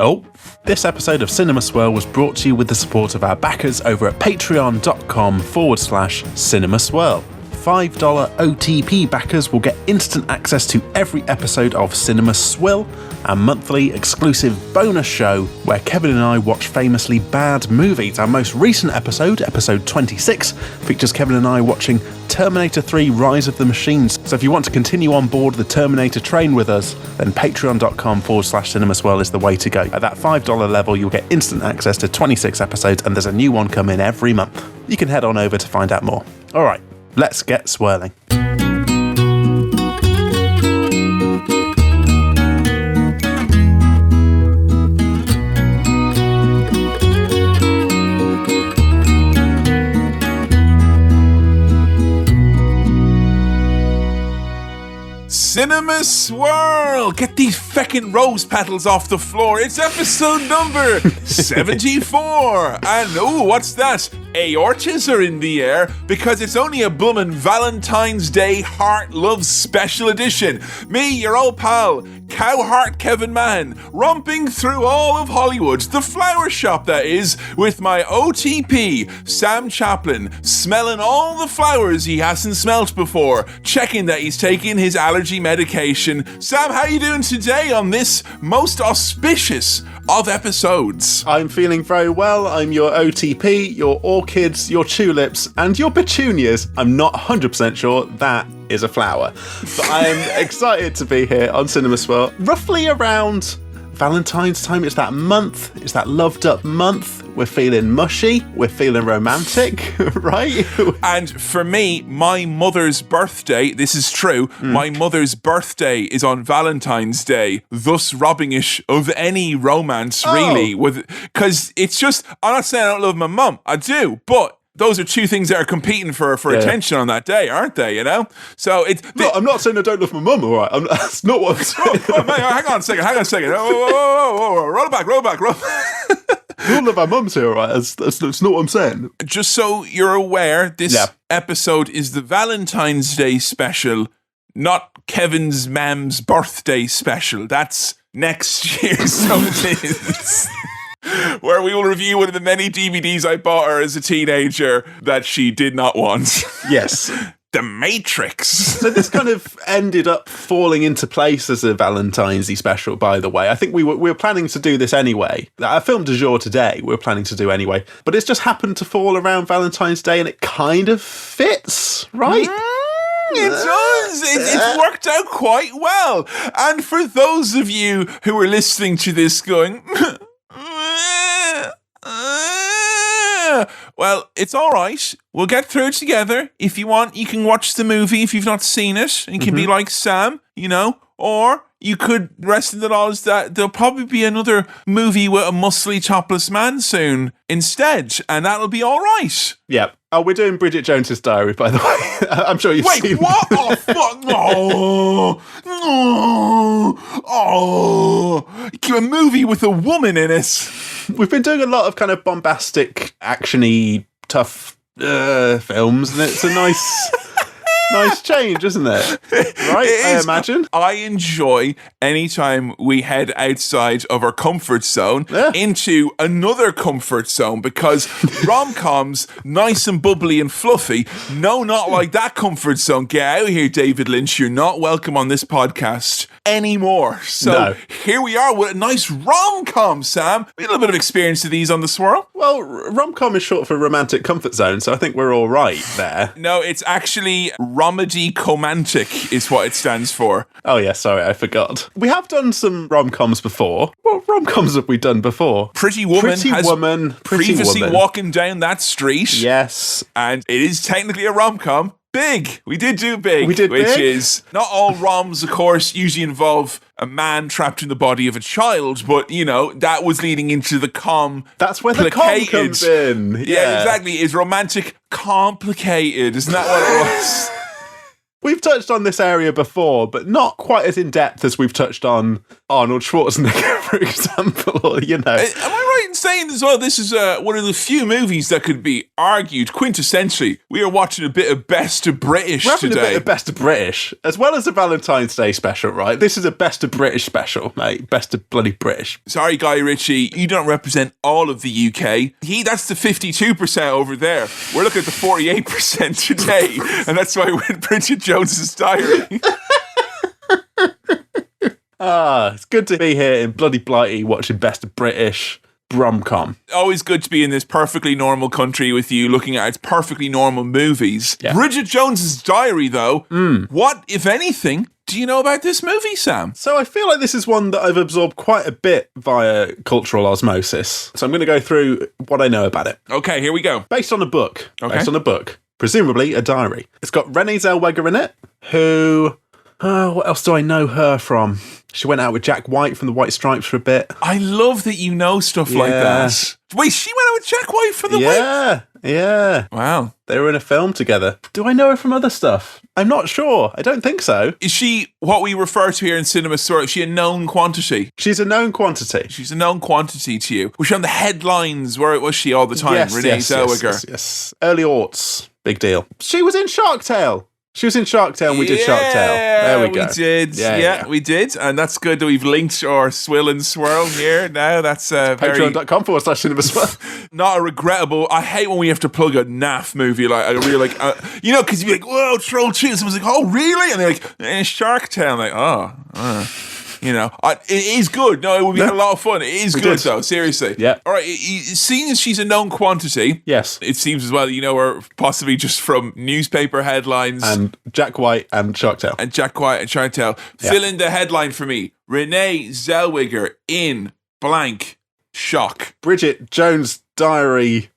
Oh, this episode of Cinema Swirl was brought to you with the support of our backers over at patreon.com/Cinema Swirl. $5 OTP backers will get instant access to every episode of Cinema Swill, our monthly exclusive bonus show where Kevin and I watch famously bad movies. Our most recent episode, episode 26, features Kevin and I watching Terminator 3 Rise of the Machines. So if you want to continue on board the Terminator train with us, then patreon.com/Cinema Swirl is the way to go. At that $5 level, you'll get instant access to 26 episodes, and there's a new one coming every month. You can head on over to find out more. All right. Let's get swirling. Cinema Swirl! Get these feckin' rose petals off the floor. It's episode number 74. And what's that? Aortas are in the air because it's only a bloomin' Valentine's Day Heart Love Special Edition. Me, your old pal, Cowheart Kevin Mann, romping through all of Hollywood, the flower shop that is, with my OTP, Sam Chaplin, smelling all the flowers he hasn't smelt before, checking that he's taking his allergy medication. Sam, how you doing today on this most auspicious of episodes? I'm feeling very well. I'm your OTP, your orchids, your tulips, and your petunias. I'm not 100% sure that is a flower. But I am excited to be here on Cinema Swirl. Roughly around Valentine's time. It's that month. It's that loved up month. We're feeling mushy. We're feeling romantic, right? And for me, my mother's birthday, this is true, my mother's birthday is on Valentine's Day, thus robbing-ish of any romance, really. Because it's just, I'm not saying I don't love my mum. I do, but those are two things that are competing for attention on that day, aren't they, you know? So it's... No, I'm not saying I don't love my mum, all right? That's not what I'm saying. Hang on a second. Whoa, roll it back. We all love our mums here, all right? That's not what I'm saying. Just so you're aware, this episode is the Valentine's Day special, not Kevin's mam's birthday special. That's next year, so it is. Where we will review one of the many DVDs I bought her as a teenager that she did not want. Yes. The Matrix. So this kind of ended up falling into place as a Valentine's Day special, by the way. I think we were planning to do this anyway. Our film du jour today, we were planning to do anyway. But it's just happened to fall around Valentine's Day and it kind of fits, right? It does. It's worked out quite well. And for those of you who are listening to this going... well, it's all right. We'll get through it together. If you want, you can watch the movie if you've not seen it. And you can be like Sam, you know, or you could rest in the knowledge that there'll probably be another movie with a muscly topless man soon instead, and that'll be all right. Yeah. Oh, we're doing Bridget Jones's Diary, by the way. I'm sure you've seen Wait, what? Oh, fuck. A movie with a woman in it. We've been doing a lot of kind of bombastic, action-y, tough films, and it's a nice change, isn't it? Right? I imagine. I enjoy anytime we head outside of our comfort zone into another comfort zone, because rom-coms, nice and bubbly and fluffy, no, not like that comfort zone. Get out of here, David Lynch. You're not welcome on this podcast anymore. So Here we are with a nice rom-com, Sam. We had a little bit of experience of these on the Swirl. Well, rom-com is short for romantic comfort zone, so I think we're all right there. No, it's actually Romedy Comantic is what it stands for. Oh yeah, sorry, I forgot. We have done some rom-coms before. What rom-coms have we done before? Pretty Woman has previously walking down that street. Yes. And it is technically a rom-com. Big. We did do Big. We did which Big. Is not all roms, of course, usually involve a man trapped in the body of a child, but you know that was leading into the That's where the com comes in. Yeah, exactly. Is romantic complicated? Isn't that what it was? We've touched on this area before, but not quite as in depth as we've touched on Arnold Schwarzenegger, for example, or, Am I right in saying as well, this is one of the few movies that could be argued quintessentially? We are watching a bit of Best of British We're having today. a bit of Best of British, as well as a Valentine's Day special, right? This is a Best of British special, mate. Best of bloody British. Sorry, Guy Ritchie, you don't represent all of the UK. That's the 52% over there. We're looking at the 48% today, and that's why we're in Bridget Jones's Diary. It's good to be here in bloody Blighty watching Best of British rom-com. Always good to be in this perfectly normal country with you, looking at its perfectly normal movies. Yeah. Bridget Jones's Diary, though, what, if anything, do you know about this movie, Sam? So I feel like this is one that I've absorbed quite a bit via cultural osmosis. So I'm going to go through what I know about it. Okay, here we go. Based on a book. Okay. Based on a book. Presumably a diary. It's got Renée Zellweger in it, who... what else do I know her from? She went out with Jack White from the White Stripes for a bit. I love that you know stuff like that. Wait, she went out with Jack White from the White? Yeah. Wow. They were in a film together. Do I know her from other stuff? I'm not sure. I don't think so. Is she what we refer to here in cinema store? Is she a known quantity? She's a known quantity. She's a known quantity to you. Was she on the headlines? Where was she all the time? Renée Zellweger. Yes. Early aughts. Big deal. She was in Shark Tale. She was in Shark Tale and we did Shark Tale. There we go. We did. Yeah, we did. And that's good that we've linked our swill and swirl here now. That's very... Patreon.com/cinemaswirl. Not a regrettable... I hate when we have to plug a naff movie. Like, I really like... because you're like, whoa, Troll 2. Someone's like, oh, really? And they're like, Shark Tale. I'm like, it is good. No, it would be a lot of fun. It is good, though. Seriously. Yeah. All right. Seeing as she's a known quantity, yes, it seems as well. You know her possibly just from newspaper headlines and Jack White and Shark Tale. Yeah. Fill in the headline for me. Renée Zellweger in blank shock. Bridget Jones' Diary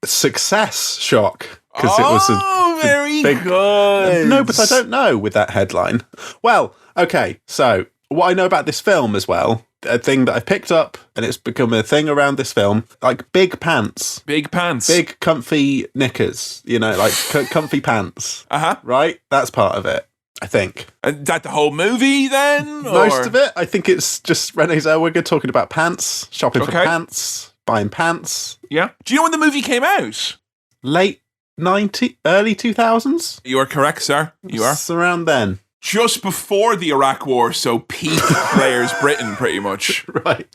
success shock. Because it was a very big, good. No, but I don't know with that headline. Well, okay, so what I know about this film as well, a thing that I picked up and it's become a thing around this film, like big pants. Big pants. Big comfy knickers, like comfy pants. Uh-huh. Right? That's part of it, I think. And that the whole movie then? Most of it. I think it's just Renée Zellweger talking about pants, shopping for pants, buying pants. Yeah. Do you know when the movie came out? Late 90s, early 2000s? You are correct, sir. You are. It's around then. Just before the Iraq War, so peak Players Britain, pretty much. Right.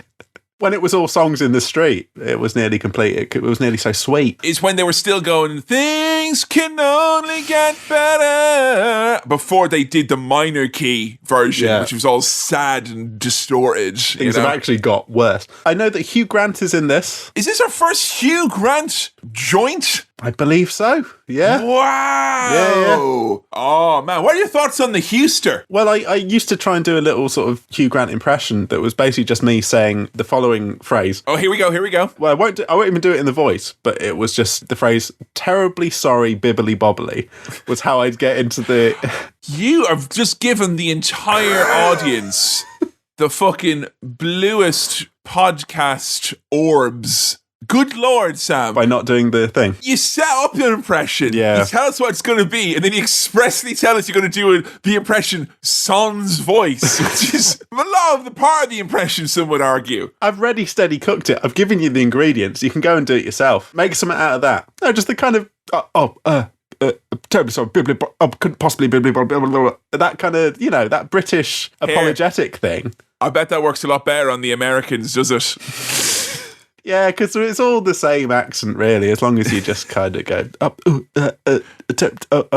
When it was all songs in the street, it was nearly complete. It was nearly so sweet. It's when they were still going, things can only get better. Before they did the minor key version, which was all sad and distorted. Things have actually got worse. I know that Hugh Grant is in this. Is this our first Hugh Grant joint? I believe so. Yeah. Wow. Yeah. Oh, man. What are your thoughts on the Hewster? Well, I used to try and do a little sort of Hugh Grant impression that was basically just me saying the following phrase. Oh, here we go. Well, I won't even do it in the voice, but it was just the phrase, terribly sorry, bibbly bobbly, was how I'd get into the... You have just given the entire audience the fucking bluest podcast orbs. Good Lord, Sam. By not doing the thing. You set up your impression. Yeah. You tell us what it's going to be, and then you expressly tell us you're going to do the impression Son's voice, which is a lot of the part of the impression, some would argue. I've ready, steady cooked it. I've given you the ingredients. You can go and do it yourself. Make something out of that. No, just the kind of, terribly sorry, couldn't possibly, that kind of, that British apologetic thing. I bet that works a lot better on the Americans, does it? Yeah, because it's all the same accent, really, as long as you just kind of go, I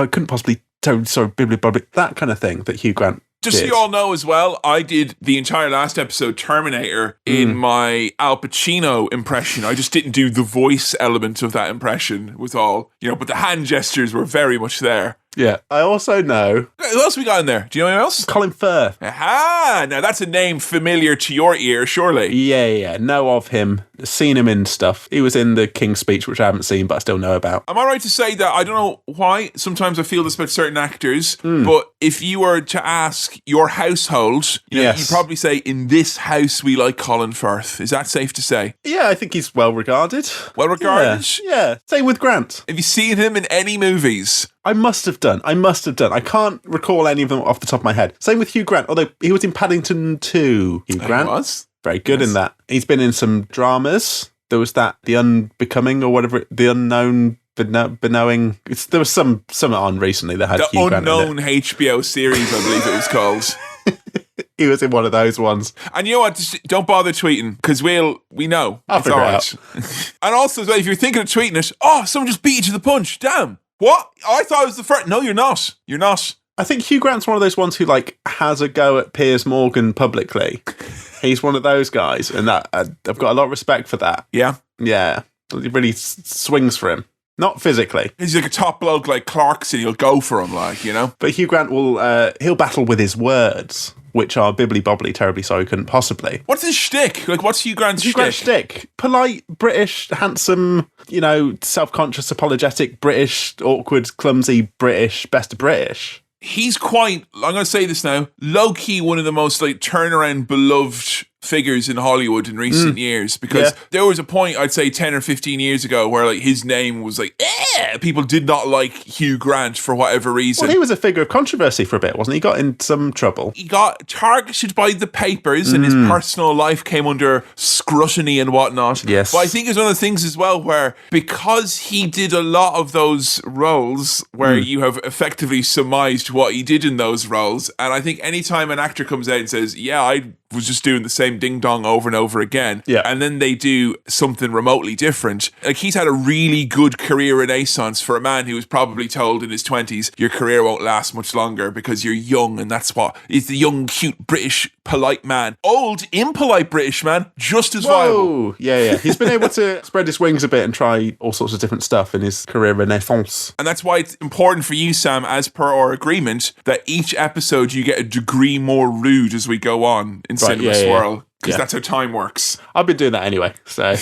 couldn't possibly, sorry, that kind of thing that Hugh Grant Just so you all know as well, I did the entire last episode Terminator in my Al Pacino impression. I just didn't do the voice element of that impression was all, but the hand gestures were very much there. Yeah. I also know... Who else we got in there? Do you know anyone else? Colin Firth. Aha! Now that's a name familiar to your ear, surely. Yeah. Know of him. seen him in stuff. He was in the King's Speech, which I haven't seen, but I still know about. Am I right to say that, I don't know why, sometimes I feel this about certain actors, but if you were to ask your household, you'd probably say, in this house we like Colin Firth. Is that safe to say? Yeah, I think he's well regarded. Well regarded? Yeah. Same with Grant. Have you seen him in any movies? I must have done. I can't recall any of them off the top of my head. Same with Hugh Grant, although he was in Paddington 2. Hugh Grant. He was? Very good in that. He's been in some dramas. There was that, The Unbecoming or whatever, The Unknown, Beknowing. There was some on recently that had Hugh Grant in it. The Unknown HBO series, I believe it was called. He was in one of those ones. And you know what? Just don't bother tweeting, because we know. I'll figure it out. And also, as well, if you're thinking of tweeting it, someone just beat you to the punch. Damn. What? I thought it was the first. No, you're not. You're not. I think Hugh Grant's one of those ones who has a go at Piers Morgan publicly. He's one of those guys, and that I've got a lot of respect for that. Yeah? Yeah. He really swings for him. Not physically. He's like a top bloke like Clarkson. He'll go for him, But Hugh Grant he'll battle with his words, which are bibbly-bobbly, terribly sorry, couldn't possibly. What's his shtick? What's Hugh Grant's shtick? Polite, British, handsome, self-conscious, apologetic, British, awkward, clumsy, British, best of British. He's quite, I'm going to say this now, low-key one of the most turnaround beloved figures in Hollywood in recent years, because there was a point, I'd say 10 or 15 years ago, where his name was people did not like Hugh Grant for whatever reason. Well, he was a figure of controversy for a bit, wasn't he? He got in some trouble. He got targeted by the papers, and his personal life came under scrutiny and whatnot. Yes. But I think it's one of the things as well where, because he did a lot of those roles where you have effectively surmised what he did in those roles, and I think anytime an actor comes out and says, I was just doing the same ding dong over and over again, and then they do something remotely different. He's had a really good career renaissance for a man who was probably told in his 20s, your career won't last much longer because you're young, and that's what is the young, cute, British, polite man. Old, impolite British man, just as viable. Yeah. He's been able to spread his wings a bit and try all sorts of different stuff in his career renaissance. And that's why it's important for you, Sam, as per our agreement, that each episode you get a degree more rude as we go on in Cinema Swirl. Because that's how time works. I've been doing that anyway, so...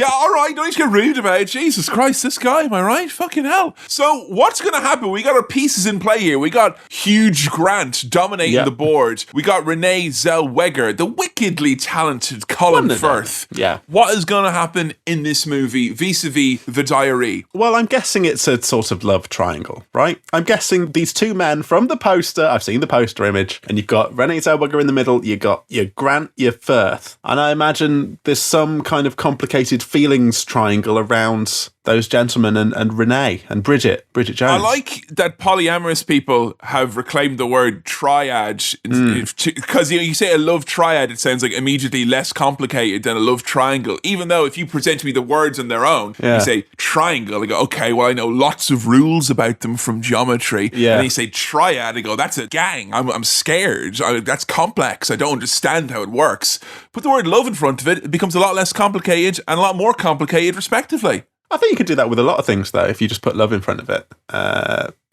All right, don't need to get rude about it. Jesus Christ, this guy, am I right? Fucking hell. So, what's going to happen? We got our pieces in play here. We got Hugh Grant dominating the board. We got Renee Zellweger, the wickedly talented Colin Firth. Yeah. What is going to happen in this movie vis-a-vis The Diary? Well, I'm guessing it's a sort of love triangle, right? I'm guessing these two men from the poster, I've seen the poster image, and you've got Renee Zellweger in the middle, you've got your Grant, your Firth. And I imagine there's some kind of complicated feelings triangle around those gentlemen and Renee and Bridget Jones. I like that polyamorous people have reclaimed the word triad, because you say a love triad, it sounds like immediately less complicated than a love triangle, even though if you present to me the words on their own, you say triangle, I go, okay, well, I know lots of rules about them from geometry. And then you say triad, I go, that's a gang, I'm scared, that's complex, I don't understand how it works. Put the word love in front of it, it becomes a lot less complicated and a lot more complicated respectively. I think you could do that with a lot of things, though, if you just put love in front of it.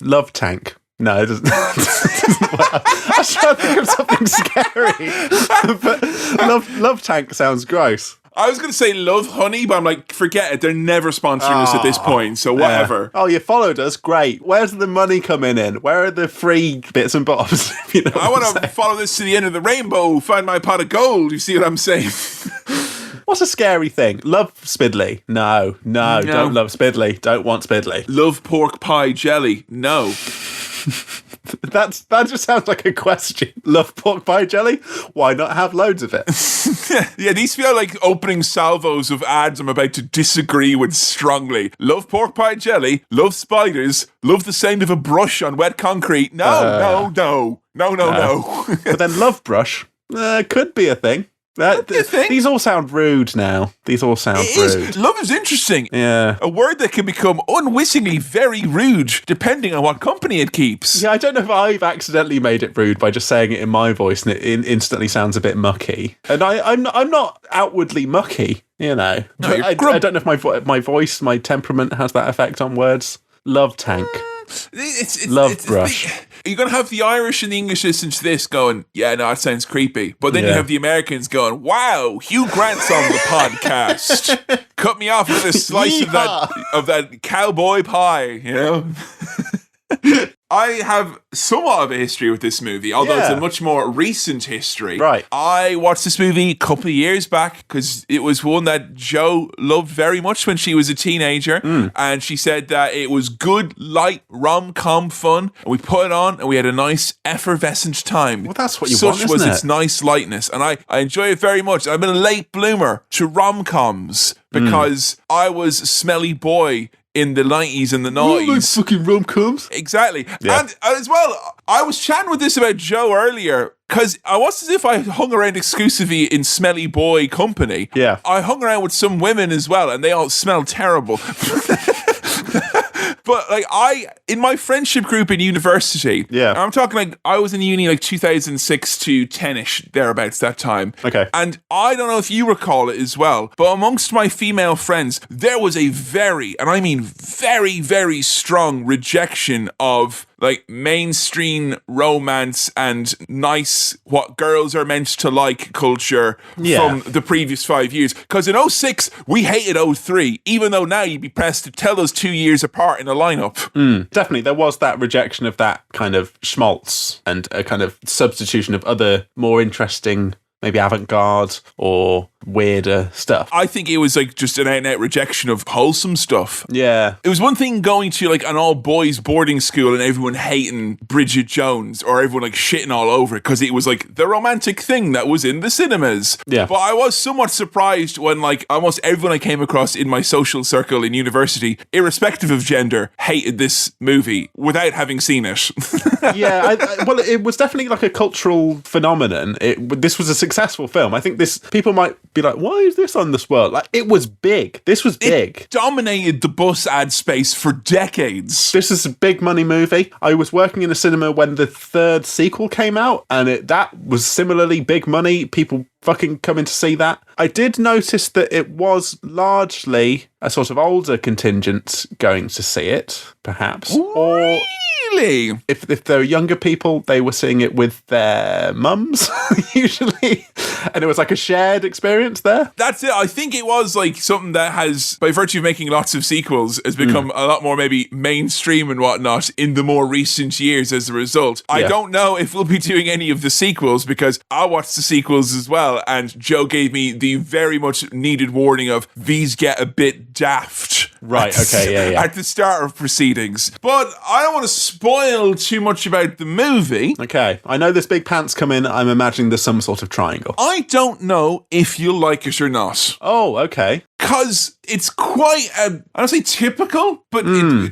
Love tank. No, it doesn't. I was trying to think of something scary. But love tank sounds gross. I was going to say love honey, but I'm like, forget it. They're never sponsoring us at this point, so whatever. Oh, you followed us? Great. Where's the money coming in? Where are the free bits and bobs? I want to follow this to the end of the rainbow, find my pot of gold. You see what I'm saying? What's a scary thing? Love Spidley? No, don't love Spidley. Don't want Spidley. Love pork pie jelly? No. That just sounds like a question. Love pork pie jelly? Why not have loads of it? Yeah, these feel like opening salvos of ads I'm about to disagree with strongly. Love pork pie jelly? Love spiders? Love the sound of a brush on wet concrete? No. But then love brush could be a thing. These all sound rude now. Rude. Love is interesting. Yeah. A word that can become unwittingly very rude depending on what company it keeps. Yeah, I don't know if I've accidentally made it rude by just saying it in my voice and it instantly sounds a bit mucky. And I'm not outwardly mucky, you know. No, I don't know if my voice, my temperament has that effect on words. Love tank. Love Brush. You're going to have the Irish and the English listen to this going, yeah, no, it sounds creepy. But then you have the Americans going, wow, Hugh Grant's on the podcast. Cut me off with a slice of that cowboy pie, you know? I have somewhat of a history with this movie, although it's a much more recent history. Right. I watched this movie a couple of years back because it was one that Jo loved very much when she was a teenager. And she said that it was good, light, rom-com fun. And we put it on and we had a nice effervescent time. Well, that's what you Such want, isn't was it? its nice lightness. And I enjoy it very much. I've been a late bloomer to rom-coms because I was a smelly boy in the 90s and the 90s. Fucking rom-coms. Exactly. And as well, I was chatting with this about Jo earlier because I was as if I hung around exclusively in smelly boy company. Yeah. I hung around with some women as well and they all smelled terrible. But like in my friendship group in university, I'm talking like I was in uni like 2006 to 10ish, thereabouts that time. Okay. And I don't know if you recall it as well, but amongst my female friends, there was a very, and I mean very, very strong rejection of like mainstream romance and nice, what girls are meant to like culture from the previous 5 years. Because in 06, we hated 03, even though now you'd be pressed to tell those 2 years apart in a lineup. Definitely, there was that rejection of that kind of schmaltz and a kind of substitution of other more interesting, maybe avant-garde or weirder stuff. I think it was like just an out-and-out rejection of wholesome stuff. Yeah. It was one thing going to like an all-boys boarding school and everyone hating Bridget Jones or everyone like shitting all over it because it was like the romantic thing that was in the cinemas. Yeah. But I was somewhat surprised when like almost everyone I came across in my social circle in university, irrespective of gender, hated this movie without having seen it. Well, it was definitely like a cultural phenomenon. This was a successful film. I think people might be like, why is this on the swirl? Like, it was big. This was big. It dominated the bus ad space for decades. This is a big money movie. I was working in a cinema when the third sequel came out, and that was similarly big money. People fucking coming to see that. I did notice that it was largely a sort of older contingent going to see it, perhaps. Or really? If there were younger people, they were seeing it with their mums, usually. And it was like a shared experience there. That's it. I think it was like something that has, by virtue of making lots of sequels, has become a lot more maybe mainstream and whatnot in the more recent years as a result. I don't know if we'll be doing any of the sequels because I watched the sequels as well and Jo gave me the very much needed warning of these get a bit daft. Right, okay, At the start of proceedings. But I don't want to spoil too much about the movie. Okay, I know this big pants come in. I'm imagining there's some sort of triangle. I don't know if you'll like it or not. Oh, okay. Because it's quite, I don't say typical, but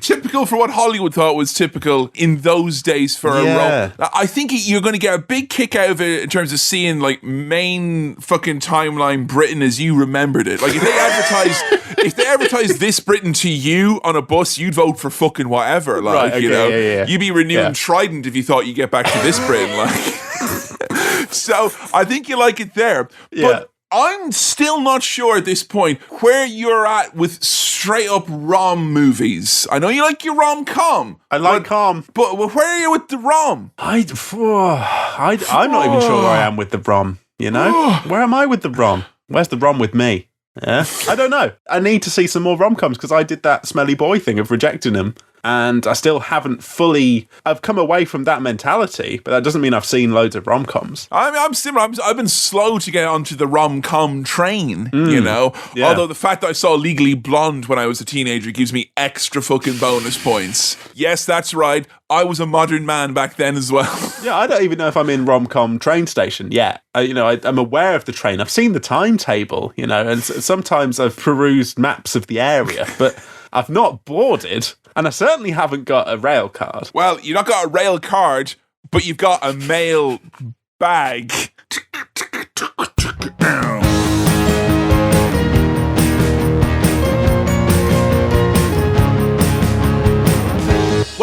typical for what Hollywood thought was typical in those days for a role. I think you're going to get a big kick out of it in terms of seeing like main fucking timeline Britain as you remembered it. Like if they advertised this Britain to you on a bus, you'd vote for fucking whatever. Like, right, okay, you know, you'd be renewing Trident if you thought you'd get back to this Britain. Like, so I think you like it there. But I'm still not sure at this point where you're at with straight up rom movies. I know you like your rom-com. I like com. But where are you with the rom? I'm not even sure where I am with the rom, you know? Where am I with the rom? Where's the rom with me? Yeah, I don't know. I need to see some more rom-coms because I did that smelly boy thing of rejecting him. And I still haven't fully... I've come away from that mentality, but that doesn't mean I've seen loads of rom-coms. I'm similar. I've been slow to get onto the rom-com train, you know? Yeah. Although the fact that I saw Legally Blonde when I was a teenager gives me extra fucking bonus points. Yes, that's right. I was a modern man back then as well. Yeah, I don't even know if I'm in rom-com train station yet. I'm aware of the train. I've seen the timetable, you know, and sometimes I've perused maps of the area, but I've not boarded... And I certainly haven't got a rail card. Well, you've not got a rail card, but you've got a mail bag.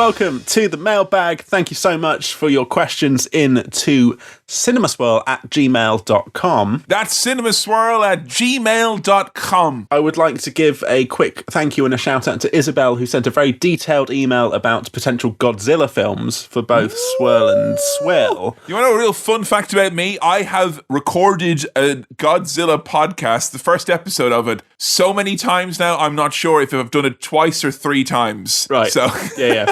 welcome to the mailbag. Thank you so much for your questions in to cinemaswirl@gmail.com. That's cinemaswirl@gmail.com. I would like to give a quick thank you and a shout out to Isabel, who sent a very detailed email about potential Godzilla films for both Swirl and Swill. You want to know a real fun fact about me? I have recorded a Godzilla podcast, the first episode of it, so many times now, I'm not sure if I've done it twice or 3 times. Right. So Yeah.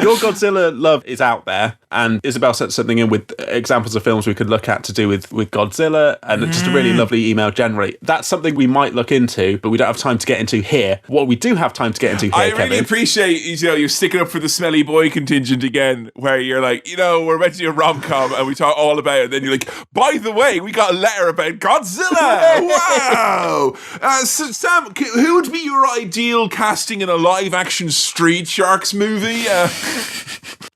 Your Godzilla love is out there, and Isabel sent something in with examples of films we could look at to do with Godzilla, and just a really lovely email generally. That's something we might look into, but we don't have time to get into here. What we do have time to get into here, I really Kevin, appreciate, you're sticking up for the smelly boy contingent again, where you're like, we're meant to do a rom-com, and we talk all about it, and then you're like, by the way, we got a letter about Godzilla! Wow! So Sam, who would be your ideal casting in a live-action Street Sharks movie?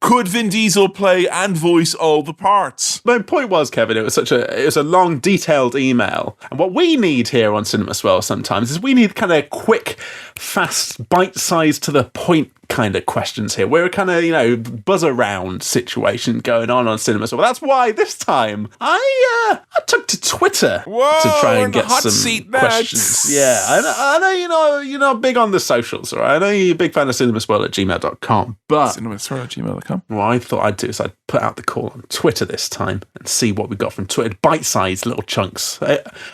Could Vin Diesel play and voice all the parts? My point was, Kevin, it was a long, detailed email. And what we need here on Cinema Swirl sometimes is we need kind of quick, fast, bite-sized, to the point kind of questions here. We're a kind of, buzz around situation going on Cinema Swirl. That's why this time I took to Twitter to try and get some questions. Yeah, I know you're not big on the socials, all right? I know you're a big fan of cinemaswirl@gmail.com, but cinemaswirl@gmail.com. what I thought I'd do is I'd put out the call on Twitter this time and see what we got from Twitter. Bite-sized little chunks.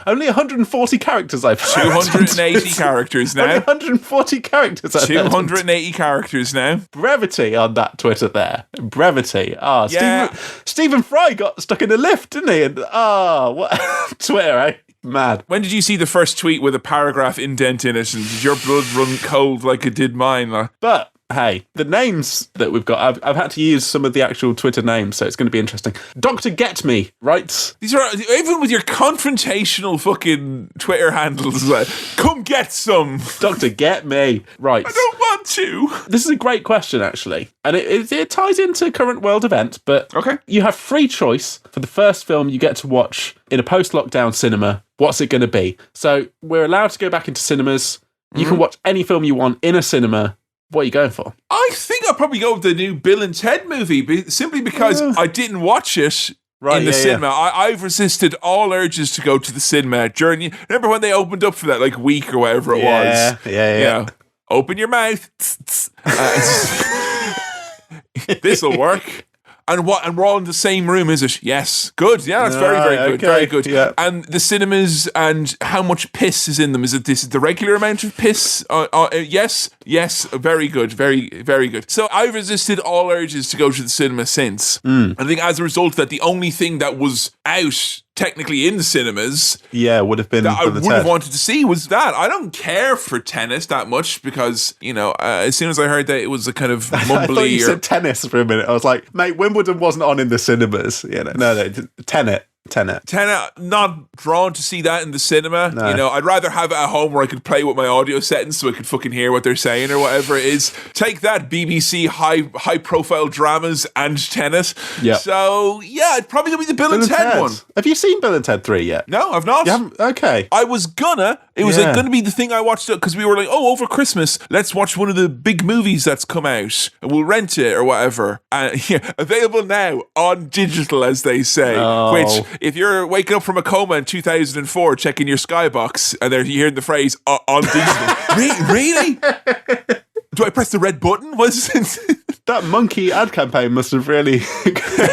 Only 140 characters I've 280 characters now. Only 140 characters. 280 characters now. Brevity on that Twitter there. Brevity. Yeah. Stephen Fry got stuck in a lift, didn't he? And what? Twitter, eh? Mad. When did you see the first tweet with a paragraph indent in it? And did your blood run cold like it did mine? But hey, the names that we've got, I've had to use some of the actual Twitter names, so it's going to be interesting. Dr. Get Me writes, these are, even with your confrontational fucking Twitter handles, like, come get some. Dr. Get Me writes, I don't want to. This is a great question, actually, and it ties into current world events, but okay. You have free choice for the first film you get to watch in a post-lockdown cinema. What's it going to be? So we're allowed to go back into cinemas. You can watch any film you want in a cinema. What are you going for? I think I'll probably go with the new Bill and Ted movie, simply because I didn't watch it in the cinema. Yeah. I've resisted all urges to go to the cinema during. Remember when they opened up for that week or whatever it was? Yeah. Open your mouth. This'll work. And we're all in the same room, is it? Yes. Good. Yeah, that's very, very good. Okay. Very good. Yeah. And the cinemas and how much piss is in them. Is it the regular amount of piss? Yes. Yes. Very good. Very, very good. So I've resisted all urges to go to the cinema since. I think as a result of that, the only thing that was out technically in the cinemas would have been that I would have wanted to see was that. I don't care for tennis that much because as soon as I heard that it was a kind of mumbly I thought you said tennis for a minute. I was like, mate, Wimbledon wasn't on in the cinemas. No, Tenet, not drawn to see that in the cinema. No. I'd rather have it at home where I could play with my audio settings so I could fucking hear what they're saying or whatever it is. Take that, BBC high profile dramas and Tenet. Yeah. So it's probably gonna be the Bill and Ted one. Have you seen Bill and Ted 3 yet? No, I've not. You haven't? Okay. I was gonna. It was gonna be the thing I watched because we were like, over Christmas, let's watch one of the big movies that's come out and we'll rent it or whatever. Available now on digital, as they say, which. If you're waking up from a coma in 2004, checking your Skybox, and you're hearing the phrase on digital, really? Do I press the red button? That monkey ad campaign must have really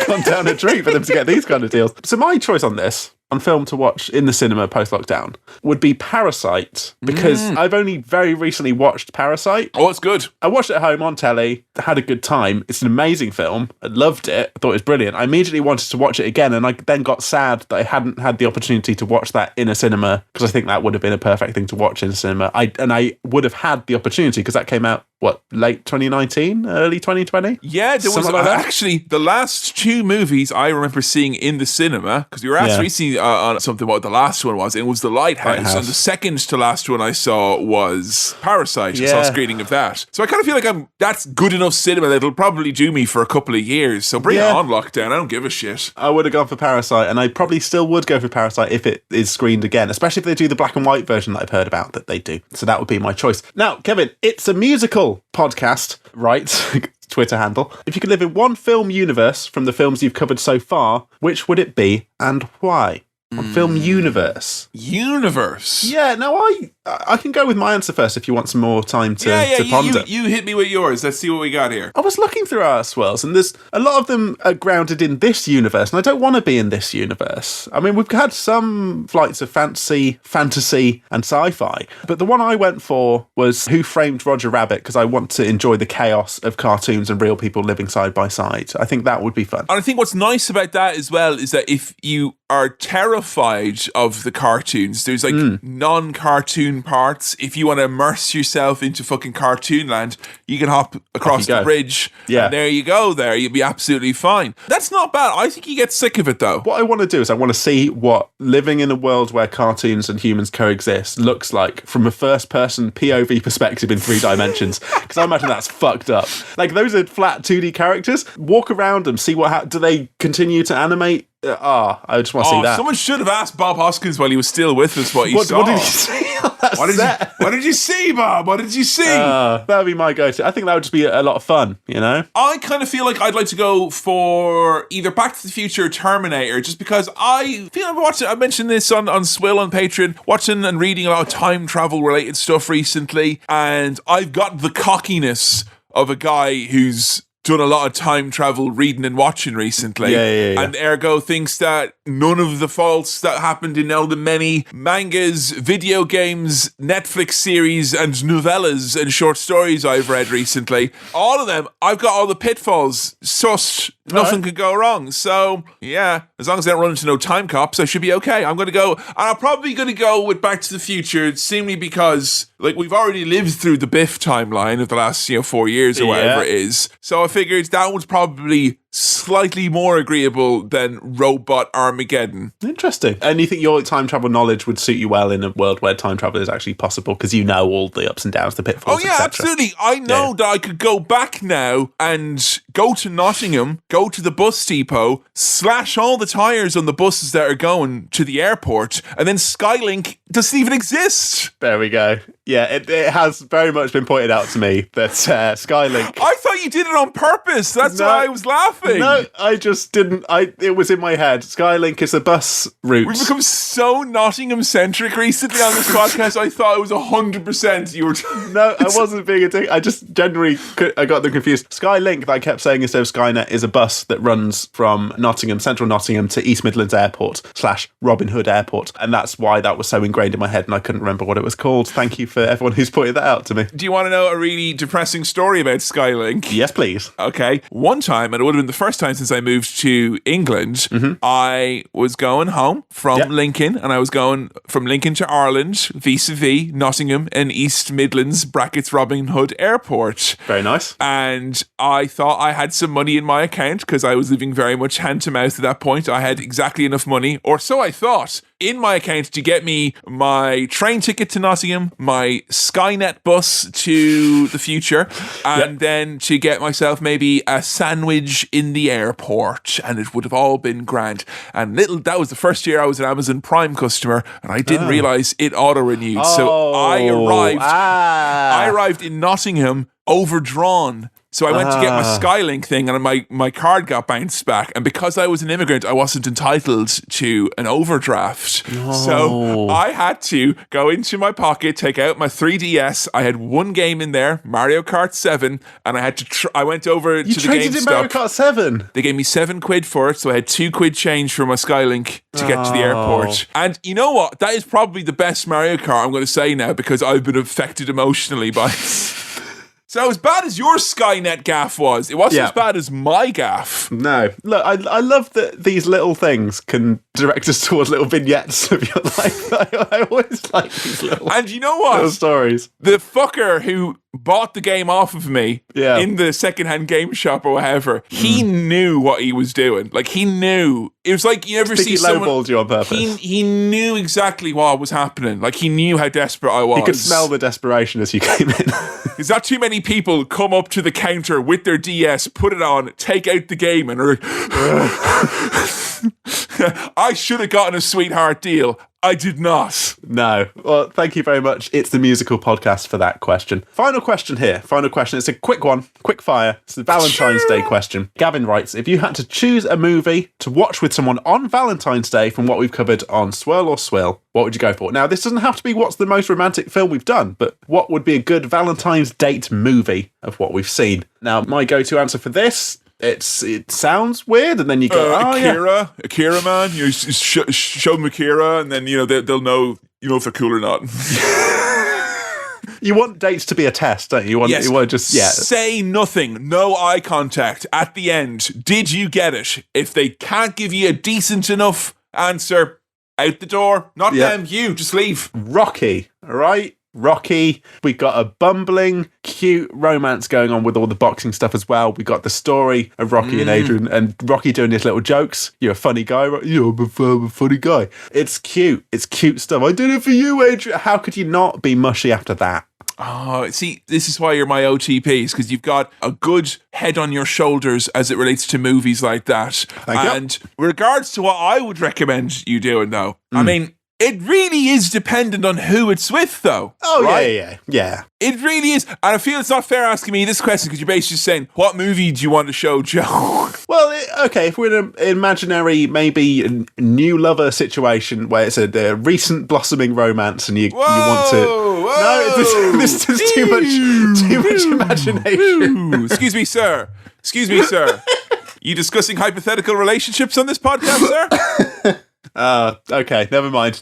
gone down a treat for them to get these kind of deals. So my choice on this, on film to watch in the cinema post-lockdown, would be Parasite, because I've only very recently watched Parasite. Oh, it's good. I watched it at home on telly, had a good time. It's an amazing film. I loved it. I thought it was brilliant. I immediately wanted to watch it again, and I then got sad that I hadn't had the opportunity to watch that in a cinema, because I think that would have been a perfect thing to watch in a cinema. I would have had the opportunity, because that came out, late 2019, early 2020? Yeah, there was actually the last 2 movies I remember seeing in the cinema, because we were asked recently on something what the last one was. It was The Lighthouse. And the second to last one I saw was Parasite. I saw a screening of that. So I kind of feel like that's good enough cinema that it'll probably do me for a couple of years. So bring it on, Lockdown. I don't give a shit. I would have gone for Parasite, and I probably still would go for Parasite if it is screened again, especially if they do the black and white version that I've heard about that they do. So that would be my choice. Now, Kevin, it's a musical podcast, right? Twitter handle. If you could live in one film universe from the films you've covered so far, which would it be and why? Film universe. Yeah, now I can go with my answer first if you want some more time to ponder. You hit me with yours. Let's see what we got here. I was looking through our swirls, and there's a lot of them are grounded in this universe, and I don't want to be in this universe. I mean, we've had some flights of fantasy, and sci-fi, but the one I went for was Who Framed Roger Rabbit, because I want to enjoy the chaos of cartoons and real people living side by side. I think that would be fun. And I think what's nice about that as well is that if you are terrified of the cartoons, there's like non-cartoon parts. If you want to immerse yourself into fucking cartoon land, you can hop across the bridge. Yeah. And there you go there. You'll be absolutely fine. That's not bad. I think you get sick of it though. What I want to do is I want to see what living in a world where cartoons and humans coexist looks like from a first-person POV perspective in 3 dimensions. Because I imagine that's fucked up. Like, those are flat 2D characters. Walk around them, see do they continue to animate? I just want to see that. Someone should have asked Bob Hoskins while he was still with us what he saw. What did he see? What did you see, Bob? What did you see? That would be my go-to. I think that would just be a lot of fun, you know? I kind of feel like I'd like to go for either Back to the Future or Terminator, just because I feel I mentioned this on Swill on Patreon, watching and reading a lot of time travel related stuff recently, and I've got the cockiness of a guy who's done a lot of time travel reading and watching recently. Yeah. And ergo thinks that none of the faults that happened in all the many mangas, video games, Netflix series, and novellas and short stories I've read recently, all of them, I've got all the pitfalls sussed. Nothing could go wrong. So, yeah, as long as I don't run into no time cops, I should be okay. I'm going to go, and I'm probably going to go with Back to the Future, simply because, like, we've already lived through the Biff timeline of the last, 4 years or whatever it is. So I figured that was probably slightly more agreeable than Robot Armageddon. Interesting. And you think your time travel knowledge would suit you well in a world where time travel is actually possible because you know all the ups and downs, the pitfalls, etc. Absolutely. I know that I could go back now and go to Nottingham, go to the bus depot, slash all the tyres on the buses that are going to the airport, and then Skylink doesn't even exist. There we go. Yeah, it has very much been pointed out to me that Skylink... I thought you did it on purpose. That's why I was laughing. No, I just didn't. It was in my head. Skylink is a bus route. We've become so Nottingham-centric recently on this podcast. I thought it was 100% you were... No, I wasn't being a dick. I just generally... I got them confused. Skylink, that I kept saying instead of Skynet, is a bus that runs from central Nottingham to East Midlands Airport / Robin Hood Airport. And that's why that was so ingrained in my head and I couldn't remember what it was called. Thank you for everyone who's pointed that out to me. Do you want to know a really depressing story about Skylink? Yes, please. Okay. One time, and it would have been the first time since I moved to England, I was going home from Lincoln, and I was going from Lincoln to Ireland, vis-a-vis Nottingham and East Midlands Robin Hood Airport. Very nice. And I thought I had some money in my account because I was living very much hand to mouth at that point. I had exactly enough money, or so I thought, in my account to get me my train ticket to Nottingham, my Skynet bus to the future, and then to get myself maybe a sandwich in the airport, and it would have all been grand. And that was the first year I was an Amazon Prime customer, and I didn't realise it auto-renewed. So I arrived in Nottingham overdrawn. So I went to get my Skylink thing and my card got bounced back. And because I was an immigrant, I wasn't entitled to an overdraft. No. So I had to go into my pocket, take out my 3DS. I had one game in there, Mario Kart 7. And I had to, I went over to the GameStop. You traded in Mario Kart 7? They gave me £7 for it. So I had £2 change for my Skylink to get to the airport. And you know what? That is probably the best Mario Kart I'm going to say now because I've been affected emotionally by it. So as bad as your Skynet gaff was, it wasn't as bad as my gaff. No. Look, I love that these little things can direct us towards little vignettes of your life. I always like these little, and you know what? Little stories. The fucker who bought the game off of me in the secondhand game shop or whatever, he knew what he was doing. Like, he knew. It was like you never see someone... He lowballed you on purpose. He knew exactly what was happening. Like, he knew how desperate I was. He could smell the desperation as you came in. Is that too many people come up to the counter with their DS, put it on, take out the game, and are like, I should have gotten a sweetheart deal. I did not. No. Well, thank you very much. It's the musical podcast for that question. Final question here. Final question. It's a quick one. Quick fire. It's the Valentine's Day question. Gavin writes, if you had to choose a movie to watch with someone on Valentine's Day from what we've covered on Swirl or Swill, what would you go for? Now, this doesn't have to be what's the most romantic film we've done, but what would be a good Valentine's date movie of what we've seen? Now, my go-to answer for this... It sounds weird, and then you go, Akira, man. You show them Akira, and then they'll know if they're cool or not. You want dates to be a test, don't you? You want to just say nothing, no eye contact at the end. Did you get it? If they can't give you a decent enough answer, out the door. Not them, you just leave. Rocky, all right. Rocky, we got a bumbling, cute romance going on with all the boxing stuff as well. We got the story of Rocky and Adrian, and Rocky doing his little jokes. You're a funny guy, right? I'm a funny guy. It's cute. It's cute stuff. I did it for you, Adrian. How could you not be mushy after that? Oh, see, this is why you're my OTPs, because you've got a good head on your shoulders as it relates to movies like that. Thank you. And with regards to what I would recommend you doing, though, I mean, it really is dependent on who it's with, though. Oh, right? Yeah. It really is. And I feel it's not fair asking me this question because you're basically just saying, what movie do you want to show Joe? Well, okay, if we're in an imaginary, maybe new lover situation where it's a recent blossoming romance and you want to... Whoa, no, this is too much imagination. Excuse me, sir. You discussing hypothetical relationships on this podcast, sir? Okay, never mind.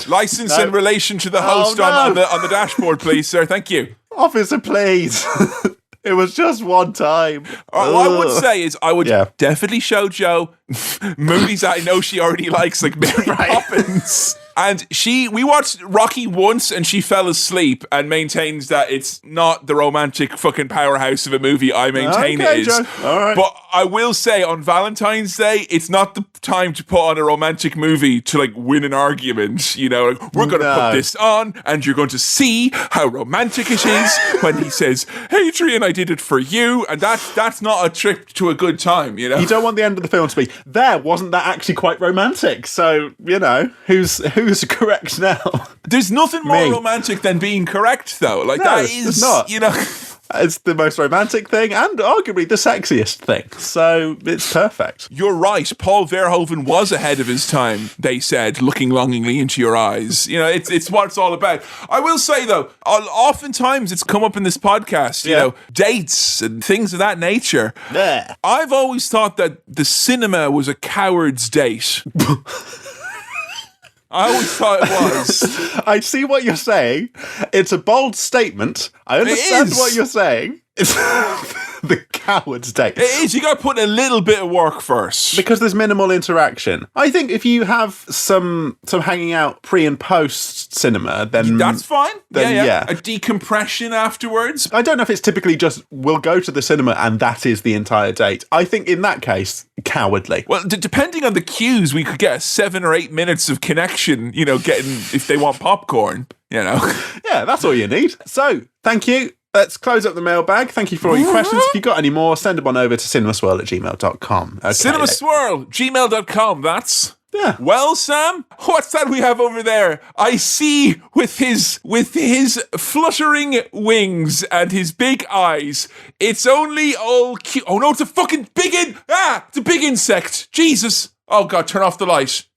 License in relation to the host on the dashboard, please, sir. Thank you. Officer, please. It was just one time. What I would say is I would definitely show Joe movies that I know she already likes, like Mary Poppins. And we watched Rocky once and she fell asleep and maintains that it's not the romantic fucking powerhouse of a movie I maintain it is. Joe. All right. But I will say on Valentine's Day, it's not the time to put on a romantic movie to like win an argument. We're going to put this on and you're going to see how romantic it is when he says, Adrian, I did it for you. And that's not a trip to a good time, You don't want the end of the film to be, wasn't that actually quite romantic? So, who's correct now? There's nothing more romantic than being correct, though. Like, no, that is, it's not. It's the most romantic thing and arguably the sexiest thing. So it's perfect. You're right. Paul Verhoeven was ahead of his time, they said, looking longingly into your eyes. It's what it's all about. I will say, though, oftentimes it's come up in this podcast, dates and things of that nature. Yeah. I've always thought that the cinema was a coward's date. I always thought it was. I see what you're saying. It's a bold statement. I understand what you're saying. It's the coward's date. It is. You got to put in a little bit of work first. Because there's minimal interaction. I think if you have some hanging out pre and post cinema, then... That's fine. Then, yeah. A decompression afterwards. I don't know if it's typically just, we'll go to the cinema and that is the entire date. I think in that case, cowardly. Well, depending on the cues, we could get 7 or 8 minutes of connection, getting, if they want popcorn, Yeah, that's all you need. So, thank you. Let's close up the mailbag. Thank you for all your questions. If you've got any more, send them on over to cinemaswirl@gmail.com. Okay, cinemaswirl@gmail.com, that's... Yeah. Well, Sam, what's that we have over there? I see with his fluttering wings and his big eyes. It's only all cute. Oh no, it's a fucking it's a big insect. Jesus. Oh God, turn off the light.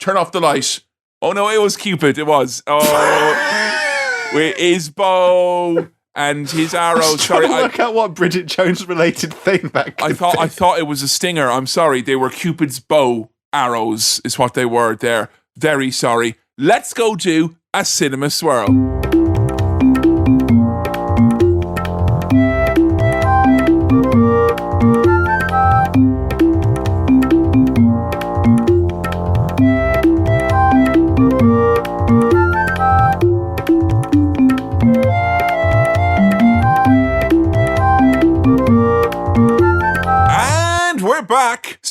Oh no, it was Cupid. It was. Oh, with his bow and his arrows. Sorry, I work out what Bridget Jones related thing that could be. I thought it was a stinger. I'm sorry. They were Cupid's bow. Arrows is what they were there. Very sorry. Let's go do a cinema swirl.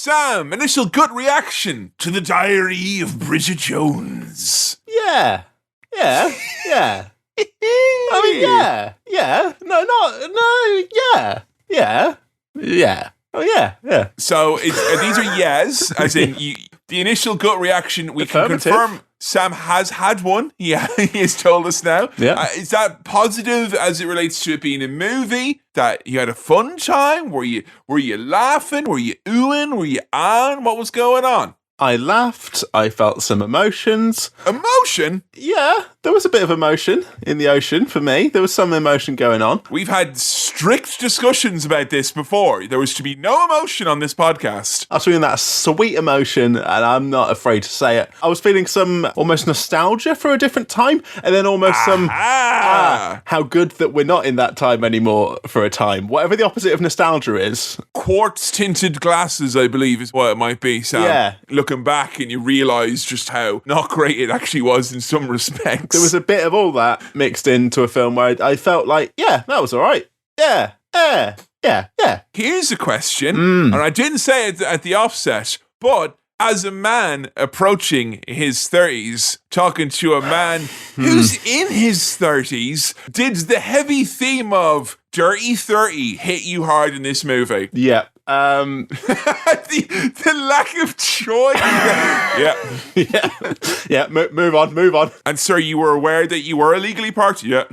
Sam, initial gut reaction to the Diary of Bridget Jones. Yeah. I mean, yeah. Oh, yeah. So these are yes, as in the initial gut reaction. We can confirm Sam has had one. He has told us now. Yeah. Is that positive as it relates to it being a movie? That you had a fun time? Were you laughing? Were you oohing? Were you on? What was going on? I laughed. I felt some emotions. Emotion? Yeah, there was a bit of emotion in the ocean for me. There was some emotion going on. We've had strict discussions about this before. There was to be no emotion on this podcast. I was feeling that sweet emotion, and I'm not afraid to say it. I was feeling some almost nostalgia for a different time, and then almost some, how good that we're not in that time anymore for a time. Whatever the opposite of nostalgia is. Quartz-tinted glasses, I believe, is what it might be, Sam. Yeah. Looking back, and you realise just how not great it actually was in some respects. There was a bit of all that mixed into a film where I felt like, yeah, that was all right. Yeah. Here's a question, and I didn't say it at the offset, but as a man approaching his 30s, talking to a man who's in his 30s, did the heavy theme of Dirty 30 hit you hard in this movie? Yeah. The lack of choice. Yeah. Move on. And sir, you were aware that you were illegally parked? Yeah.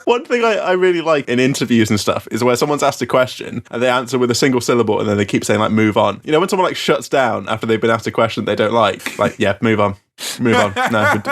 One thing I really like in interviews and stuff is where someone's asked a question and they answer with a single syllable and then they keep saying like move on. You know, when someone like shuts down after they've been asked a question they don't like, yeah, move on. No,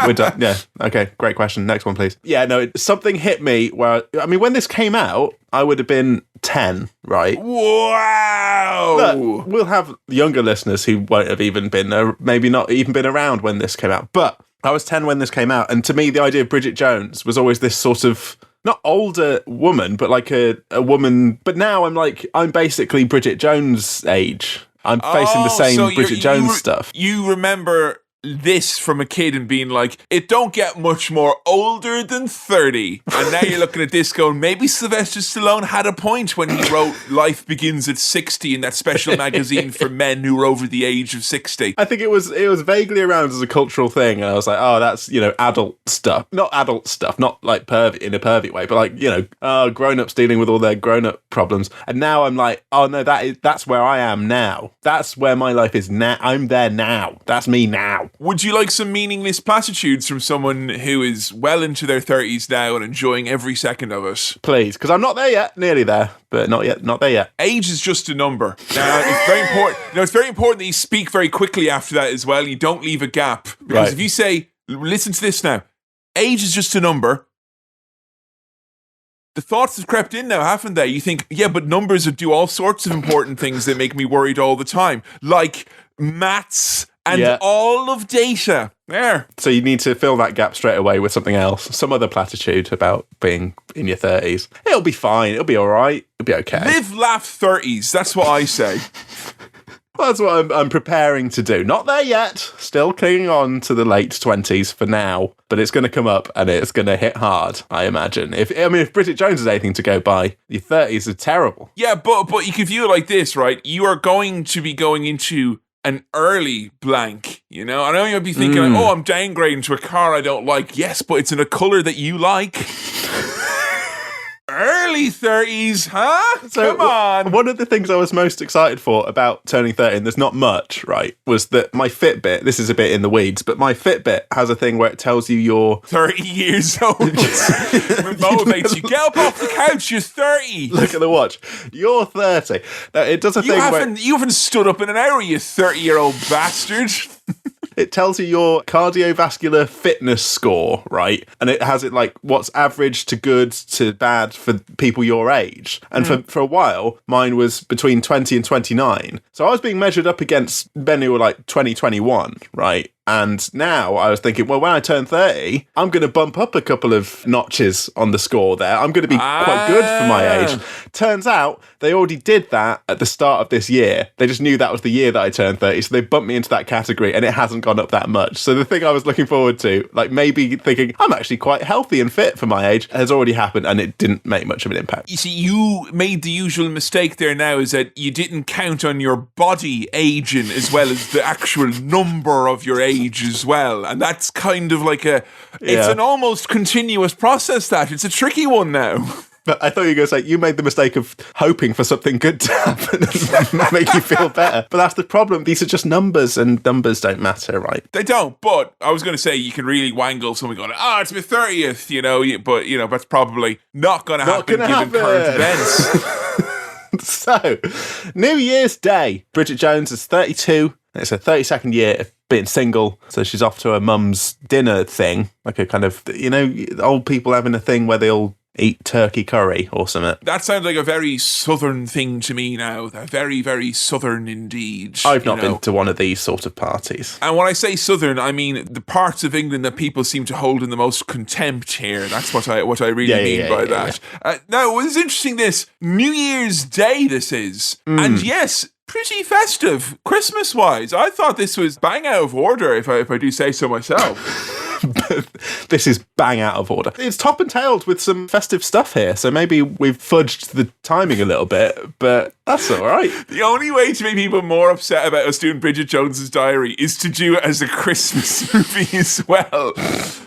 we're done. Yeah. Okay. Great question. Next one, please. Yeah. No, something hit me where, I mean, when this came out, I would have been 10, right? Wow. Look, we'll have younger listeners who won't have even been, maybe not even been around when this came out. But I was 10 when this came out. And to me, the idea of Bridget Jones was always this sort of, not older woman, but like a woman. But now I'm basically Bridget Jones' age. I'm facing the same Bridget Jones stuff. You remember this from a kid and being like, it don't get much more older than 30. And now you're looking at this going, maybe Sylvester Stallone had a point when he wrote Life Begins at 60 in that special magazine for men who were over the age of 60. I think it was vaguely around as a cultural thing. And I was like, oh, that's, adult stuff. Not adult stuff, not like pervy in a pervy way, but like, grown-ups dealing with all their grown-up problems. And now I'm like, oh no, that's where I am now. That's where my life is now. I'm there now. That's me now. Would you like some meaningless platitudes from someone who is well into their 30s now and enjoying every second of it? Please, because I'm not there yet. Nearly there, but not there yet. Age is just a number. Now, it's very important. It's very important that you speak very quickly after that as well. You don't leave a gap. Because if you say, listen to this now, age is just a number. The thoughts have crept in now, haven't they? You think, yeah, but numbers do all sorts of important things that make me worried all the time. Like maths and all of data. There. So you need to fill that gap straight away with something else. Some other platitude about being in your 30s. It'll be fine. It'll be all right. It'll be okay. Live, laugh 30s. That's what I say. Well, that's what I'm preparing to do. Not there yet. Still clinging on to the late 20s for now. But it's going to come up and it's going to hit hard, I imagine. If Bridget Jones is anything to go by, your 30s are terrible. Yeah, but you can view it like this, right? You are going to be going into an early blank, I know you'll be thinking, I'm downgrading to a car I don't like. Yes, but it's in a colour that you like. Early 30s, huh? So come on. One of the things I was most excited for about turning 30, and there's not much, right, was that my Fitbit, this is a bit in the weeds, but my Fitbit has a thing where it tells you you're 30 years old. It motivates you. Get up off the couch, you're 30. Look at the watch. You're 30. Now, it does a thing where you haven't stood up in an hour, you 30-year-old bastard. It tells you your cardiovascular fitness score, right? And it has it like what's average to good to bad for people your age. And for a while, mine was between 20 and 29. So I was being measured up against men who were like 20, 21, right? And now I was thinking, well, when I turn 30, I'm going to bump up a couple of notches on the score there. I'm going to be quite good for my age. Turns out they already did that at the start of this year. They just knew that was the year that I turned 30. So they bumped me into that category and it hasn't gone up that much. So the thing I was looking forward to, like maybe thinking I'm actually quite healthy and fit for my age, has already happened and it didn't make much of an impact. You see, you made the usual mistake there now, is that you didn't count on your body aging as well as the actual number of your age as well. And that's kind of like it's an almost continuous process, that. It's a tricky one now. But I thought you were going to say, you made the mistake of hoping for something good to happen and make you feel better. But that's the problem. These are just numbers, and numbers don't matter, right? They don't. But I was going to say, you can really wangle someone going, it's my 30th, but that's probably not going to happen given current events. So, New Year's Day. Bridget Jones is 32. It's her 32nd year of being single. So she's off to her mum's dinner thing, like a kind of, old people having a thing where they'll eat turkey curry or something. That sounds like a very southern thing to me now. Very, very southern indeed. I've not been to one of these sort of parties. And when I say southern, I mean the parts of England that people seem to hold in the most contempt here. That's what I really mean by that. Yeah. Now, it's interesting, this New Year's Day this is. And yes, pretty festive, Christmas-wise. I thought this was bang out of order, if I do say so myself. This is bang out of order. It's top and tailed with some festive stuff here, so maybe we've fudged the timing a little bit, but that's all right. The only way to make people more upset about us doing Bridget Jones's Diary is to do it as a Christmas movie as well.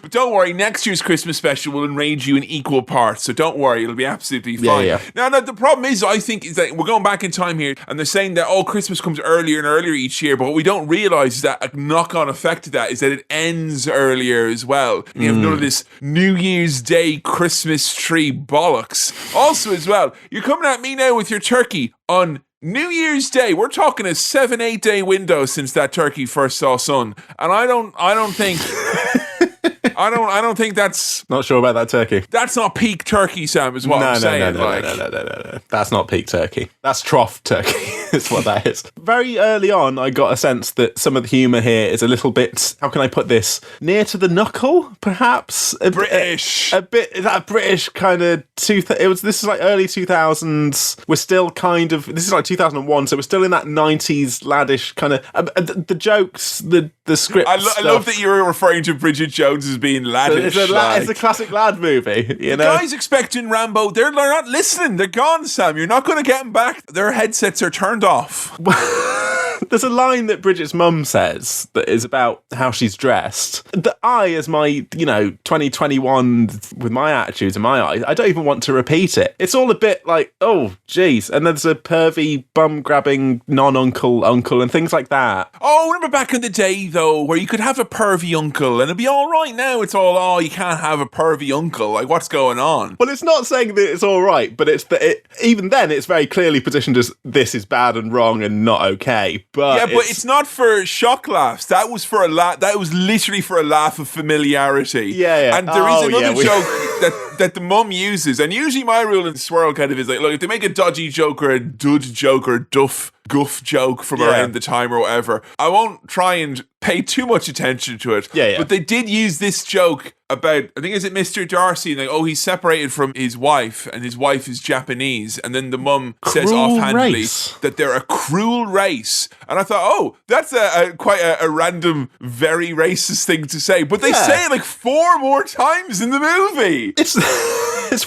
But don't worry, next year's Christmas special will enrage you in equal parts, so don't worry, it'll be absolutely fine. Yeah. Now, the problem is, I think, is that we're going back in time here, and they're saying that, Christmas comes earlier and earlier each year, but what we don't realise is that a knock-on effect of that is that it ends earlier as well. You have none of this New Year's Day Christmas tree bollocks. Also as well, you're coming at me now with your turkey on New Year's Day. We're talking a 7-8 day window since that turkey first saw sun, and I don't think I don't think that's... Not sure about that turkey. That's not peak turkey, Sam, is what I'm saying. No. That's not peak turkey. That's trough turkey, is what that is. Very early on, I got a sense that some of the humour here is a little bit, how can I put this, near to the knuckle, perhaps? British. A bit, that British kind of... This is like early 2000s. We're still kind of... This is like 2001, so we're still in that 90s laddish kind of... The jokes, the script I love that you're referring to Bridget Jones as being laddish. It's a classic lad movie, you know? Guys expecting Rambo, they're not listening. They're gone, Sam. You're not going to get them back. Their headsets are turned off. There's a line that Bridget's mum says that is about how she's dressed. That I, as my, 2021, with my attitudes and my eyes, I don't even want to repeat it. It's all a bit like, oh, geez. And there's a pervy, bum-grabbing non-uncle uncle and things like that. Oh, remember back in the day, though, where you could have a pervy uncle and it'd be all right. Now it's all, you can't have a pervy uncle. Like, what's going on? Well, it's not saying that it's all right, but even then, it's very clearly positioned as this is bad and wrong and not okay. But it's not for shock laughs. That was for a laugh. That was literally for a laugh of familiarity. Yeah. And there is another joke that the mum uses. And usually my rule in Swirl kind of is like, look, if they make a dodgy joke or a dud joke or guff joke from around the time or whatever, I won't try and pay too much attention to it. Yeah. But they did use this joke about, I think, is it Mr. Darcy? And he's separated from his wife, and his wife is Japanese. And then the mum says offhandedly that they're a cruel race. And I thought, that's quite a random, very racist thing to say. But they say it like 4 more times in the movie. It's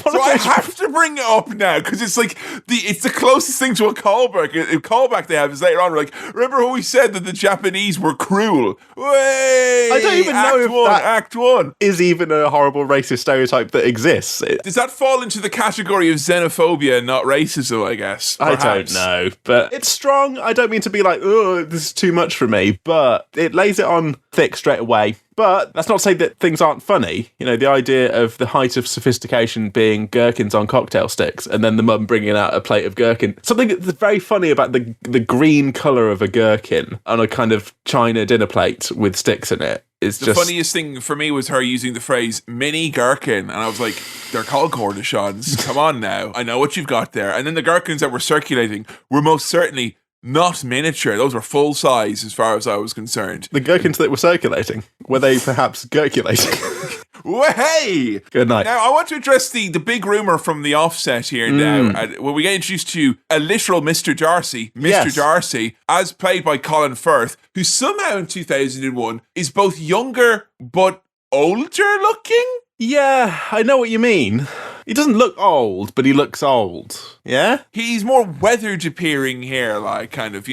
one so of those... I have to bring it up now because it's like it's the closest thing to a callback. A callback they have is later on. We're like, remember how we said that the Japanese were cruel? Way, I don't even know if Act 1 is even a horrible racist stereotype that exists. Does that fall into the category of xenophobia and not racism, I guess? Perhaps? I don't know, but it's strong. I don't mean to be like, oh, this is too much for me, but it lays it on thick straight away. But that's not to say that things aren't funny. The idea of the height of sophistication being gherkins on cocktail sticks and then the mum bringing out a plate of gherkin. Something that's very funny about the green colour of a gherkin on a kind of china dinner plate with sticks in it. The funniest thing for me was her using the phrase mini gherkin, and I was like, they're called cornichons. Come on now. I know what you've got there. And then the gherkins that were circulating were most certainly not miniature. Those were full size as far as I was concerned. The gherkins that were circulating, were they perhaps gherculating? Well, hey! Good night. Now, I want to address the big rumour from the offset here now. When we get introduced to a literal Mr. Darcy, Darcy, as played by Colin Firth, who somehow in 2001 is both younger but older looking? Yeah, I know what you mean. He doesn't look old, but he looks old. Yeah? He's more weathered appearing here, like, kind of,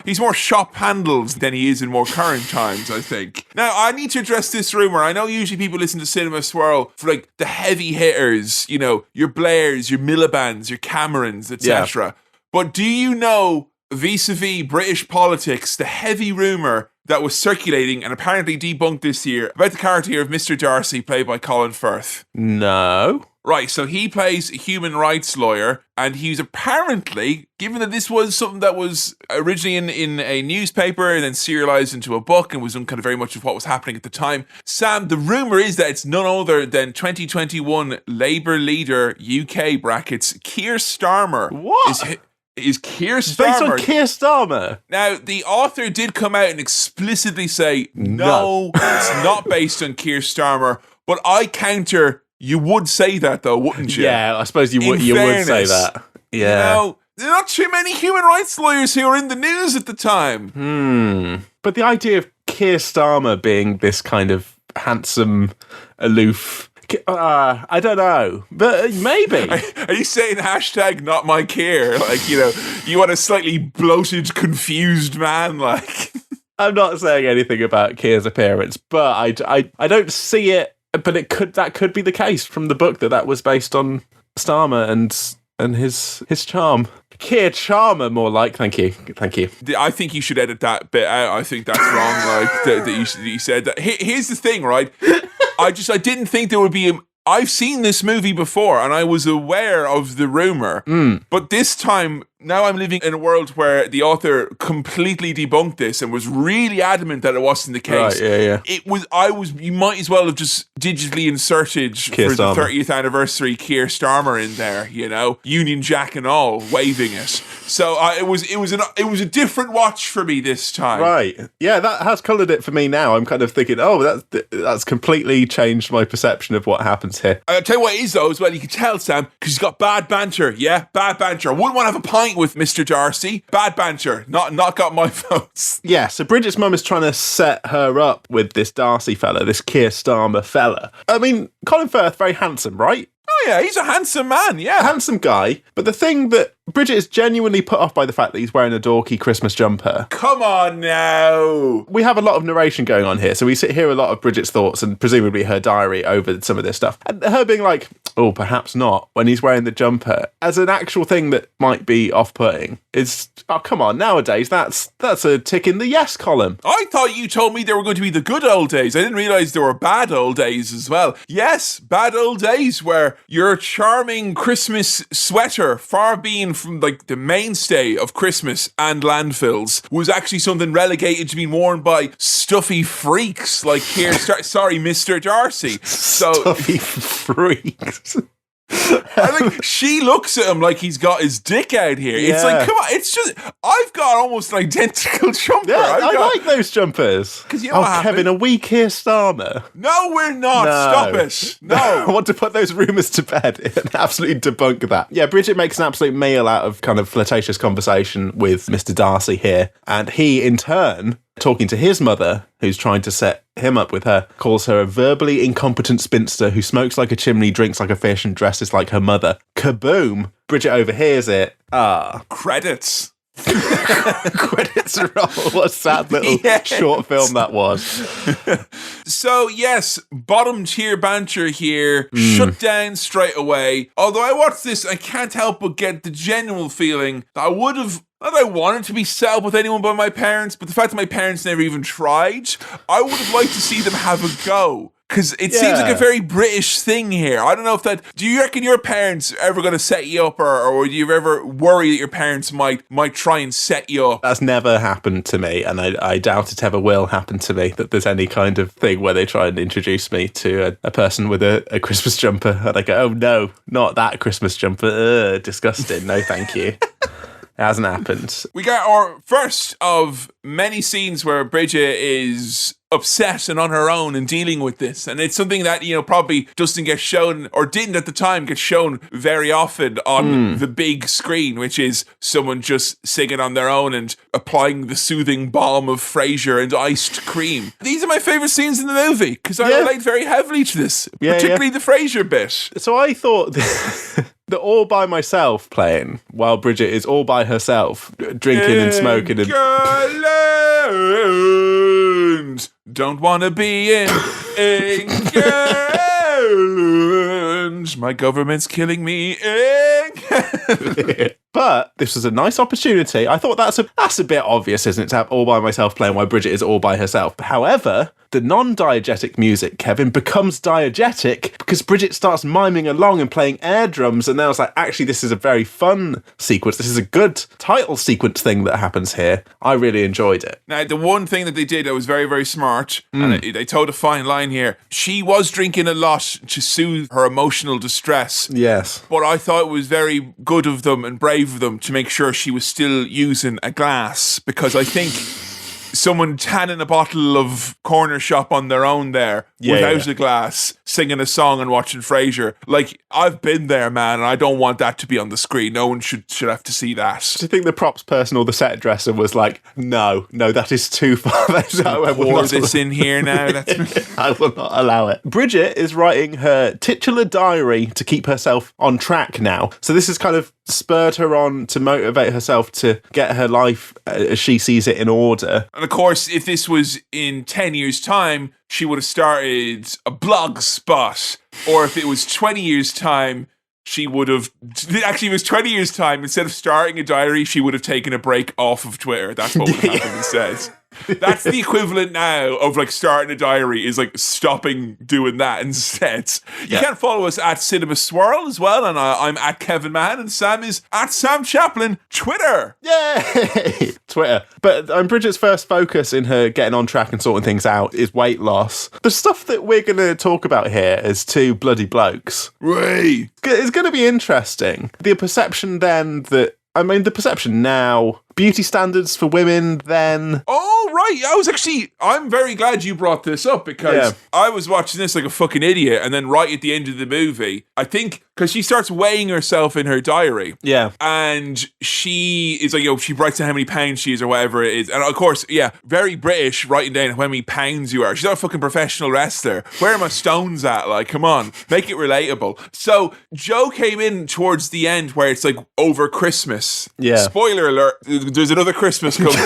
He's more shop-handled than he is in more current times, I think. Now, I need to address this rumour. I know usually people listen to Cinema Swirl for, like, the heavy hitters, your Blairs, your Miliband's, your Camerons, etc. Yeah. But do you know, vis-a-vis British politics, the heavy rumour that was circulating and apparently debunked this year about the character of Mr. Darcy, played by Colin Firth? No. Right, so he plays a human rights lawyer, and he's apparently, given that this was something that was originally in a newspaper and then serialized into a book and was kind of very much of what was happening at the time, Sam, the rumour is that it's none other than 2021 Labour leader, UK brackets, Keir Starmer. What? Is Keir Starmer. Based on Keir Starmer. Now, the author did come out and explicitly say, no, it's not based on Keir Starmer, but I counter, you would say that though, wouldn't you? Yeah, I suppose you would say that. Yeah. There are not too many human rights lawyers who were in the news at the time. But the idea of Keir Starmer being this kind of handsome, aloof... I don't know, but maybe. Are you saying hashtag not my Keir? Like, you want a slightly bloated, confused man, like... I'm not saying anything about Keir's appearance, but I don't see it, but that could be the case from the book that was based on Starmer and his charm. Keir Charmer, more like. Thank you. I think you should edit that bit out. I think that's wrong. Like that you said that. Here's the thing, right? I didn't think there would be. I've seen this movie before, and I was aware of the rumor. But this time, now I'm living in a world where the author completely debunked this and was really adamant that it wasn't the case. Right, yeah. You might as well have just digitally inserted Keir Starmer. The 30th anniversary Keir Starmer in there, Union Jack and all, waving it. So it was a different watch for me this time. Right. Yeah, that has coloured it for me now. I'm kind of thinking, that's completely changed my perception of what happens here. I'll tell you what it is, though, as well. You can tell, Sam, because he's got bad banter. Yeah, bad banter. I wouldn't want to have a pint with Mr. Darcy. Bad banter. Not got my votes. Yeah, so Bridget's mum is trying to set her up with this Darcy fella, this Keir Starmer fella. I mean, Colin Firth, very handsome, right? Oh, yeah, he's a handsome man, yeah. A handsome guy. But the thing that Bridget is genuinely put off by the fact that he's wearing a dorky Christmas jumper. Come on now. We have a lot of narration going on here, so we hear a lot of Bridget's thoughts and presumably her diary over some of this stuff. And her being like, oh, perhaps not, when he's wearing the jumper, as an actual thing that might be off-putting, is, oh, come on, nowadays, that's a tick in the yes column. I thought you told me they were going to be the good old days. I didn't realise there were bad old days as well. Yes, bad old days where your charming Christmas sweater, far being from like the mainstay of Christmas and landfills, was actually something relegated to be worn by stuffy freaks like Mr. Darcy. So stuffy freaks. I think she looks at him like he's got his dick out here. Yeah. It's like, come on, it's just, I've got almost an identical jumper. Yeah, I like those jumpers. Because you know what Kevin, a weak Keir Starmer. No, we're not. No. Stop it. No. I want to put those rumours to bed and absolutely debunk that. Yeah, Bridget makes an absolute meal out of kind of flirtatious conversation with Mr. Darcy here. And he, in turn, talking to his mother, who's trying to set him up with her, calls her a verbally incompetent spinster who smokes like a chimney, drinks like a fish, and dresses like her mother. Kaboom! Bridget overhears it. Credits. Credits roll. What a sad little short film that was. So, yes, bottom tier banter here, shut down straight away. Although I watched this, I can't help but get the general feeling that I would have, not that I wanted to be set up with anyone but my parents, but the fact that my parents never even tried, I would have liked to see them have a go. Because it seems like a very British thing here. I don't know if that... Do you reckon your parents are ever going to set you up, or do you ever worry that your parents might try and set you up? That's never happened to me, and I doubt it ever will happen to me, that there's any kind of thing where they try and introduce me to a person with a Christmas jumper, and I go, oh no, not that Christmas jumper. Disgusting. No, thank you. It hasn't happened. We got our first of many scenes where Bridget is upset and on her own and dealing with this. And it's something that, probably doesn't get shown, or didn't at the time get shown very often on the big screen, which is someone just singing on their own and applying the soothing balm of Frasier and iced cream. These are my favourite scenes in the movie, because I relate very heavily to this, particularly the Frasier bit. So I thought the all by myself playing while Bridget is all by herself, drinking and smoking. England, don't want to be in England. My government's killing me. But this was a nice opportunity. I thought that's a bit obvious, isn't it, to have all by myself playing while Bridget is all by herself. However, the non-diegetic music, Kevin, becomes diegetic because Bridget starts miming along and playing air drums, and then I was like, actually, this is a very fun sequence. This is a good title sequence thing that happens here. I really enjoyed it. Now, the one thing that they did that was very, very smart, and they toed a fine line here, she was drinking a lot to soothe her emotional distress. Yes. But I thought it was very good of them and brave of them to make sure she was still using a glass, because I think someone tanning a bottle of corner shop on their own there without a glass, singing a song and watching Frasier. Like, I've been there, man, and I don't want that to be on the screen. No one should have to see that. Do you think the props person or the set dresser was like, no, that is too far. I will pour not this in here now. I will not allow it. Bridget is writing her titular diary to keep herself on track now. So this has kind of spurred her on to motivate herself to get her life as she sees it in order. And of course, if this was in 10 years' time, she would have started a blog spot. Or if it was 20 years' time, she would have... Actually, it was 20 years' time. Instead of starting a diary, she would have taken a break off of Twitter. That's what would have happened instead. That's the equivalent now of like starting a diary, is like stopping doing that instead. You can follow us at Cinema Swirl as well, and I'm at Kevin Mann, and Sam is at Sam Chaplin, Twitter. Yay! Twitter. But Bridget's first focus in her getting on track and sorting things out is weight loss. The stuff that we're going to talk about here is two bloody blokes. Right. It's going to be interesting. The perception then that, the perception now, beauty standards for women then. Oh, right. I'm very glad you brought this up, because I was watching this like a fucking idiot, and then right at the end of the movie, I think, because she starts weighing herself in her diary. Yeah. And she is like, she writes down how many pounds she is or whatever it is. And of course, very British, writing down how many pounds you are. She's not a fucking professional wrestler. Where are my stones at? Like, come on, make it relatable. So Joe came in towards the end where it's like over Christmas. Yeah. Spoiler alert, there's another Christmas coming.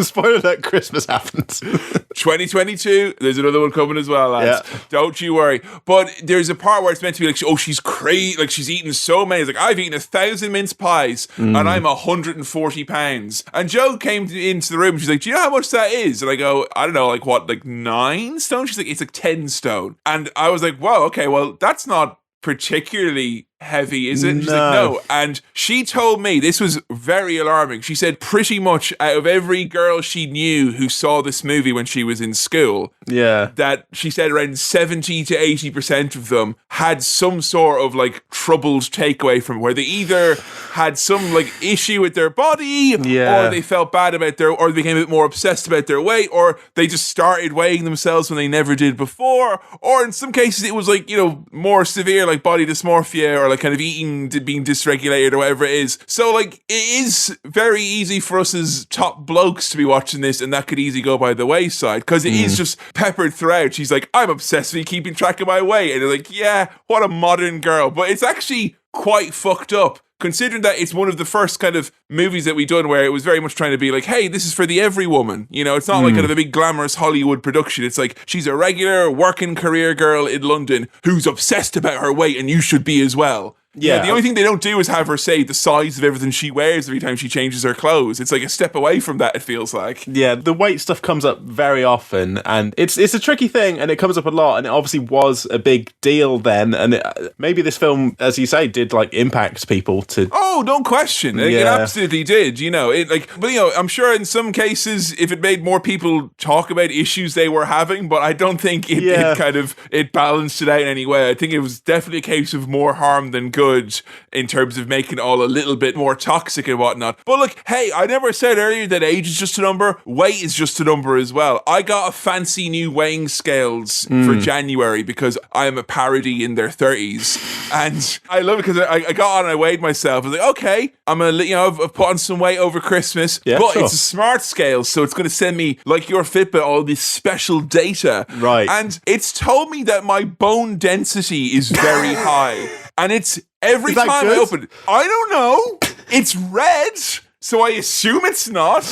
Spoiler alert, Christmas happens. 2022, there's another one coming as well, lads. Yeah. Don't you worry. But there's a part where it's meant to be like, she's crazy, like she's eating so many. It's like, I've eaten 1,000 mince pies and I'm 140 pounds. And Joe came into the room and she's like, do you know how much that is? And I go, I don't know, like what, like 9 stone? She's like, it's like 10 stone. And I was like, wow, okay, well, that's not particularly heavy, is it? She's like, no. And she told me, this was very alarming. She said pretty much out of every girl she knew who saw this movie when she was in school, that she said around 70 to 80% of them had some sort of like troubled takeaway from it, where they either had some like issue with their body, or they felt bad about or they became a bit more obsessed about their weight, or they just started weighing themselves when they never did before, or in some cases it was like, more severe, like body dysmorphia, or like kind of eating being dysregulated or whatever it is. So like, it is very easy for us as top blokes to be watching this, and that could easily go by the wayside, because it is just peppered throughout. She's like, I'm obsessively keeping track of my weight, and they're like, yeah, what a modern girl. But it's actually quite fucked up, considering that it's one of the first kind of movies that we done where it was very much trying to be like, hey, this is for the every woman. It's not like kind of a big glamorous Hollywood production. It's like, she's a regular working career girl in London who's obsessed about her weight, and you should be as well. Yeah, the only thing they don't do is have her say the size of everything she wears every time she changes her clothes. It's like a step away from that, it feels like. Yeah, the weight stuff comes up very often, and it's a tricky thing, and it comes up a lot, and it obviously was a big deal then, and maybe this film, as you say, did like impact people to... Oh, don't question. It absolutely did, I'm sure in some cases, if it made more people talk about issues they were having, but I don't think it balanced it out in any way. I think it was definitely a case of more harm than good. good in terms of making it all a little bit more toxic and whatnot. But look, hey, I never said earlier that age is just a number. Weight is just a number as well. I got a fancy new weighing scales for January because I am a parody in their 30s. And I love it because I got on and I weighed myself. I was like, okay, I've put on some weight over Christmas, but it's a smart scale, so it's going to send me, like your Fitbit, all this special data. Right. And it's told me that my bone density is very high. And it's every time I open it, I don't know. It's red. So I assume it's not,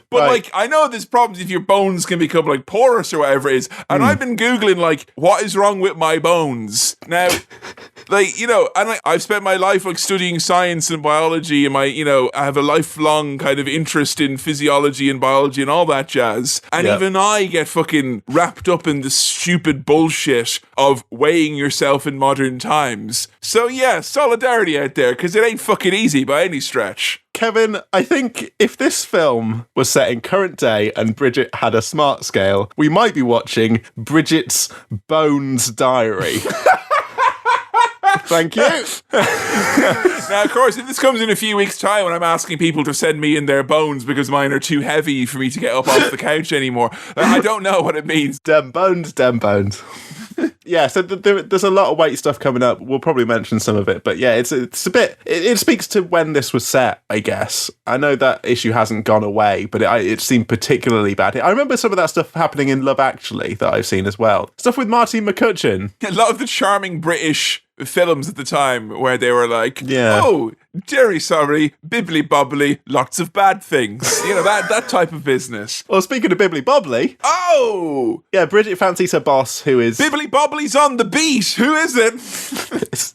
but like I know there's problems if your bones can become like porous or whatever it is. And I've been Googling like what is wrong with my bones now. Like, and I've spent my life like studying science and biology, and I have a lifelong kind of interest in physiology and biology and all that jazz. And even I get fucking wrapped up in the stupid bullshit of weighing yourself in modern times. So yeah, solidarity out there, because it ain't fucking easy by any stretch. Kevin, I think if this film was set in current day and Bridget had a smart scale, we might be watching Bridget's Bones Diary. Thank you. Now, of course, if this comes in a few weeks' time when I'm asking people to send me in their bones because mine are too heavy for me to get up off the couch anymore, I don't know what it means. Dem bones. Yeah, so there's a lot of weight stuff coming up. We'll probably mention some of it, but yeah, it's a bit. It speaks to when this was set, I guess. I know that issue hasn't gone away, but it seemed particularly bad. I remember some of that stuff happening in Love Actually that I've seen as well. Stuff with Marty McCutcheon. A lot of the charming British films at the time where they were like, oh, Jerry sorry, bibbly bobbly, lots of bad things. That type of business. Well, speaking of bibbly bobbly. Oh! Yeah, Bridget fancies her boss, who is... Bibbly bobbly's on the beat. Who is it?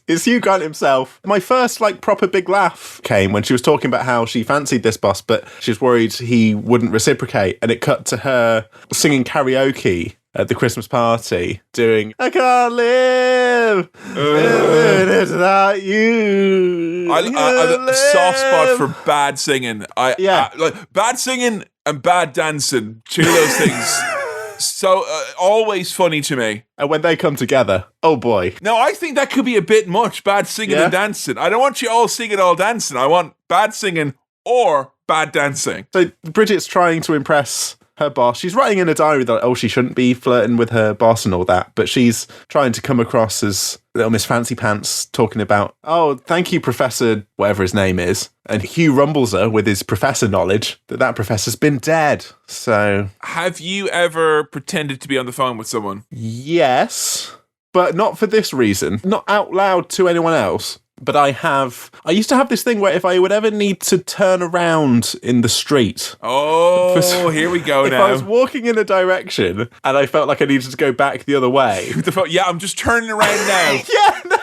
It's Hugh Grant himself. My first, proper big laugh came when she was talking about how she fancied this boss, but she was worried he wouldn't reciprocate, and it cut to her singing karaoke at the Christmas party, doing "I can't live without you." A soft spot for bad singing. Bad singing and bad dancing. Two of those things. So always funny to me. And when they come together, oh boy. Now I think that could be a bit much. Bad singing and dancing. I don't want you all singing, all dancing. I want bad singing or bad dancing. So Bridget's trying to impress her boss. She's writing in a diary that, she shouldn't be flirting with her boss and all that, but she's trying to come across as little Miss Fancy Pants, talking about, oh, thank you, Professor, whatever his name is. And Hugh rumbles her with his professor knowledge that professor's been dead. So... Have you ever pretended to be on the phone with someone? Yes, but not for this reason. Not out loud to anyone else. But I used to have this thing where if I would ever need to turn around in the street. Oh, here we go now. If I was walking in a direction and I felt like I needed to go back the other way. Yeah, I'm just turning around now. Yeah, no.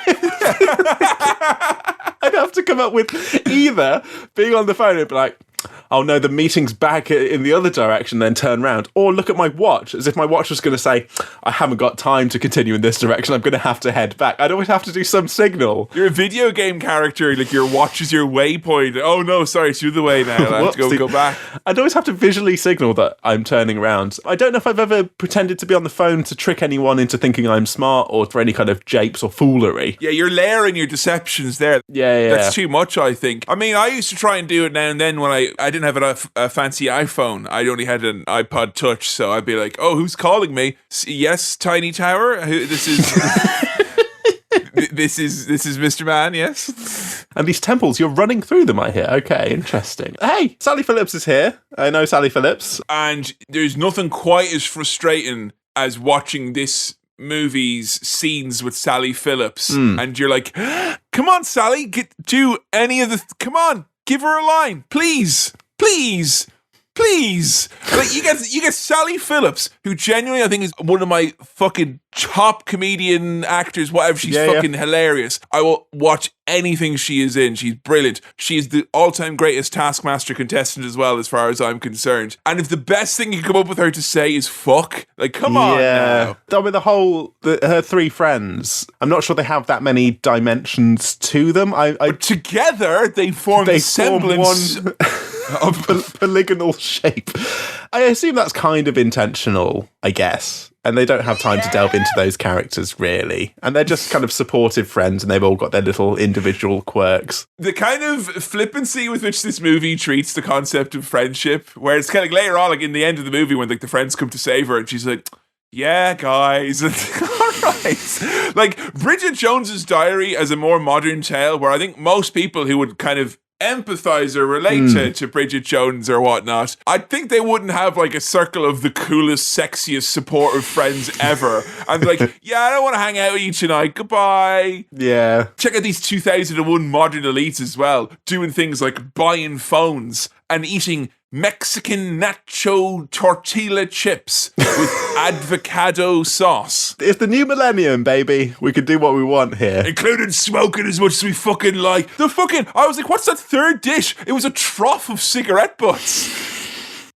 I'd have to come up with either being on the phone and be like, oh no, the meeting's back in the other direction, then turn around. Or look at my watch, as if my watch was going to say, I haven't got time to continue in this direction, I'm going to have to head back. I'd always have to do some signal. You're a video game character, like your watch is your waypoint. Oh no, sorry, it's the other way now, I have to go back. I'd always have to visually signal that I'm turning around. I don't know if I've ever pretended to be on the phone to trick anyone into thinking I'm smart or for any kind of japes or foolery. Yeah, you're layering your deceptions there. Yeah. That's too much, I think. I mean, I used to try and do it now and then when I didn't have a fancy iPhone. I only had an iPod Touch, so I'd be like, "Oh, who's calling me? Yes, Tiny Tower. This is this is Mr. Man. Yes." And these temples, you're running through them, I hear. Okay, interesting. Hey, Sally Phillips is here. I know Sally Phillips, and there's nothing quite as frustrating as watching this movie's scenes with Sally Phillips, and you're like, "Come on, Sally, do any of the. Come on." Give her a line, please. Like you get Sally Phillips, who genuinely I think is one of my fucking top comedian actors. Whatever, she's fucking hilarious. I will watch anything she is in. She's brilliant. She is the all-time greatest Taskmaster contestant as well, as far as I'm concerned. And if the best thing you come up with her to say is "fuck," like come on now. I mean, her three friends. I'm not sure they have that many dimensions to them. But together they form the semblance one of polygonal shape. I assume that's kind of intentional, I guess. and they don't have time to delve into those characters, really. And they're just kind of supportive friends, and they've all got their little individual quirks. The kind of flippancy with which this movie treats the concept of friendship, where it's kind of later on, like in the end of the movie, when like the friends come to save her, and she's like, yeah, guys. All right. Like, Bridget Jones's Diary as a more modern tale, where I think most people who would kind of empathize or relate to Bridget Jones or whatnot, I think they wouldn't have like a circle of the coolest, sexiest, supportive friends ever. And like, yeah, I don't want to hang out with you tonight. Goodbye. Yeah. Check out these 2001 modern elites as well, doing things like buying phones and eating Mexican nacho tortilla chips with avocado sauce. It's the new millennium, baby. We can do what we want here. Including smoking as much as we fucking like. I was like, what's that third dish? It was a trough of cigarette butts.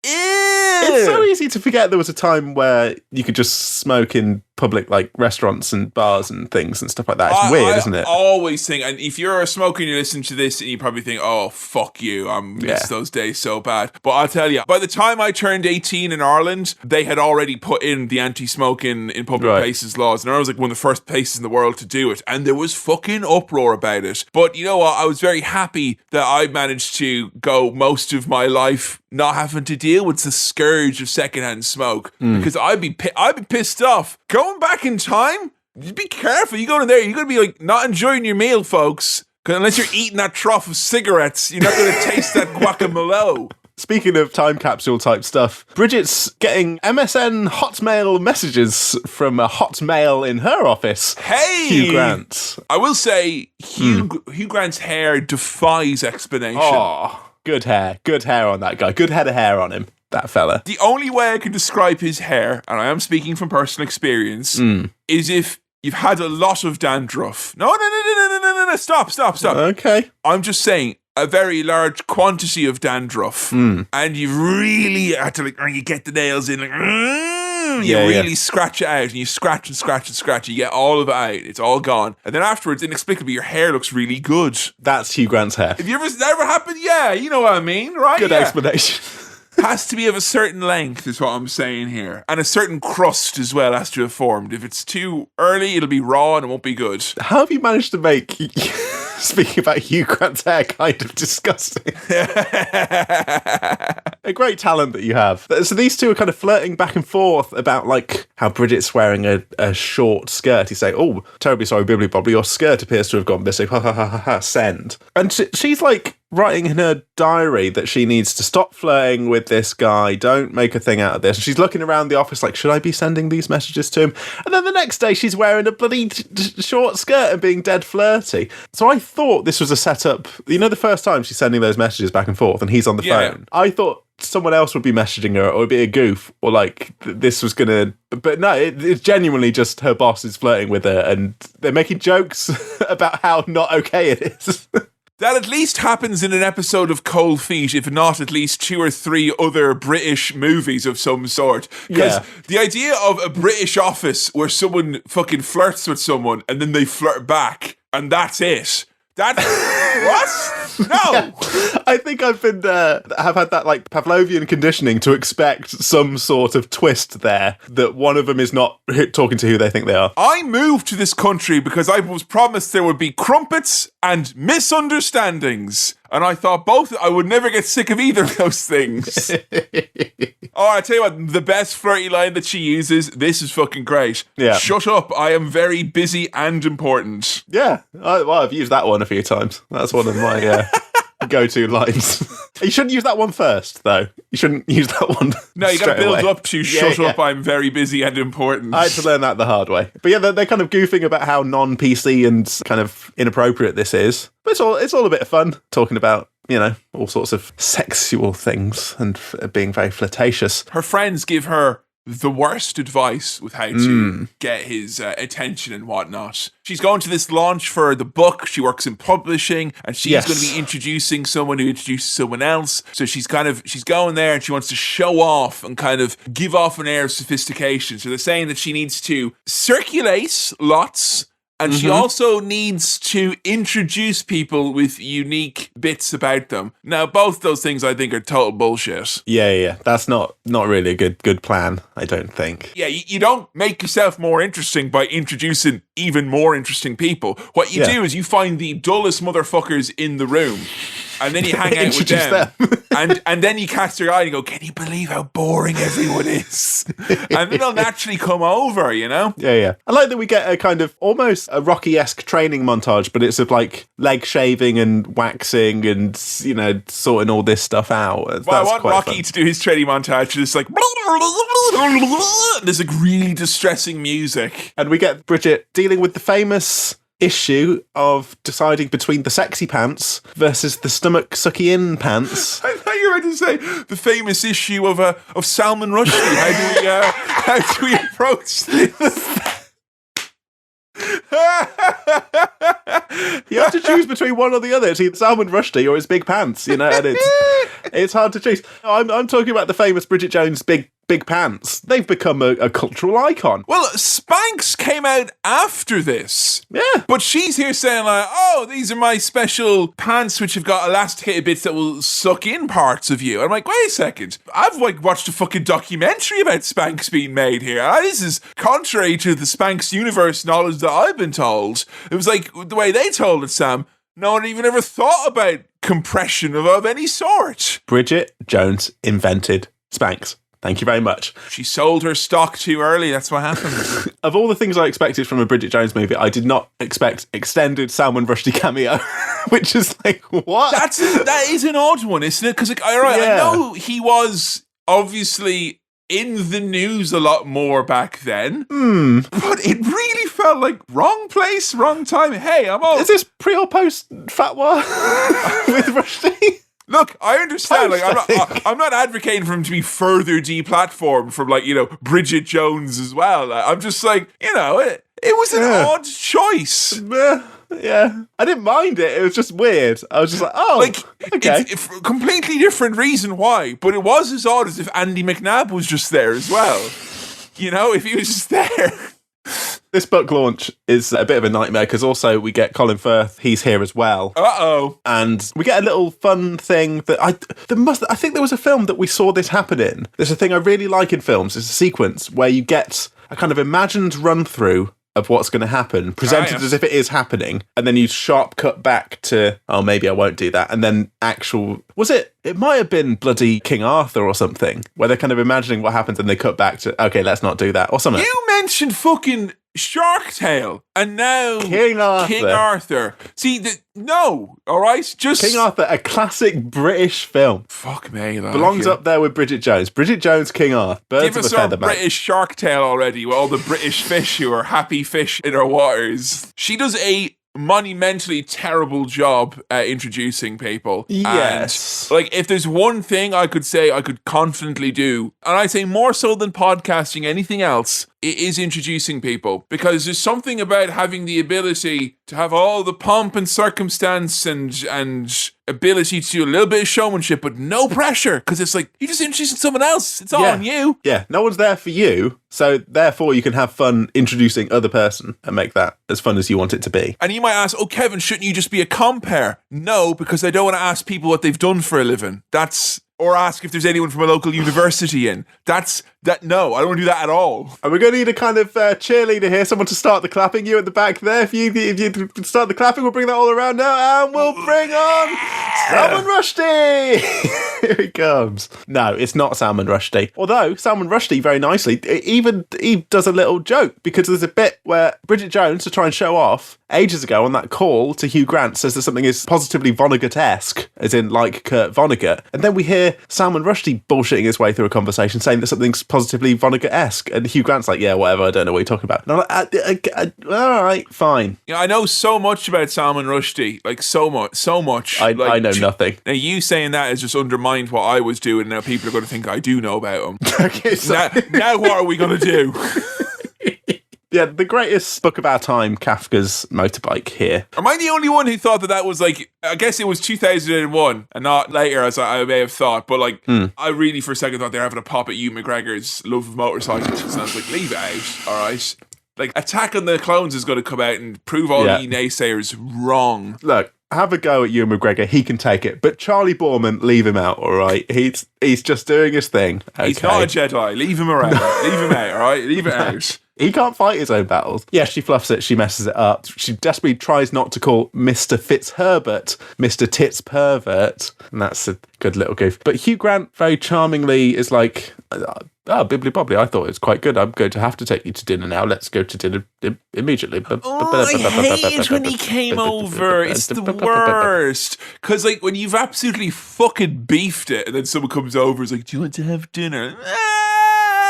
Ew. It's so easy to forget there was a time where you could just smoke in public, like restaurants and bars and things and stuff like that. It's weird, isn't it? I always think, and if you're a smoker and you listen to this and you probably think, oh, fuck you, I miss those days so bad. But I'll tell you, by the time I turned 18 in Ireland, they had already put in the anti-smoking in public places laws. And I was like one of the first places in the world to do it. And there was fucking uproar about it. But you know what? I was very happy that I managed to go most of my life not having to deal with the scourge of secondhand smoke, because I'd be pissed off. Going back in time, just be careful. You go in there, you're going to be like not enjoying your meal, folks. Because unless you're eating that trough of cigarettes, you're not going to taste that guacamole. Speaking of time capsule type stuff, Bridget's getting MSN Hotmail messages from a Hotmail in her office. Hey! Hugh Grant. I will say, Hugh Grant's hair defies explanation. Oh. Good hair on that guy. Good head of hair on him, that fella. The only way I can describe his hair, and I am speaking from personal experience, is if you've had a lot of dandruff. No, stop. Okay. I'm just saying, a very large quantity of dandruff, and you really had to, like, you get the nails in, like, you really scratch it out, and you scratch and scratch and scratch. You get all of it out. It's all gone. And then afterwards, inexplicably, your hair looks really good. That's Hugh Grant's hair. Have you ever happened? Yeah, you know what I mean, right? Good explanation. Has to be of a certain length, is what I'm saying here. And a certain crust as well has to have formed. If it's too early, it'll be raw and it won't be good. How have you managed to make, speaking about Hugh Grant's hair, kind of disgusting? A great talent that you have. So these two are kind of flirting back and forth about like how Bridget's wearing a short skirt. He's saying, oh, terribly sorry, bibbly bobbly, your skirt appears to have gone missing. Ha ha ha ha ha, send. And she's like writing in her diary that she needs to stop flirting with this guy. Don't make a thing out of this. And she's looking around the office like, should I be sending these messages to him? And then the next day she's wearing a bloody short skirt and being dead flirty. So I thought this was a setup. You know, the first time she's sending those messages back and forth and he's on the phone. I thought someone else would be messaging her, or it'd be a goof, or like this was gonna. But no, it's genuinely just her boss is flirting with her, and they're making jokes about how not okay it is. That at least happens in an episode of Cold Feet, if not at least 2 or 3 other British movies of some sort. Because the idea of a British office where someone fucking flirts with someone and then they flirt back, and that's it. That what? No. Yeah. I think I've been have had that like Pavlovian conditioning to expect some sort of twist there, that one of them is not talking to who they think they are. I moved to this country because I was promised there would be crumpets and misunderstandings, and I thought I would never get sick of either of those things. Oh, I tell you what, the best flirty line that she uses, this is fucking great. Yeah. Shut up, I am very busy and important. Yeah, I've used that one a few times. That's one of my go-to lines. You shouldn't use that one first, though. You shouldn't use that one. No, you got to build up to shut up, I'm very busy and important. I had to learn that the hard way. But yeah, they're kind of goofing about how non-PC and kind of inappropriate this is. But it's all a bit of fun, talking about, you know, all sorts of sexual things and being very flirtatious. Her friends give her the worst advice with how to get his attention and whatnot. She's going to this launch for the book. She works in publishing, and she's going to be introducing someone who introduces someone else. So she's going there and she wants to show off and kind of give off an air of sophistication. So they're saying that she needs to circulate lots And she also needs to introduce people with unique bits about them. Now, both those things I think are total bullshit. Yeah. That's not really a good plan, I don't think. Yeah, you don't make yourself more interesting by introducing even more interesting people. What you do is you find the dullest motherfuckers in the room, and then you hang out with them. and then you catch their eye and you go, can you believe how boring everyone is? And then they'll naturally come over, you know? Yeah. I like that we get a kind of almost a Rocky-esque training montage, but it's of like leg shaving and waxing and, you know, sorting all this stuff out. Well, I want Rocky to do his training montage. It's like, there's like really distressing music. And we get Bridget dealing with the famous issue of deciding between the sexy pants versus the stomach sucky in pants. I thought you were going to say the famous issue of Salman Rushdie. How do we approach this? You have to choose between one or the other. It's either Salman Rushdie or his big pants, you know, and it's hard to choose. I'm talking about the famous Bridget Jones big pants. They've become a cultural icon. Well, Spanx came out after this. Yeah. But she's here saying like, oh, these are my special pants which have got elasticated bits that will suck in parts of you. I'm like, wait a second. I've like watched a fucking documentary about Spanx being made here. This is contrary to the Spanx universe knowledge that I've been told. It was like the way they told it, Sam. No one even ever thought about compression of any sort. Bridget Jones invented Spanx. Thank you very much. She sold her stock too early. That's what happened. Of all the things I expected from a Bridget Jones movie, I did not expect extended Salman Rushdie cameo, which is like, what? That is an odd one, isn't it? Because I know he was obviously in the news a lot more back then, but it really felt like wrong place, wrong time. Hey, Is this pre or post fatwa with Rushdie? Look, I understand. I'm not advocating for him to be further deplatformed from, like, you know, Bridget Jones as well. I'm just like, you know, it was an odd choice. Yeah, I didn't mind it. It was just weird. I was just like, oh, like, okay. It's a completely different reason why, but it was as odd as if Andy McNabb was just there as well. You know, if he was just there. This book launch is a bit of a nightmare because also we get Colin Firth. He's here as well. Uh-oh. And we get a little fun thing that I think there was a film that we saw this happen in. There's a thing I really like in films. It's a sequence where you get a kind of imagined run through of what's going to happen, presented as if it is happening, and then you sharp cut back to, oh, maybe I won't do that, and then it might have been bloody King Arthur or something, where they're kind of imagining what happens and they cut back to, okay, let's not do that, or something. You mentioned fucking Shark Tale, and now King Arthur. See, no, all right? Just King Arthur, a classic British film. Fuck me. Belongs up there with Bridget Jones. Bridget Jones, King Arthur. Give us our British Shark Tale already, with all the British fish who are happy fish in our waters. She does a monumentally terrible job at introducing people. Yes. And, like, if there's one thing I could say I could confidently do, and I say more so than podcasting, anything else, it is introducing people. Because there's something about having the ability to have all the pomp and circumstance and ability to do a little bit of showmanship, but no pressure, because it's like, you're just introducing someone else. It's all on you. Yeah, no one's there for you, so therefore you can have fun introducing other person and make that as fun as you want it to be. And you might ask, oh, Kevin, shouldn't you just be a compere? No, because I don't want to ask people what they've done for a living. Or ask if there's anyone from a local university in. No, I don't want to do that at all. And we're going to need a kind of cheerleader here, someone to start the clapping. You at the back there. If you start the clapping, we'll bring that all around now, and we'll bring on Salman Rushdie. Here he comes. No, it's not Salman Rushdie. Although Salman Rushdie, very nicely, he does a little joke, because there's a bit where Bridget Jones, to try and show off, ages ago on that call to Hugh Grant, says that something is positively Vonnegut-esque, as in like Kurt Vonnegut. And then we hear Salman Rushdie bullshitting his way through a conversation saying that something's positively Vonnegut-esque, and Hugh Grant's like, yeah, whatever, I don't know what you're talking about. And I'm like, all right, fine. Yeah, I know so much about Salman Rushdie, like so much. I know nothing. Now, you saying that has just undermined what I was doing. Now people are going to think I do know about him. Okay, so now what are we going to do? Yeah, the greatest book of our time, Kafka's Motorbike here. Am I the only one who thought that was like, I guess it was 2001 and not later as I may have thought, but like, I really for a second thought they were having a pop at Hugh McGregor's love of motorcycles, and I was like, leave it out, all right? Like, Attack on the Clones is going to come out and prove all you naysayers wrong. Look, have a go at Ewan McGregor. He can take it. But Charlie Borman, leave him out, all right? He's just doing his thing. Okay? He's not a Jedi. Leave him around. Leave him out, all right? Leave it out. He can't fight his own battles. Yeah, she fluffs it. She messes it up. She desperately tries not to call Mr. Fitzherbert Mr. Tits Pervert. And that's a good little goof. But Hugh Grant very charmingly is like, bibbly bobbly, I thought it was quite good. I'm going to have to take you to dinner now. Let's go to dinner immediately. I hate when he came over. It's the worst. Because, like, when you've absolutely fucking beefed it and then someone comes over and is like, do you want to have dinner?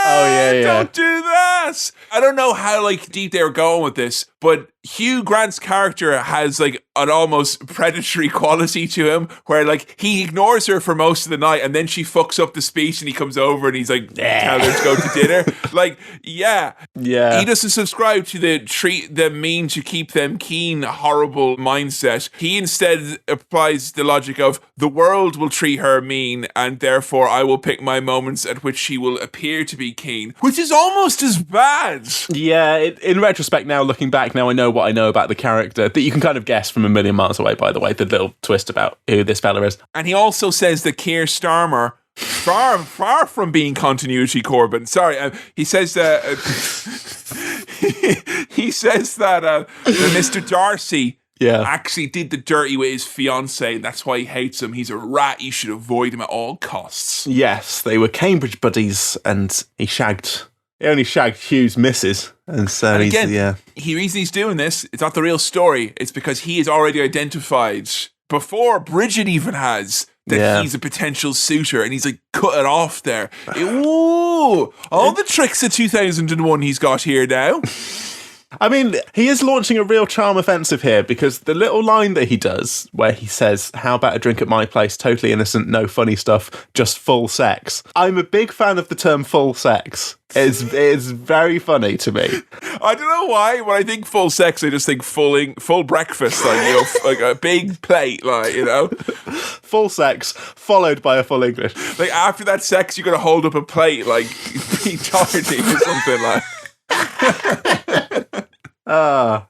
Oh, yeah. Don't do that. I don't know how, like, deep they were going with this, but Hugh Grant's character has, like, an almost predatory quality to him where, like, he ignores her for most of the night and then she fucks up the speech and he comes over and he's like, tell her to go to dinner. Like, yeah. He doesn't subscribe to the treat them mean to keep them keen, horrible mindset. He instead applies the logic of the world will treat her mean and therefore I will pick my moments at which she will appear to be keen, which is almost as bad. Yeah, in retrospect now, looking back now, I know what I know about the character that you can kind of guess from a million miles away, by the way, the little twist about who this fella is. And he also says that Keir Starmer, far from being continuity Corbyn, sorry, he says that he says that Mr. Darcy actually did the dirty with his fiancée, and that's why he hates him. He's a rat. You should avoid him at all costs. Yes, they were Cambridge buddies, and he only shagged Hugh's missus. And so and again, the reason he's doing this, it's not the real story. It's because he is already identified, before Bridget even has, that he's a potential suitor, and he's like, cut it off there. Ooh, all the tricks of 2001 he's got here now. I mean, he is launching a real charm offensive here, because the little line that he does where he says, how about a drink at my place, totally innocent, no funny stuff, just full sex. I'm a big fan of the term full sex. It's very funny to me. I don't know why. When I think full sex, I just think full breakfast, like, like a big plate, like, full sex followed by a full English. Like, after that sex, you're going to hold up a plate like retarding or something like.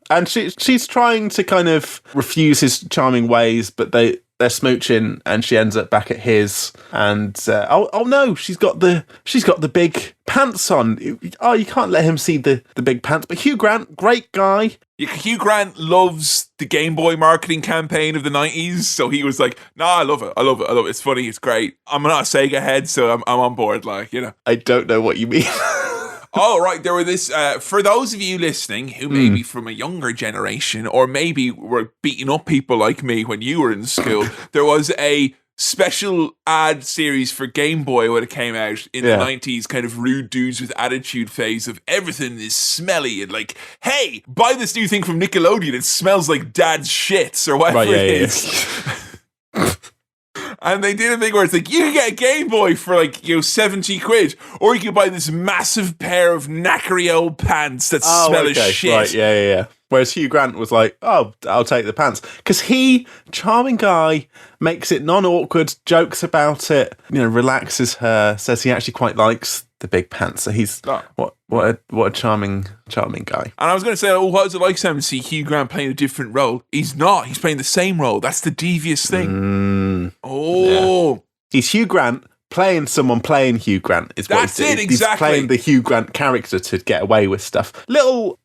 And she's trying to kind of refuse his charming ways, but they're smooching, and she ends up back at his. And oh no, she's got the big pants on. Oh, you can't let him see the big pants. But Hugh Grant, great guy. Hugh Grant loves the Game Boy marketing campaign of the 90s, so he was like, "Nah, I love it. It's funny. It's great. I'm not a Sega head, so I'm on board." Like, I don't know what you mean. Oh, right. There were this, for those of you listening who may be from a younger generation, or maybe were beating up people like me when you were in school, there was a special ad series for Game Boy when it came out in the 90s, kind of rude dudes with attitude phase of everything is smelly and like, hey, buy this new thing from Nickelodeon. It smells like dad's shits or whatever it is. And they did a thing where it's like, you can get a Game Boy for like, 70 quid, or you can buy this massive pair of knackery old pants that smell as shit. Right, yeah. Whereas Hugh Grant was like, oh, I'll take the pants. Because he, charming guy, makes it non-awkward, jokes about it, relaxes her, says he actually quite likes the big pants. So he's, what a charming guy. And I was going to say, what was it like, Sam, to see Hugh Grant playing a different role? He's not. He's playing the same role. That's the devious thing. Yeah. He's Hugh Grant playing someone playing Hugh Grant is what he's doing. That's it, exactly. He's playing the Hugh Grant character to get away with stuff. Little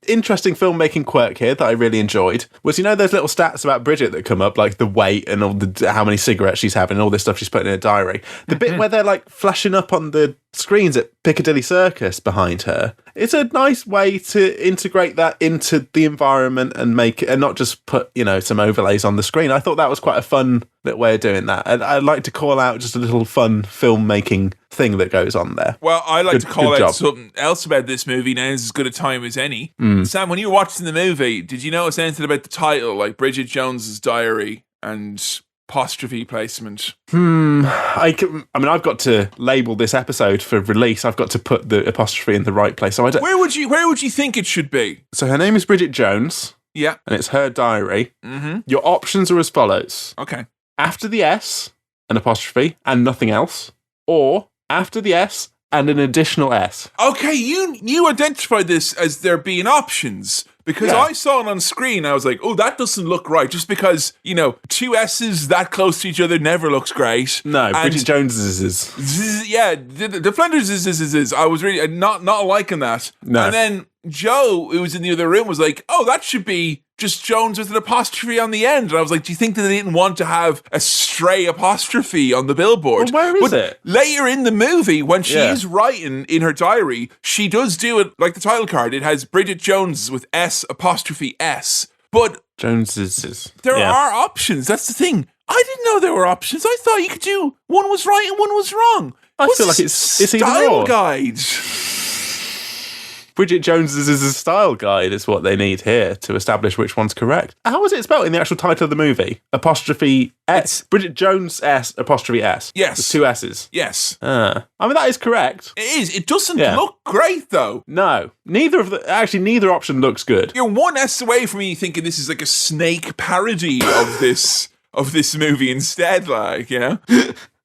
interesting filmmaking quirk here that I really enjoyed was, those little stats about Bridget that come up, like the weight and all how many cigarettes she's having and all this stuff she's putting in her diary. The bit where they're like flashing up on the screens at Piccadilly Circus behind her. It's a nice way to integrate that into the environment and make it, and not just put, some overlays on the screen. I thought that was quite a fun little way of doing that. And I'd like to call out just a little fun filmmaking thing that goes on there. Well, I like to call out something else about this movie. Now is as good a time as any. Sam, when you were watching the movie, did you notice anything about the title, like Bridget Jones's Diary and apostrophe placement? I've got to label this episode for release. I've got to put the apostrophe in the right place. So where would you think it should be? So her name is Bridget Jones. Yeah. And it's her diary. Your options are as follows. Okay. After the S, an apostrophe and nothing else. Or after the S, and an additional S. Okay, you identified this as there being options. Because I saw it on screen, I was like, oh, that doesn't look right. Just because, two S's that close to each other never looks great. No, and Bridget Jones's is. The Flanders is. I was really not liking that. No. And then Joe, who was in the other room, was like, oh, that should be just Jones with an apostrophe on the end. And I was like, do you think that they didn't want to have a stray apostrophe on the billboard? Well, where is it? Later in the movie, when she is writing in her diary, she does do it like the title card. It has Bridget Jones with S apostrophe S. But Jones's is. There are options. That's the thing. I didn't know there were options. I thought you could do one was right and one was wrong. I feel like it's either style or. guide. Bridget Jones's is a style guide is what they need here to establish which one's correct. How is it spelled in the actual title of the movie? Apostrophe S. Bridget Jones S apostrophe S. Yes. With 2 S's. Yes. I mean, that is correct. It is. It doesn't look great, though. No. Neither option looks good. You're 1 S away from me thinking this is like a Snake parody of this movie instead,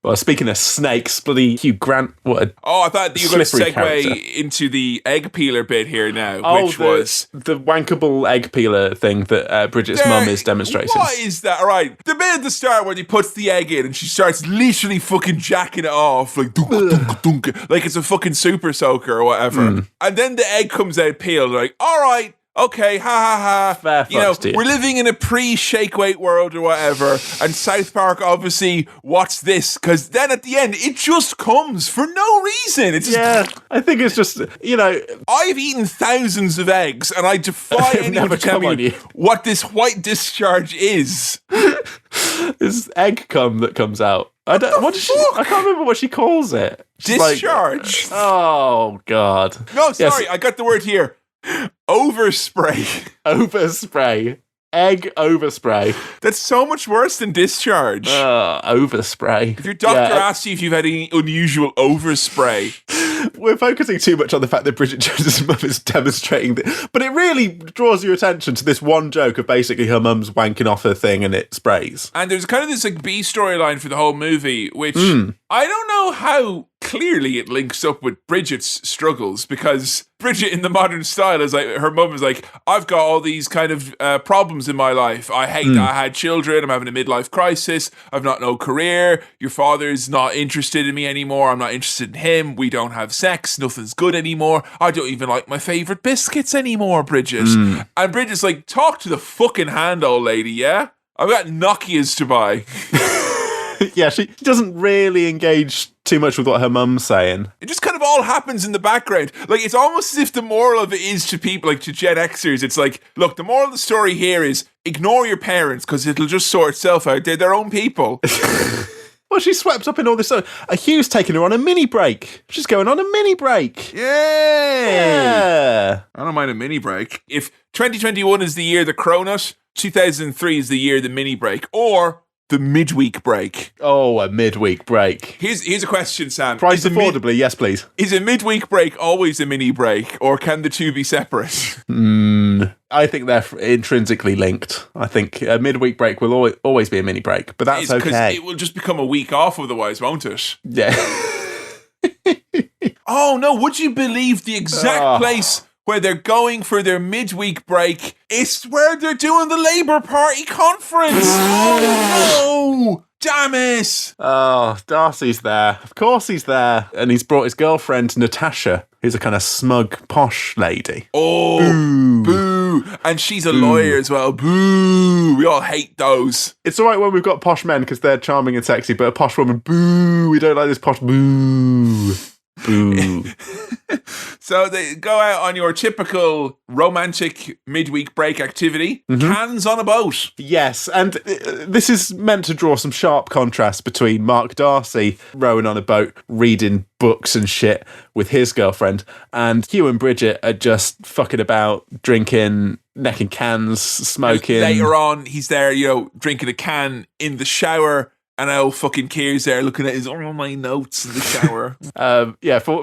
Well, speaking of snakes, bloody Hugh Grant, what a I thought that you were going to segue character. into the egg peeler bit here now, which was the wankable egg peeler thing that Bridget's mum is demonstrating. What is that? All right, the bit at the start where he puts the egg in and she starts literally fucking jacking it off, like dunk, dunk, dunk, like it's a fucking super soaker or whatever. And then the egg comes out peeled, like, all right. Okay, ha ha ha. Fair fucks to you. We're living in a pre-shake weight world or whatever, and South Park obviously, what's this? Because then at the end, it just comes for no reason. It's just, I think it's just, I've eaten thousands of eggs, and I defy anyone to tell me what this white discharge is. This egg cum that comes out. I can't remember what she calls it. She's discharge. Oh, God. No, sorry, I got the word here. Overspray. Overspray. Egg overspray. That's so much worse than discharge. Overspray. If your doctor asks you if you've had any unusual overspray. We're focusing too much on the fact that Bridget Jones's mum is demonstrating this. But it really draws your attention to this one joke of basically her mum's wanking off her thing and it sprays. And there's kind of this like B storyline for the whole movie, which I don't know how clearly it links up with Bridget's struggles, because Bridget in the modern style is like, her mum is like, I've got all these kind of problems in my life. I hate that I had children. I'm having a midlife crisis. I've not no career. Your father's not interested in me anymore. I'm not interested in him. We don't have sex. Nothing's good anymore. I don't even like my favorite biscuits anymore, Bridget. And Bridget's like, talk to the fucking hand, old lady, yeah? I've got Nokias to buy. Yeah, she doesn't really engage too much with what her mum's saying. It just kind of all happens in the background. Like, it's almost as if the moral of it is to people, like to Gen Xers, it's like, look, the moral of the story here is ignore your parents because it'll just sort itself out. They're their own people. Well, she's swept up in all this. Hugh's taking her on a mini break. She's going on a mini break. Yay! Yeah. I don't mind a mini break. If 2021 is the year the Cronut, 2003 is the year the mini break. Or the midweek break. Oh, a midweek break. Here's a question, Sam. Priced affordably, yes, please. Is a midweek break always a mini break, or can the two be separate? I think they're intrinsically linked. I think a midweek break will always be a mini break, but that's okay. Because it will just become a week off otherwise, won't it? Yeah. Oh, no, would you believe the exact place where they're going for their midweek break is where they're doing the Labour Party conference? Oh, no! Damn it! Oh, Darcy's there. Of course he's there. And he's brought his girlfriend, Natasha, who's a kind of smug, posh lady. Oh, boo. And she's a lawyer as well. Boo. We all hate those. It's all right when we've got posh men because they're charming and sexy, but a posh woman, boo. We don't like this posh, boo. Boo. So they go out on your typical romantic midweek break activity, cans on a boat. Yes, and this is meant to draw some sharp contrast between Mark Darcy rowing on a boat, reading books and shit with his girlfriend, and Hugh and Bridget are just fucking about, drinking, necking cans, smoking. Later on, he's there, drinking a can in the shower. And old fucking Keir's there looking at his all my notes in the shower.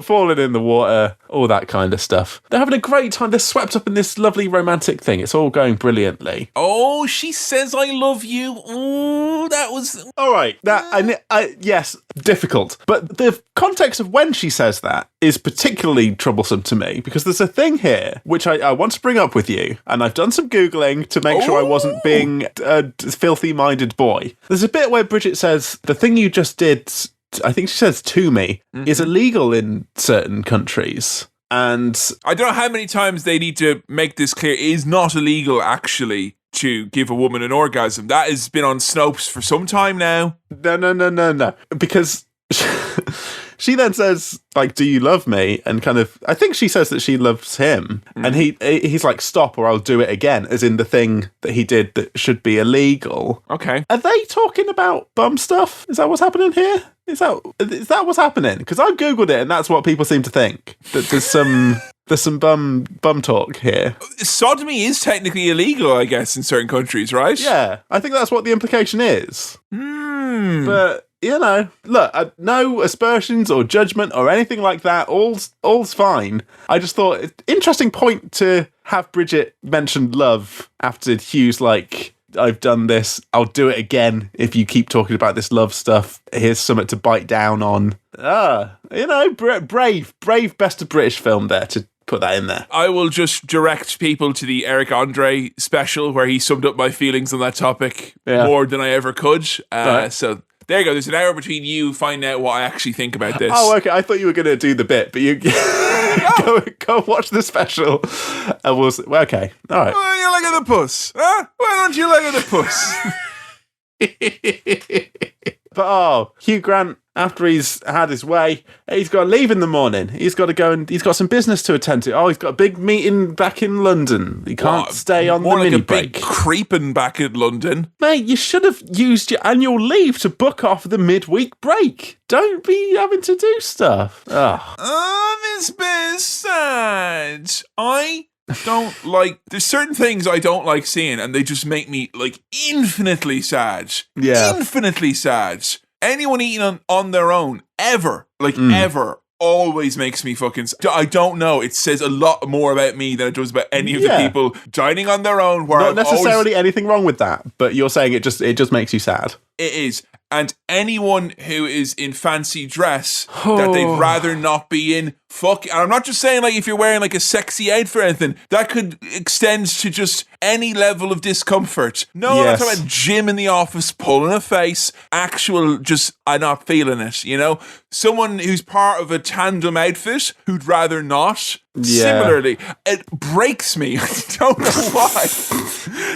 Falling in the water. all that kind of stuff. They're having a great time. They're swept up in this lovely romantic thing. It's all going brilliantly. Oh, she says I love you. Ooh, that was... All right. Yes, difficult. But the context of when she says that is particularly troublesome to me, because there's a thing here which I want to bring up with you, and I've done some Googling to make sure I wasn't being a filthy-minded boy. There's a bit where Bridget says, the thing you just did, I think she says to me, is illegal in certain countries. And I don't know how many times they need to make this clear. It is not illegal, actually, to give a woman an orgasm. That has been on Snopes for some time now. No. Because she then says, like, do you love me? And kind of, I think she says that she loves him. And he's like, stop or I'll do it again, as in the thing that he did that should be illegal. Okay. Are they talking about bum stuff? Is that what's happening here? Is that what's happening? Because I Googled it and that's what people seem to think. That there's some bum talk here. Sodomy is technically illegal, I guess, in certain countries, right? Yeah, I think that's what the implication is. But, you know, look, no aspersions or judgment or anything like that. All's fine. I just thought, interesting point to have Bridget mention love after Hugh's like, I've done this, I'll do it again if you keep talking about this love stuff. Here's something to bite down on. You know, brave best of British film there to put that in there. I will just direct people to the Eric Andre special where he summed up my feelings on that topic more than I ever could. Right. So there you go. There's an hour between you finding out what I actually think about this. Oh, okay. I thought you were going to do the bit, but you go watch the special. And we'll see. Well, okay. All right. Why don't you look at the puss? Huh? Why don't you look at the puss? But Hugh Grant, after he's had his way, he's got to leave in the morning. He's got to go and he's got some business to attend to. He's got a big meeting back in London. He can't stay on the mini break. Big creeping back in London. Mate, you should have used your annual leave to book off the midweek break. Don't be having to do stuff. This bit is sad. I don't like... There's certain things I don't like seeing, and they just make me, like, infinitely sad. Yeah. Infinitely sad. Anyone eating on their own, ever, ever, always makes me fucking... I don't know. It says a lot more about me than it does about any of the people dining on their own. Where Not necessarily anything wrong with that, but you're saying it just makes you sad. It is. And anyone who is in fancy dress that they'd rather not be in, and I'm not just saying, like, if you're wearing, like, a sexy outfit or anything, that could extend to just any level of discomfort. No, I'm not talking about gym in the office, pulling a face, actual just, I'm not feeling it, you know? Someone who's part of a tandem outfit who'd rather not. Similarly, it breaks me. I don't know why.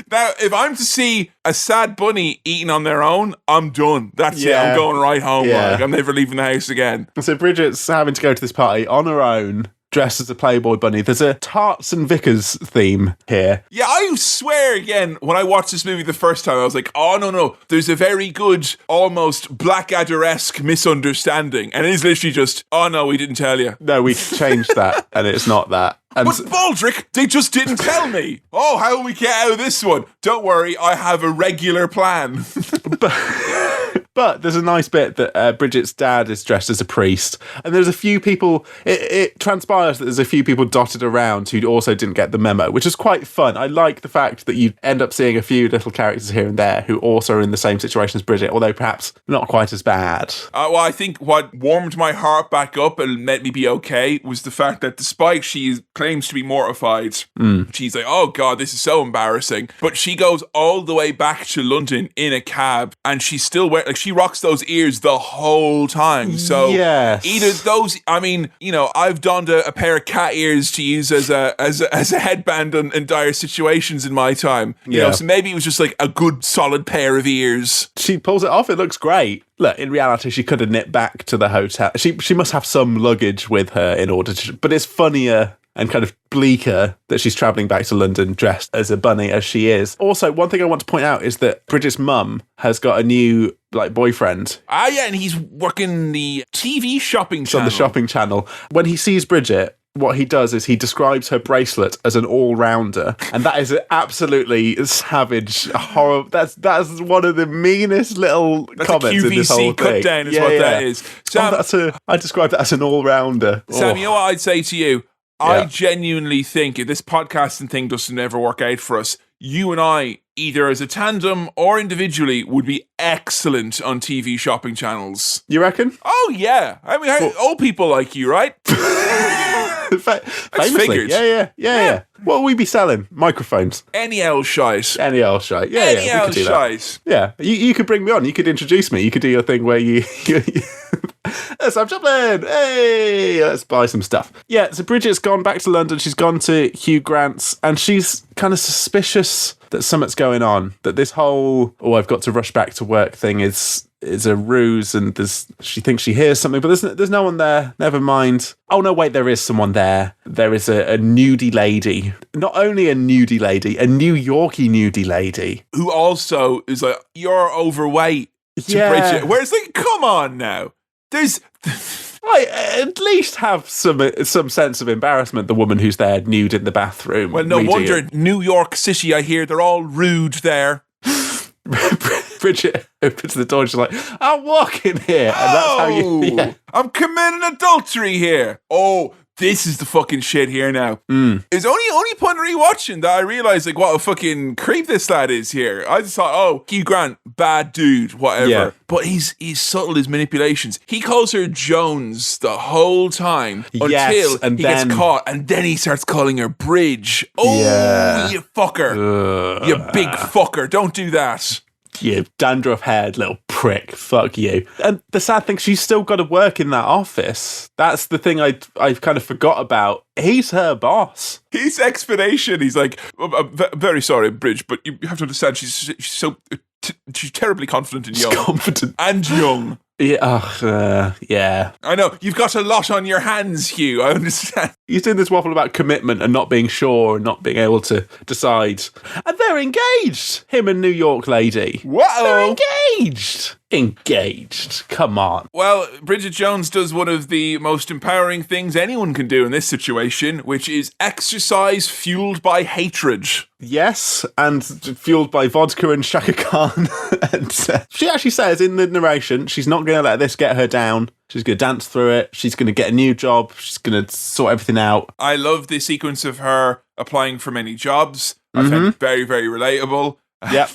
Now, if I'm to see a sad bunny eating on their own, I'm done. That's it. I'm going right home. Like, I'm never leaving the house again. So Bridget's having to go to this party on her own, dressed as a Playboy bunny. There's a Tarts and Vickers theme here. Yeah, I swear again, when I watched this movie the first time, I was like, oh, no. There's a very good, almost Blackadder-esque misunderstanding. And it is literally just, oh, no, we didn't tell you. No, we changed that, and it's not that. And but Baldrick, they just didn't tell me. Oh, how will we get out of this one? Don't worry, I have a regular plan. But there's a nice bit that Bridget's dad is dressed as a priest, and there's a few people, it transpires that there's a few people dotted around who also didn't get the memo, which is quite fun. I like the fact that you end up seeing a few little characters here and there who also are in the same situation as Bridget, although perhaps not quite as bad. Well, I think what warmed my heart back up and made me be okay was the fact that despite she claims to be mortified, she's like, oh God, this is so embarrassing. But she goes all the way back to London in a cab, and she's still wearing, like, she rocks those ears the whole time. So either those, I mean, you know, I've donned a pair of cat ears to use as a headband in dire situations in my time. You know, so maybe it was just like a good solid pair of ears. She pulls it off. It looks great. Look, in reality, she could have nipped back to the hotel. She must have some luggage with her in order to, but it's funnier and kind of bleaker that she's travelling back to London dressed as a bunny as she is. Also, one thing I want to point out is that Bridget's mum has got a new, like, boyfriend. Yeah, and he's working the TV shopping channel. On the shopping channel. When he sees Bridget, what he does is he describes her bracelet as an all-rounder, and that is an absolutely savage, horrible. That's one of the meanest little comments in this whole thing. Cut down is what that is. Sam, I describe that as an all-rounder. Sam, you know what I'd say to you? I genuinely think if this podcasting thing doesn't ever work out for us, you and I, either as a tandem or individually, would be excellent on TV shopping channels. You reckon? Oh, yeah. I mean, old people like you, right? Famously. Yeah. What will we be selling? Microphones. Any old shite. Any old shite. Yeah, Any old shite. Yeah. You could bring me on. You could introduce me. You could do your thing where you Sam Chaplin. Hey, let's buy some stuff. Yeah, so Bridget's gone back to London. She's gone to Hugh Grant's, and she's kind of suspicious that something's going on. That this whole I've got to rush back to work thing is a ruse, and she thinks she hears something, but there's no one there. Never mind. Oh no, wait, there is someone there. There is a nudie lady. Not only a nudie lady, a New Yorkie nudie lady who also is like, you're overweight to Bridget. Whereas, like, come on now. There's at least have some sense of embarrassment. The woman who's there nude in the bathroom. Well, no wonder. New York City, I hear they're all rude there. Bridget opens the door and she's like, I'm walking here. And that's how you... I'm committing adultery here. Oh, this is the fucking shit here now. It's only upon rewatching that I realised, like, what a fucking creep this lad is here. I just thought, Hugh Grant, bad dude, whatever. Yeah. But he's subtle, his manipulations. He calls her Jones the whole time until he gets caught, and then he starts calling her Bridge. Oh, you fucker. You big fucker. Don't do that. You dandruff-haired little prick. Fuck you. And the sad thing, she's still got to work in that office. That's the thing I've kind of forgot about. He's her boss. His explanation, he's like, I'm very sorry, Bridge, but you have to understand, she's terribly confident and young. She's confident. And young. Yeah. I know. You've got a lot on your hands, Hugh. I understand. He's doing this waffle about commitment and not being sure and not being able to decide. And they're engaged. Him and New York lady. Whoa. They're engaged. Engaged. Come on. Well, Bridget Jones does one of the most empowering things anyone can do in this situation, which is exercise fueled by hatred. Yes, and fueled by vodka and Shaka Khan. And she actually says in the narration, she's not going to let this get her down. She's going to dance through it. She's going to get a new job. She's going to sort everything out. I love the sequence of her applying for many jobs. I found it very, very relatable. Yep.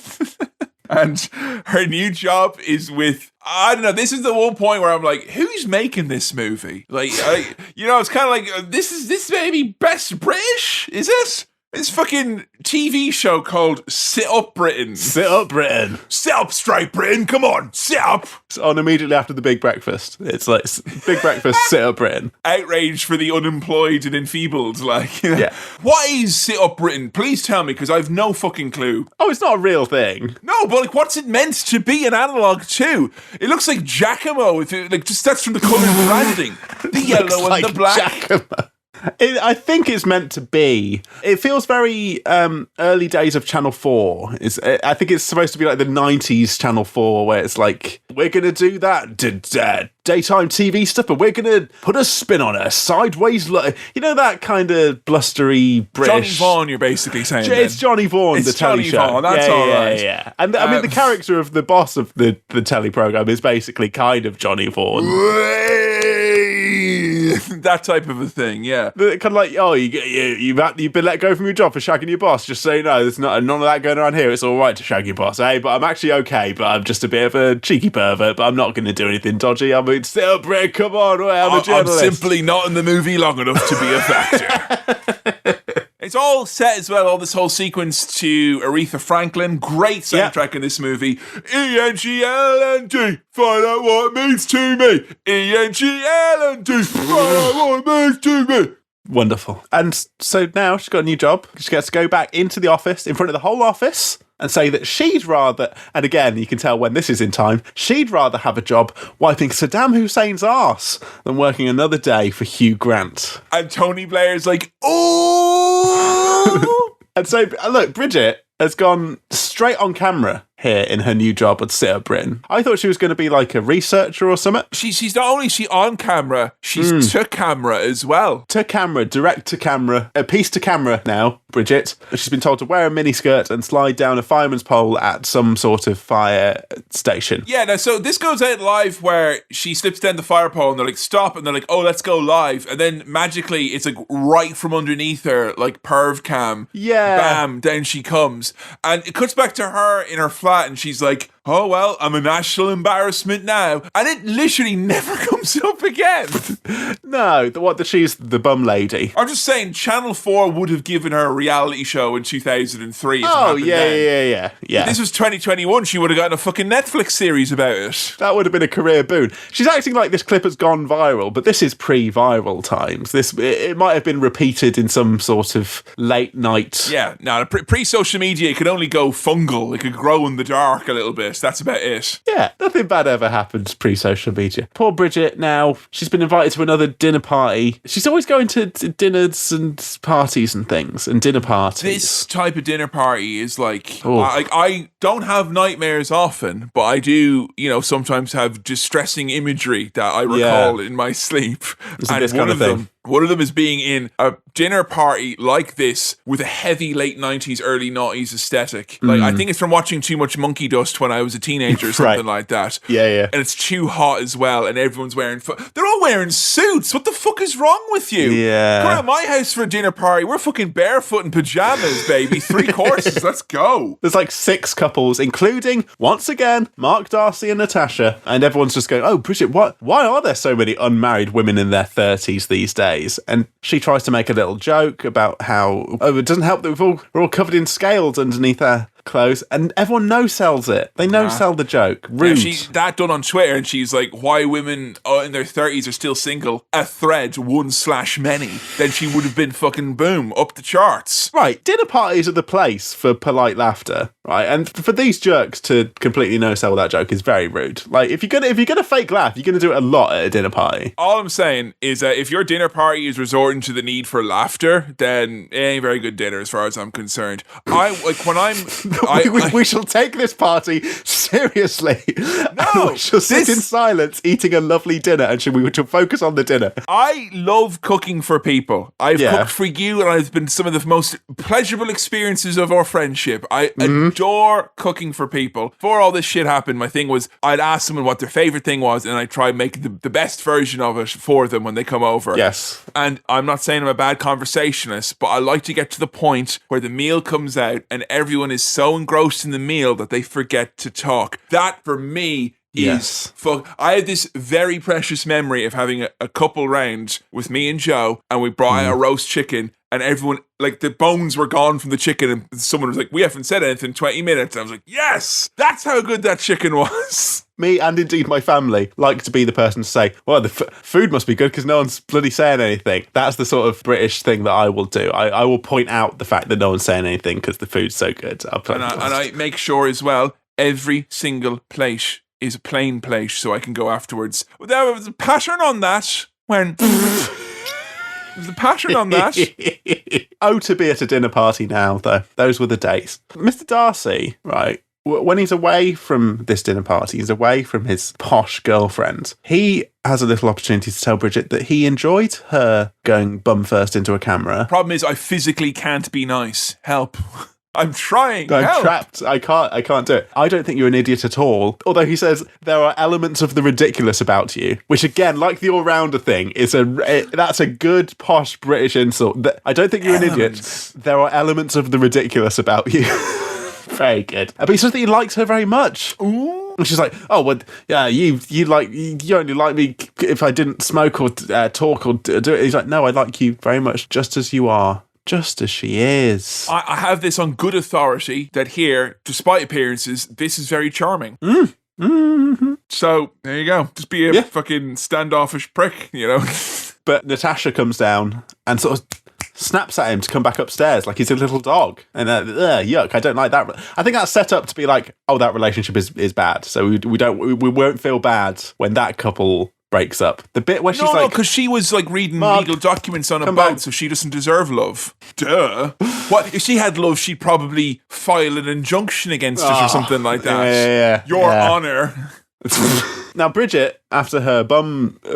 And her new job is with, I don't know, this is the one point where I'm like, who's making this movie? Like, it's kind of like, this is maybe Best British? Is it? This fucking TV show called Sit Up Britain. Sit Up Britain. Sit up straight, Britain. Come on, sit up. It's on immediately after the Big Breakfast. It's like Big Breakfast, Sit Up Britain. Outrage for the unemployed and enfeebled. Like, yeah. What is Sit Up Britain? Please tell me, because I've no fucking clue. Oh, it's not a real thing. No, but like, what's it meant to be an analogue to? It looks like Giacomo. If it just that's from the colour branding, the yellow and like the black. Giacomo. I think it's meant to be. It feels very early days of Channel 4. I think it's supposed to be like the 90s Channel 4, where it's like, we're going to do that daytime TV stuff, but we're going to put a spin on it, sideways. That kind of blustery British. Johnny Vaughan, you're basically saying. It's Johnny Vaughan, the telly Johnny show. Vaughan, that's all right. Yeah. And I mean, the character of the boss of the telly programme is basically kind of Johnny Vaughan. That type of a thing, yeah. Kind of like, you've been let go from your job for shagging your boss. Just so you know, there's none of that going around here. It's all right to shag your boss, but I'm actually okay. But I'm just a bit of a cheeky pervert. But I'm not going to do anything dodgy. I mean, still, Brett, come on, I'm a journalist. I'm simply not in the movie long enough to be a factor. It's all set as well, all this whole sequence to Aretha Franklin. Great soundtrack in this movie. ENGLND, find out what it means to me. ENGLND, find out what it means to me. Wonderful. And so now she's got a new job. She gets to go back into the office, in front of the whole office, and say that she'd rather, and again, you can tell when this is in time, she'd rather have a job wiping Saddam Hussein's arse than working another day for Hugh Grant. And Tony Blair's like, oh! And so, look, Bridget has gone straight on camera here in her new job at Sit Up Britain. I thought she was going to be like a researcher or something. She's not only she on camera, she's to camera as well. To camera, direct to camera, a piece to camera now, Bridget. She's been told to wear a miniskirt and slide down a fireman's pole at some sort of fire station. Yeah, now, so this goes out live where she slips down the fire pole and they're like, stop, and they're like, oh, let's go live. And then magically, it's like right from underneath her, like perv cam. Yeah. Bam, down she comes. And it cuts back to her in her flat and she's like, oh, well, I'm a national embarrassment now. And it literally never comes up again. No, that she's the bum lady. I'm just saying, Channel 4 would have given her a reality show in 2003. Oh, yeah. If this was 2021, she would have gotten a fucking Netflix series about it. That would have been a career boon. She's acting like this clip has gone viral, but this is pre-viral times. It might have been repeated in some sort of late night. Yeah, no, pre-social media, it could only go fungal. It could grow in the dark a little bit. That's about it. Yeah, nothing bad ever happens pre-social media. Poor Bridget now, she's been invited to another dinner party. She's always going to dinners and parties and things, and dinner parties. This type of dinner party is like, I don't have nightmares often, but I do, sometimes have distressing imagery that I recall in my sleep. And this kind of thing. One of them is being in a dinner party like this with a heavy late 90s, early 90s aesthetic. Like, I think it's from watching too much Monkey Dust when I was a teenager or something like that. Yeah. And it's too hot as well, and everyone's wearing... They're all wearing suits. What the fuck is wrong with you? Yeah. Come to my house for a dinner party. We're fucking barefoot in pajamas, baby. 3 courses. Let's go. There's like 6 couples, including, once again, Mark Darcy and Natasha. And everyone's just going, oh, Bridget, why are there so many unmarried women in their 30s these days? And she tries to make a little joke about how it doesn't help that we're all covered in scales underneath our clothes, and everyone no-sells it. They no-sell the joke. Rude. She's that done on Twitter, and she's like, why women in their 30s are still single, a thread 1/many, then she would have been fucking boom, up the charts. Right, dinner parties are the place for polite laughter, right? And for these jerks to completely no-sell that joke is very rude. Like, if you're gonna fake laugh, you're gonna do it a lot at a dinner party. All I'm saying is that if your dinner party is resorting to the need for laughter, then it ain't a very good dinner as far as I'm concerned. We shall take this party seriously. No, we shall sit in silence, eating a lovely dinner, and we shall focus on the dinner. I love cooking for people. I've cooked for you, and it's been some of the most pleasurable experiences of our friendship. I adore cooking for people. Before all this shit happened, my thing was I'd ask someone what their favorite thing was, and I'd try and make the best version of it for them when they come over. Yes. And I'm not saying I'm a bad conversationalist, but I like to get to the point where the meal comes out and everyone is so engrossed in the meal that they forget to talk. That, for me, is fuck. I have this very precious memory of having a couple round with me and Joe, and we brought out a roast chicken, and everyone, like, the bones were gone from the chicken, and someone was like, we haven't said anything in 20 minutes. And I was like, yes, that's how good that chicken was. Me, and indeed my family, like to be the person to say, well, the food must be good because no one's bloody saying anything. That's the sort of British thing that I will do. I will point out the fact that no one's saying anything because the food's so good. And I make sure as well, every single plate is a plain plate so I can go afterwards. There was a pattern on that when... There's a pattern on that. Oh, to be at a dinner party now, though. Those were the days. Mr. Darcy, right, when he's away from this dinner party, he's away from his posh girlfriend, he has a little opportunity to tell Bridget that he enjoyed her going bum first into a camera. Problem is, I physically can't be nice. Help. I'm trying. I'm trapped. I can't do it. I don't think you're an idiot at all. Although he says there are elements of the ridiculous about you, which again, like the all-rounder thing, that's a good posh British insult. I don't think you're an idiot. There are elements of the ridiculous about you. Very good. But he says that he likes her very much. Ooh. And she's like, oh, well, yeah, you only like me if I didn't smoke or talk or do it. He's like, no, I like you very much just as you are. Just as she is. I have this on good authority that here, despite appearances, this is very charming. Mm-hmm. So, there you go. Just be a fucking standoffish prick, But Natasha comes down and sort of snaps at him to come back upstairs like he's a little dog. And yuck, I don't like that. I think that's set up to be like, oh, that relationship is bad. So we won't feel bad when that couple breaks up. The bit where she's No, like... because she was like reading Mark, legal documents on a come boat, back. so she doesn't deserve love. Duh. What if she had love? She'd probably file an injunction against us or something like that. Yeah. Your Honor. Now, Bridget, after her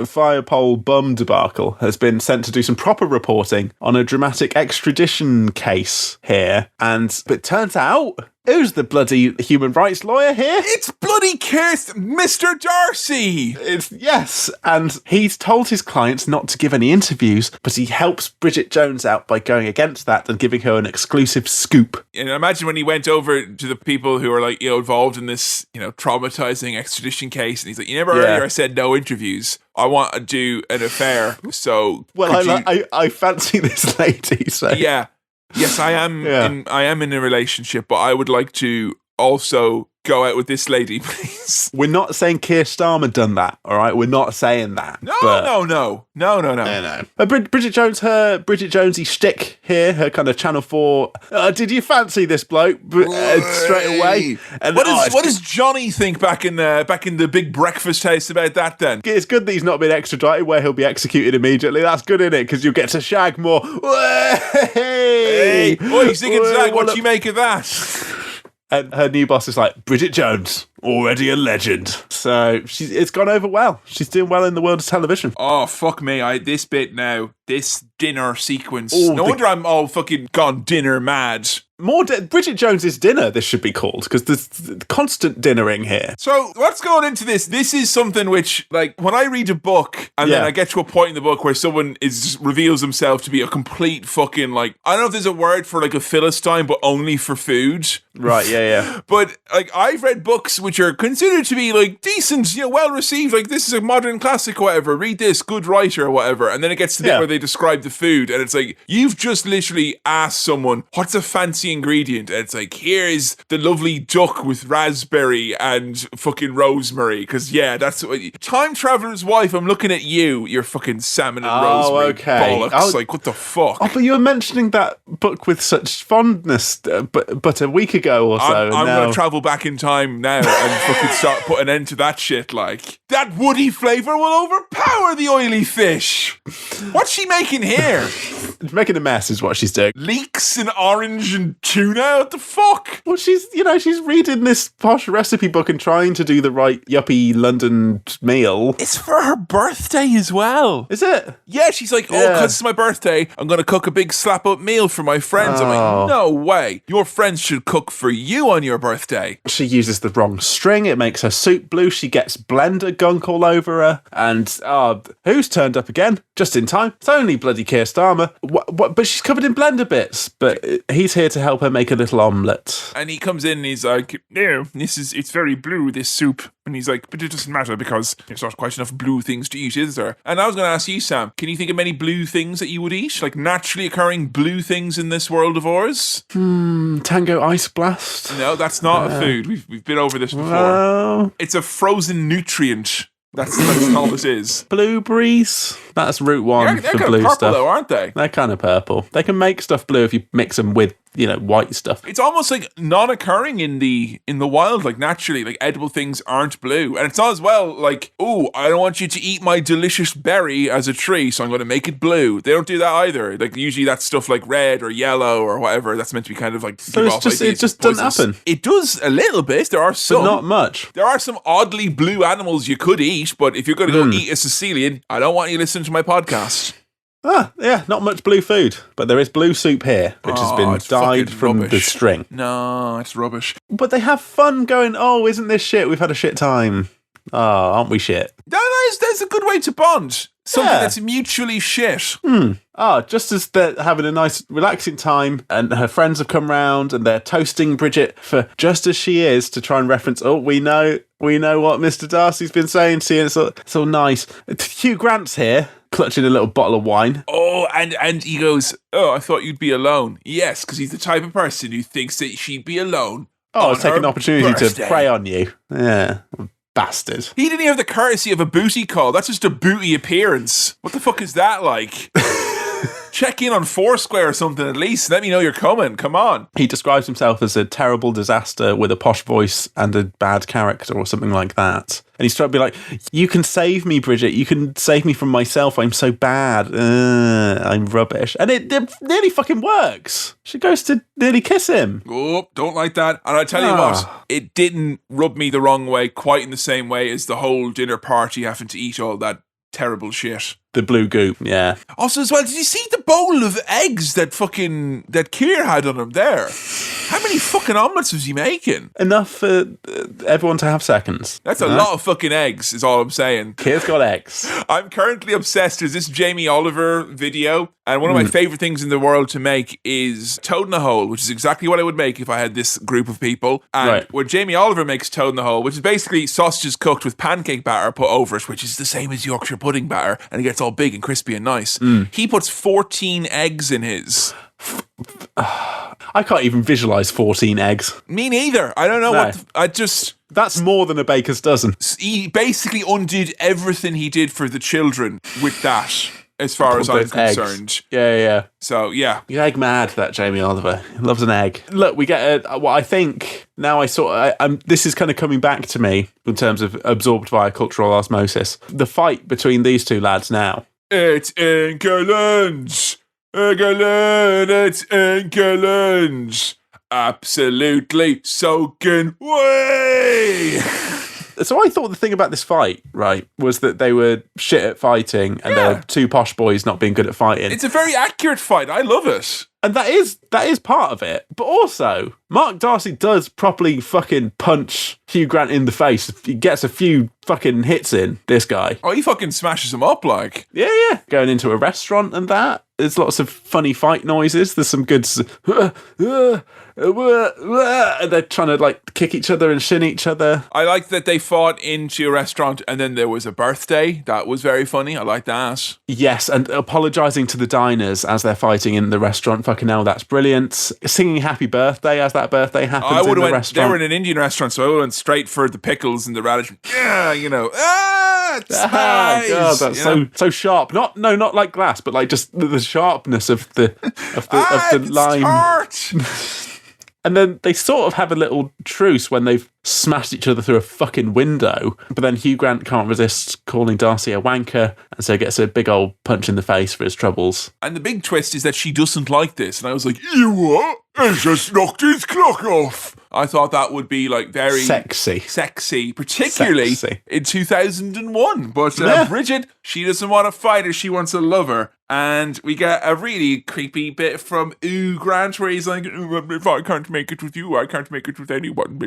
fire pole bum debacle, has been sent to do some proper reporting on a dramatic extradition case here. But it turns out, who's the bloody human rights lawyer here? It's bloody Mr. Darcy. Yes, and he's told his clients not to give any interviews, but he helps Bridget Jones out by going against that and giving her an exclusive scoop. And imagine when he went over to the people who are like, involved in this, traumatizing extradition case, and he's like, you never earlier I said no interviews. I want to do an affair. So, I fancy this lady. So yeah, yes, I am. I am in a relationship, but I would like to also go out with this lady, please. We're not saying Keir Starmer done that, all right? We're not saying that. No. But Bridget Jones, her Bridget Jonesy shtick here, her kind of Channel 4. Did you fancy this bloke? Straight away. And what does Johnny think back in the big breakfast house about that? Then it's good that he's not been extradited, where he'll be executed immediately. That's good, isn't it? Because you'll get to shag more. Hey, Zig and Zag, what do you make of that? And her new boss is like, Bridget Jones, already a legend. So it's gone over well. She's doing well in the world of television. Oh, fuck me. This bit now, this dinner sequence. No wonder I'm all fucking gone dinner mad. Bridget Jones's dinner, this should be called, because there's constant dinnering here. So what's going into this? This is something which, like, when I read a book and then I get to a point in the book where someone reveals himself to be a complete fucking, like, I don't know if there's a word for like a Philistine, but only for food. Right, yeah. But like, I've read books which are considered to be like decent, well received. Like, this is a modern classic or whatever. Read this, good writer or whatever. And then it gets to the bit where they describe the food, and it's like, you've just literally asked someone, what's a fancy ingredient? And it's like, here is the lovely duck with raspberry and fucking rosemary. Because that's what Time Traveler's Wife. I'm looking at you're fucking salmon and rosemary bollocks. Like, what the fuck? Oh, but you were mentioning that book with such fondness, but a week ago or so. I'm going to travel back in time now and fucking start putting an end to that shit. Like, that woody flavour will overpower the oily fish. What's she making here? Making a mess is what she's doing. Leeks and orange and tuna? What the fuck? Well, she's reading this posh recipe book and trying to do the right yuppie London meal. It's for her birthday as well. Is it? Yeah, she's like, because it's my birthday, I'm going to cook a big slap-up meal for my friends. I'm like, no way. Your friends should cook for you on your birthday. She uses the wrong string. It makes her soup blue. She gets blender gunk all over her. And who's turned up again? Just in time. It's only bloody Keir Starmer. But she's covered in blender bits. But he's here to help her make a little omelette. And he comes in and he's like, it's very blue, this soup. And he's like, but it doesn't matter because there's not quite enough blue things to eat, is there? And I was going to ask you, Sam, can you think of many blue things that you would eat? Like naturally occurring blue things in this world of ours? Tango Ice Blast? No, that's not a food. We've been over this before. Well, it's a frozen nutrient. That's all this is. Blueberries? That's route one they're for kind blue of purple, stuff. though, aren't they? They're kind of purple. They can make stuff blue if you mix them with, white stuff. It's almost like non-occurring in the wild, like naturally, like edible things aren't blue. And it's not as well like, I don't want you to eat my delicious berry as a tree, so I'm going to make it blue. They don't do that either. Like usually that's stuff like red or yellow or whatever. That's meant to be kind of like... So it just doesn't happen. It does a little bit. There are some. But not much. There are some oddly blue animals you could eat, but if you're going to go eat a Sicilian, I don't want you listening to my podcast. Not much blue food, but there is blue soup here, which has been dyed from rubbish. the string. No, it's rubbish. But they have fun going, isn't this shit? We've had a shit time. Aren't we shit? There's a good way to bond. Something that's mutually shit. Just as they're having a nice, relaxing time, and her friends have come round, and they're toasting Bridget for just as she is to try and reference, we know what Mr. Darcy's been saying to you. It's all nice. Hugh Grant's here, clutching a little bottle of wine. And he goes, I thought you'd be alone. Yes, because he's the type of person who thinks that she'd be alone. It's taking an opportunity to prey on you. Yeah. Bastard. He didn't even have the courtesy of a booty call. That's just a booty appearance. What the fuck is that like? check in on Foursquare or something at least. Let me know you're coming. Come on. He describes himself as a terrible disaster with a posh voice and a bad character or something like that. And he's trying to be like, you can save me, Bridget. You can save me from myself. I'm so bad. I'm rubbish. And it nearly fucking works. She goes to nearly kiss him. Oh, don't like that. And I tell you what, it didn't rub me the wrong way quite in the same way as the whole dinner party having to eat all that terrible shit. The blue goop, yeah. Also, as well, did you see the bowl of eggs that Keir had on him there? How many fucking omelets was he making? Enough for everyone to have seconds. That's a lot of fucking eggs, is all I'm saying. Keir's got eggs. I'm currently obsessed with this Jamie Oliver video, and one of my favourite things in the world to make is toad in a hole, which is exactly what I would make if I had this group of people. And where Jamie Oliver makes toad in a hole, which is basically sausages cooked with pancake batter put over it, which is the same as Yorkshire pudding batter, and it gets all big and crispy and nice. He puts 14 eggs in his. I can't even visualise 14 eggs. Me neither. I don't know what. That's more than a baker's dozen. He basically undid everything he did for the children with that, as far as I'm concerned. Yeah. So, yeah. He's egg mad, that Jamie Oliver. He loves an egg. Look, we get what I think now this is kind of coming back to me in terms of absorbed via cultural osmosis. The fight between these two lads now. It's England. It's England. Absolutely soaking way. So I thought the thing about this fight, right, was that they were shit at fighting and they're two posh boys not being good at fighting. It's a very accurate fight. I love it. And that is part of it. But also, Mark Darcy does properly fucking punch Hugh Grant in the face. He gets a few fucking hits in, this guy. Oh, he fucking smashes him up, like. Yeah. Going into a restaurant and that. There's lots of funny fight noises. There's some good... and they're trying to, like, kick each other and shin each other. I like that they fought into a restaurant and then there was a birthday. That was very funny. I like that. Yes, and apologising to the diners as they're fighting in the restaurant. Fucking hell, that's brilliant. Singing happy birthday as that birthday happens in the restaurant. They were in an Indian restaurant, so I went straight for the pickles and the radish. Yeah, it's nice. God, that's so sharp. Not like glass, but like just the sharpness of the lime. Tart. And then they sort of have a little truce when they've smashed each other through a fucking window. But then Hugh Grant can't resist calling Darcy a wanker, and so gets a big old punch in the face for his troubles. And the big twist is that she doesn't like this. And I was like, you what? I just knocked his clock off. I thought that would be like very sexy, particularly in 2001. But Bridget, she doesn't want a fighter, she wants a lover. And we get a really creepy bit from Grant where he's like, if I can't make it with you, I can't make it with anyone.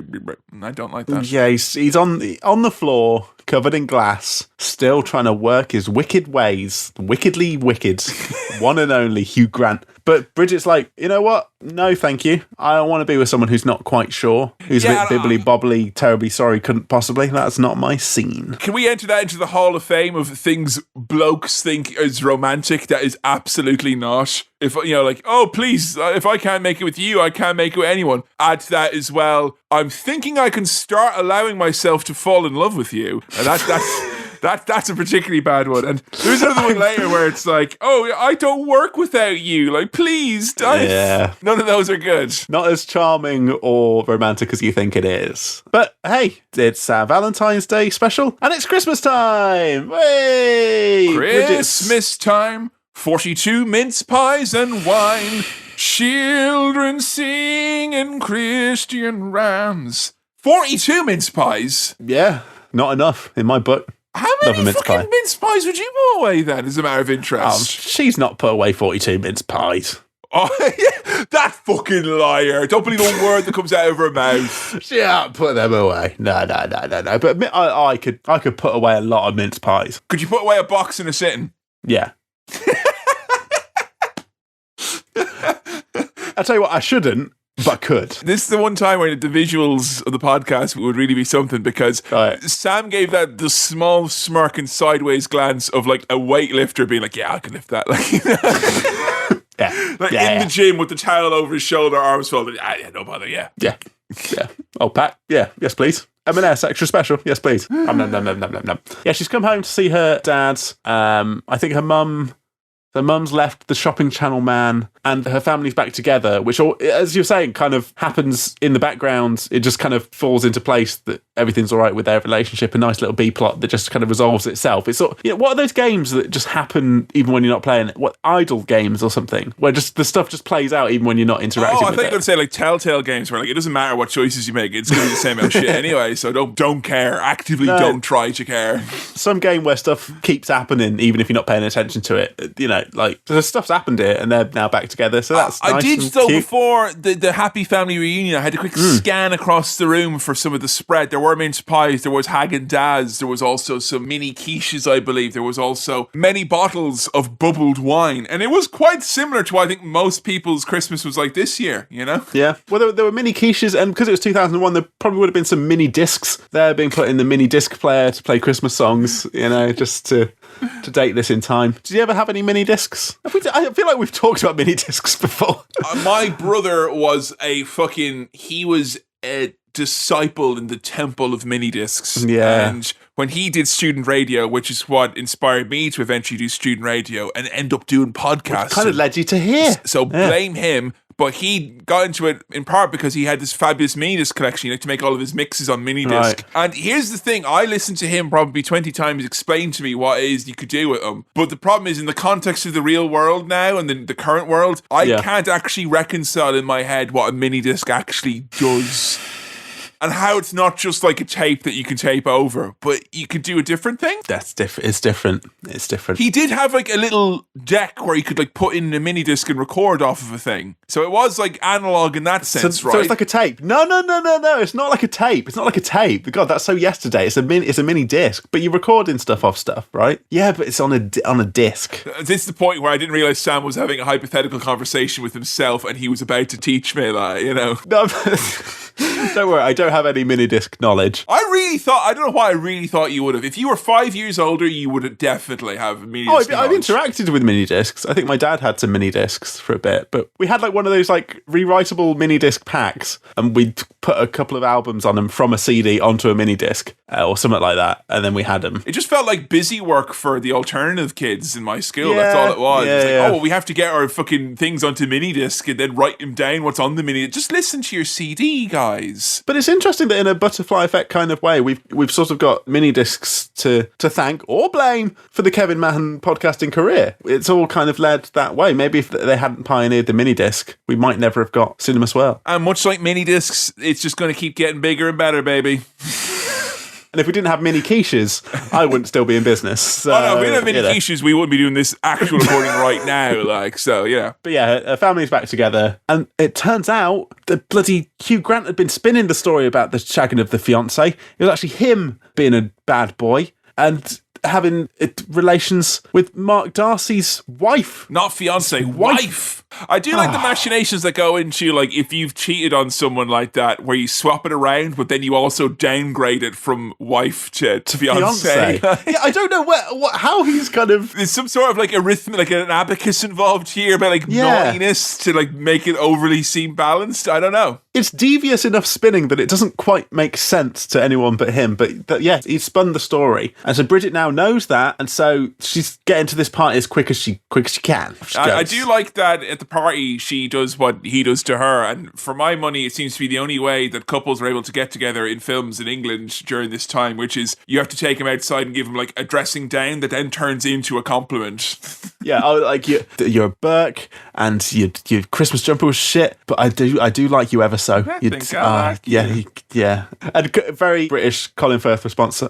And I don't like that. Yeah, he's on the floor, covered in glass, still trying to work his wicked ways. Wickedly wicked. One and only Hugh Grant. But Bridget's like, you know what? No, thank you. I don't want to be with someone who's not quite sure, who's a bit bibbly-bobbly, terribly sorry, couldn't possibly. That's not my scene. Can we enter that into the Hall of Fame of things blokes think is romantic that is absolutely not? If, oh, please, if I can't make it with you, I can't make it with anyone. Add to that as well, I'm thinking I can start allowing myself to fall in love with you. And that's a particularly bad one. And there's another one later where it's like, oh, I don't work without you. Like, please. None of those are good. Not as charming or romantic as you think it is. But hey, it's our Valentine's Day special and it's Christmas time. Hey! Christmas time. 42 mince pies and wine. Children singing Christian rhymes. 42 mince pies? Yeah, not enough in my book. How many fucking mince pies would you put away then, as a matter of interest? She's not put away 42 mince pies. Oh, yeah, that fucking liar. Don't believe a word that comes out of her mouth. She can't put them away. No. But I could put away a lot of mince pies. Could you put away a box in a sitting? Yeah. I'll tell you what, I shouldn't, but could. This is the one time where the visuals of the podcast would really be something, because Sam gave that the small smirk and sideways glance of like a weightlifter being like, yeah, I can lift that. The gym with the towel over his shoulder, arms folded. Yeah, no bother, yeah. Oh, Pat, yeah, yes, please. M&S extra special, yes, please. Nom. Yeah, she's come home to see her dad. I think her mum So mum's left the shopping channel man and her family's back together, which, all, as you're saying, kind of happens in the background. It just kind of falls into place that everything's all right with their relationship. A nice little B plot that just kind of resolves itself. It's sort of, what are those games that just happen even when you're not playing it? What, idle games or something? Where just the stuff just plays out even when you're not interacting with it. I thought you were going to say like Telltale games where like it doesn't matter what choices you make, it's going to be the same old shit anyway, so don't care. Actively don't try to care. Some game where stuff keeps happening even if you're not paying attention to it. Like the stuff's happened here and they're now back together, so that's nice. I did, and though, cute. before the Happy Family reunion, I had a quick scan across the room for some of the spread. There were mince pies, there was Haagen-Dazs, there was also some mini quiches, I believe. There was also many bottles of bubbled wine, and it was quite similar to what I think most people's Christmas was like this year, you know? Yeah. Well, there were mini quiches, and because it was 2001, there probably would have been some mini discs there being put in the mini disc player to play Christmas songs, just to date this in time. Did you ever have any mini discs? I feel like we've talked about mini discs before. My brother was he was a disciple in the temple of mini discs. Yeah. And when he did student radio, which is what inspired me to eventually do student radio and end up doing podcasts. Which kind of led you to here. So blame him. But he got into it in part because he had this fabulous mini disc collection. He liked to make all of his mixes on mini disc. Right. And here's the thing. I listened to him probably 20 times explain to me what it is you could do with them. But the problem is in the context of the real world now and the current world, I can't actually reconcile in my head what a mini disc actually does. And how it's not just like a tape that you can tape over, but you could do a different thing. That's different. It's different. It's different. He did have like a little deck where you could like put in a mini disc and record off of a thing. So it was like analog in that sense, right? So it's like a tape. No. It's not like a tape. It's not like a tape. God, that's so yesterday. It's a mini disc, but you're recording stuff off stuff, right? Yeah, but it's on a disc. This is the point where I didn't realize Sam was having a hypothetical conversation with himself and he was about to teach me that, No, don't worry. I don't have any mini disc knowledge. I don't know why I really thought you would have. If you were 5 years older, you would definitely have mini disc I've interacted with mini discs. I think my dad had some mini discs for a bit, but we had like one of those like rewritable mini disc packs, and we'd put a couple of albums on them from a CD onto a mini disc or something like that, and then we had them. It just felt like busy work for the alternative kids in my school. That's all it was. Yeah, it's like, oh, well, we have to get our fucking things onto mini disc and then write them down what's on the mini. Just listen to your CD, guys. But it's interesting that in a butterfly effect kind of way, we've sort of got mini discs to thank or blame for the Kevin Mahan podcasting career. It's all kind of led that way. Maybe if they hadn't pioneered the mini disc, we might never have got Cinema Swirl. And much like mini discs, it's just going to keep getting bigger and better, baby. And if we didn't have mini quiches, I wouldn't still be in business. So, if we didn't have mini quiches, we wouldn't be doing this actual recording right now. But yeah, her family's back together. And it turns out that bloody Hugh Grant had been spinning the story about the shagging of the fiancé. It was actually him being a bad boy and having relations with Mark Darcy's wife. Not fiancé, wife. I do like the machinations that go into, like, if you've cheated on someone like that, where you swap it around, but then you also downgrade it from wife to fiancé. Yeah, I don't know how he's kind of... There's some sort of, like, arithmetic, like an abacus involved here, about, like, naughtiness to, like, make it overly seem balanced. I don't know. It's devious enough spinning that it doesn't quite make sense to anyone but him. But yeah, he spun the story. And so Bridget now knows that, and so she's getting to this party as quick as she can. I do like that at the party she does what he does to her, and for my money it seems to be the only way that couples are able to get together in films in England during this time, which is you have to take him outside and give him like a dressing down that then turns into a compliment. Yeah, like you're a Burke and your Christmas jumper was shit, but I do like you ever so. Yeah. And very British Colin Firth response.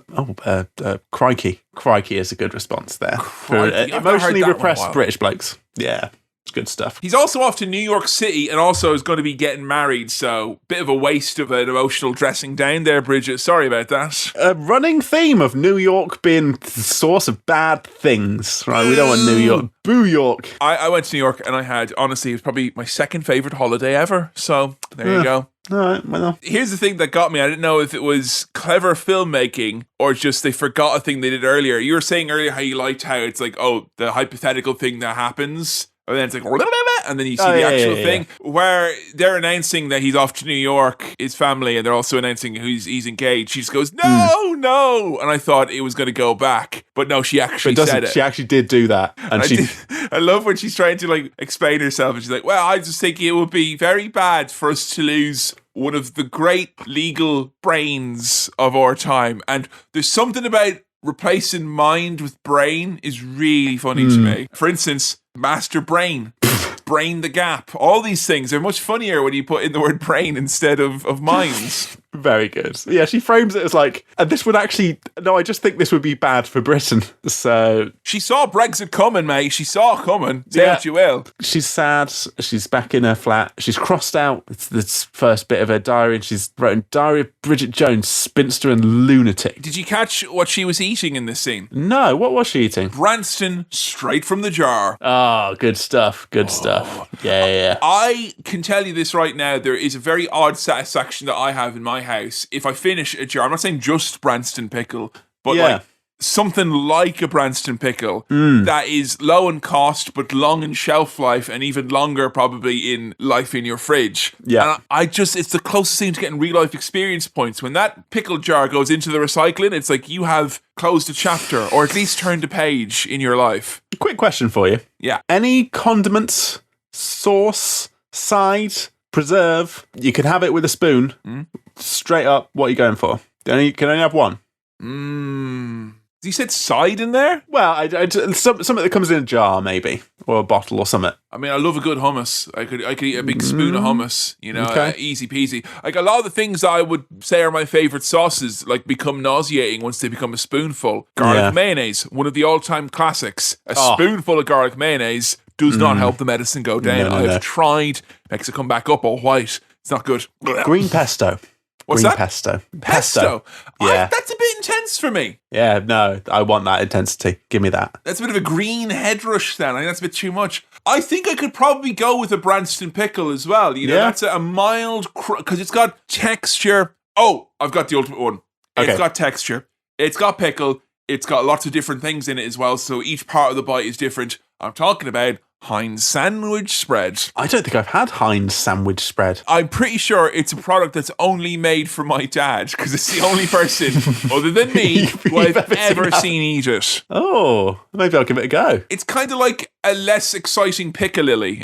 Crikey is a good response there. For emotionally repressed British blokes. Yeah. It's good stuff. He's also off to New York City and also is going to be getting married, so bit of a waste of an emotional dressing down there, Bridget. Sorry about that. A running theme of New York being the source of bad things, right? We don't want New York. Boo York. I went to New York and I had, honestly, it was probably my second favourite holiday ever, so there you go. All right, well. Here's the thing that got me. I didn't know if it was clever filmmaking or just they forgot a thing they did earlier. You were saying earlier how you liked how it's like, oh, the hypothetical thing that happens, and then it's like, and then you see the actual thing where they're announcing that he's off to New York, his family, and they're also announcing he's engaged. She just goes, no, and I thought it was going to go back, but no, she actually said it. She actually did do that, and I love when she's trying to like explain herself, and she's like, well, I just think it would be very bad for us to lose one of the great legal brains of our time, and there's something about replacing mind with brain is really funny to me. For instance, Master Brain, Brain the Gap, all these things are much funnier when you put in the word brain instead of minds. Very good. Yeah, she frames it as like, and this would actually, no, I just think this would be bad for Britain. So she saw Brexit coming, mate. She saw it coming. Say what you will. She's sad. She's back in her flat. She's crossed out this first bit of her diary, and she's written Diary of Bridget Jones, Spinster and Lunatic. Did you catch what she was eating in this scene? No, what was she eating? Branston straight from the jar. Oh, good stuff. Good stuff. Yeah. I can tell you this right now. There is a very odd satisfaction that I have in my house if I finish a jar. I'm not saying just Branston pickle, but like something like a Branston pickle that is low in cost but long in shelf life and even longer probably in life in your fridge. Yeah. And I just, it's the closest thing to getting real life experience points. When that pickle jar goes into the recycling, it's like you have closed a chapter or at least turned a page in your life. Quick question for you. Yeah. Any condiments, sauce, side, preserve, you could have it with a spoon. Straight up, what are you going for? Can only have one. You said side in there? Well, something that comes in a jar, maybe, or a bottle or something. I mean, I love a good hummus. I could eat a big spoon of hummus, you know, easy peasy. Like a lot of the things that I would say are my favorite sauces, like become nauseating once they become a spoonful. Garlic mayonnaise, one of the all-time classics. A spoonful of garlic mayonnaise does not help the medicine go down. No. I've tried, makes it come back up all white. It's not good. Green pesto. What's Green that? Pesto. Yeah. That's a bit intense for me. Yeah, no, I want that intensity. Give me that. That's a bit of a green head rush then. I think that's a bit too much. I think I could probably go with a Branston pickle as well. You know, that's a mild, because it's got texture. Oh, I've got the ultimate one. It's got texture. It's got pickle. It's got lots of different things in it as well. So each part of the bite is different. I'm talking about Heinz sandwich spread. I don't think I've had Heinz sandwich spread. I'm pretty sure it's a product that's only made for my dad because it's the only person other than me who I've ever seen eat it. Oh, maybe I'll give it a go. It's kind of like a less exciting piccalilli.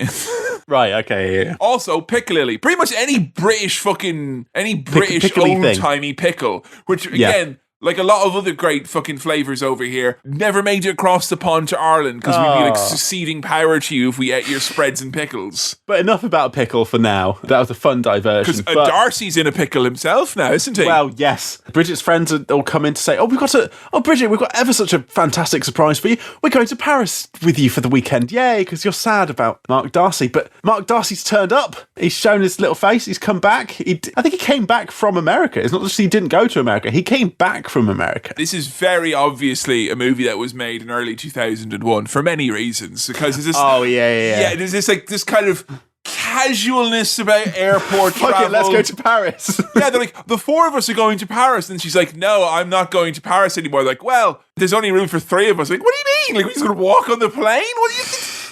Right, okay, yeah. Also, piccalilli. Pretty much any British old-timey pickle, which, again... like a lot of other great fucking flavours over here, never made it across the pond to Ireland because we'd be like ceding power to you if we ate your spreads and pickles. But enough about pickle for now. That was a fun diversion. Because Darcy's in a pickle himself now, isn't he? Well, yes. Bridget's friends all come in to say, Bridget, we've got ever such a fantastic surprise for you. We're going to Paris with you for the weekend. Yay, because you're sad about Mark Darcy. But Mark Darcy's turned up. He's shown his little face. He's come back. I think he came back from America. It's not just he didn't go to America. He came back from America. This is very obviously a movie that was made in early 2001 for many reasons, because there's this there's this kind of casualness about airport travel. Okay, let's go to Paris. Yeah, they're like, the four of us are going to Paris, and she's like, no, I'm not going to Paris anymore. Like, well, there's only room for three of us. Like, what do you mean? Like, we're just going to walk on the plane? What do you think?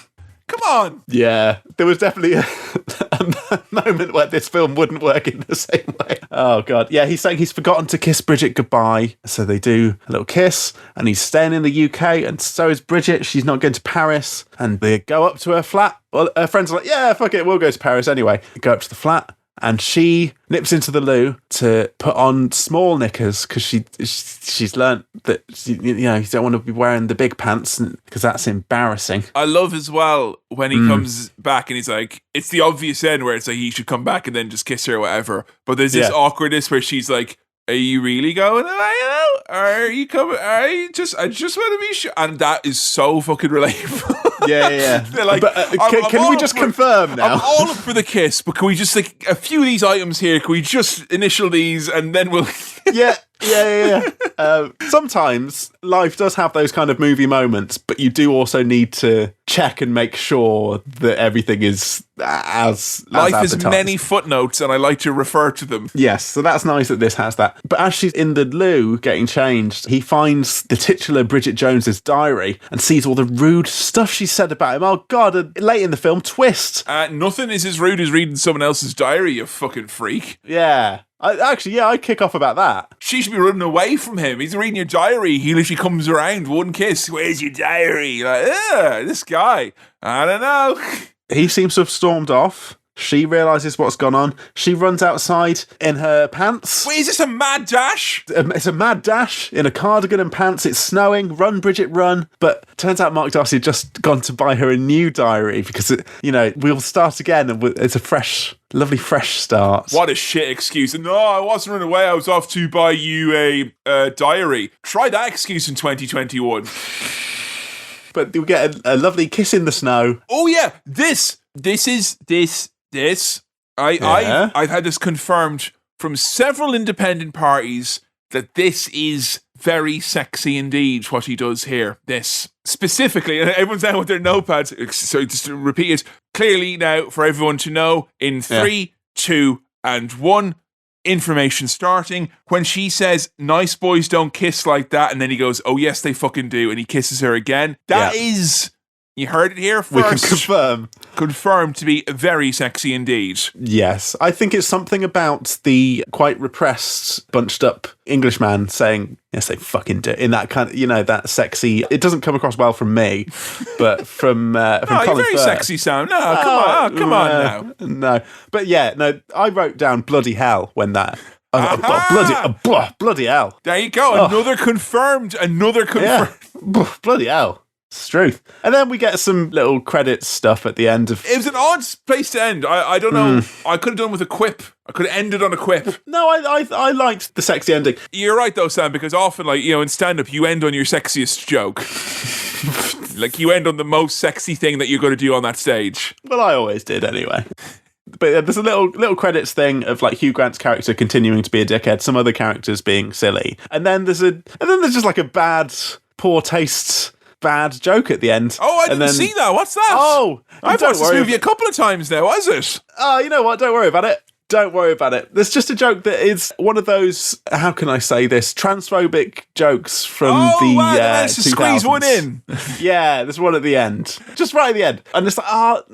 Come on. Yeah, there was definitely a moment where this film wouldn't work in the same way. Oh, God. Yeah, he's saying he's forgotten to kiss Bridget goodbye. So they do a little kiss, and he's staying in the UK, and so is Bridget. She's not going to Paris, and they go up to her flat. Well, her friends are like, yeah, fuck it, we'll go to Paris anyway. They go up to the flat, and she nips into the loo to put on small knickers because she's learnt that you don't want to be wearing the big pants because that's embarrassing. I love as well when he comes back and he's like, it's the obvious end where it's like he should come back and then just kiss her or whatever. But there's this awkwardness where she's like, are you really going away? Are you coming? I just want to be sure. And that is so fucking relatable. Yeah. They're like, but, can we just confirm now? I'm all up for the kiss, but can we just, like, a few of these items here, can we just initial these and then we'll... Yeah. Yeah. Sometimes life does have those kind of movie moments, but you do also need to check and make sure that everything is as life advertised. has many footnotes, and I like to refer to them. Yes, so that's nice that this has that. But as she's in the loo getting changed, he finds the titular Bridget Jones's diary and sees all the rude stuff she said about him. Oh God, late in the film, twist. Nothing is as rude as reading someone else's diary, you fucking freak. Yeah. I'd kick off about that. She should be running away from him. He's reading your diary. He literally comes around, one kiss. Where's your diary? Like, this guy. I don't know. He seems to have stormed off. She realises what's gone on. She runs outside in her pants. Wait, is this a mad dash? It's a mad dash in a cardigan and pants. It's snowing. Run, Bridget, run. But turns out Mark Darcy had just gone to buy her a new diary because, we'll start again. And it's a lovely fresh start. What a shit excuse. No, I wasn't running away. I was off to buy you a diary. Try that excuse in 2021. But you'll get a lovely kiss in the snow. Oh, yeah. I've had this confirmed from several independent parties that this is very sexy indeed, what he does here. This specifically, and everyone's down with their notepads, so just to repeat it clearly now for everyone to know in 3, 2, and 1. Information starting when she says nice boys don't kiss like that, and then he goes, oh yes they fucking do, and he kisses her again. That is, you heard it here first. We can confirmed to be very sexy indeed. Yes, I think it's something about the quite repressed, bunched up Englishman saying yes they fucking do in that kind of, that sexy. It doesn't come across well from me, but from Colin you're very Firth. sexy sound. No, come on now. No, but I wrote down bloody hell when that. Bloody hell. There you go. Another confirmed. Yeah. Bloody hell. It's truth. And then we get some little credits stuff at the end of. It was an odd place to end. I don't know. I could have done with a quip. I could have ended on a quip. No, I liked the sexy ending. You're right though, Sam, because often, in stand-up, you end on your sexiest joke. Like, you end on the most sexy thing that you're going to do on that stage. Well, I always did anyway. But there's a little credits thing of Hugh Grant's character continuing to be a dickhead, some other characters being silly, and then there's just like a bad, poor taste. Bad joke at the end. Oh, I didn't see that. What's that? Oh, I've watched this movie a couple of times now, has it? Oh, you know what? Don't worry about it. Don't worry about it. There's just a joke that is one of those, how can I say this, transphobic jokes from the wow, to 2000s. Squeeze one in. Yeah, there's one at the end. Just right at the end. And it's like,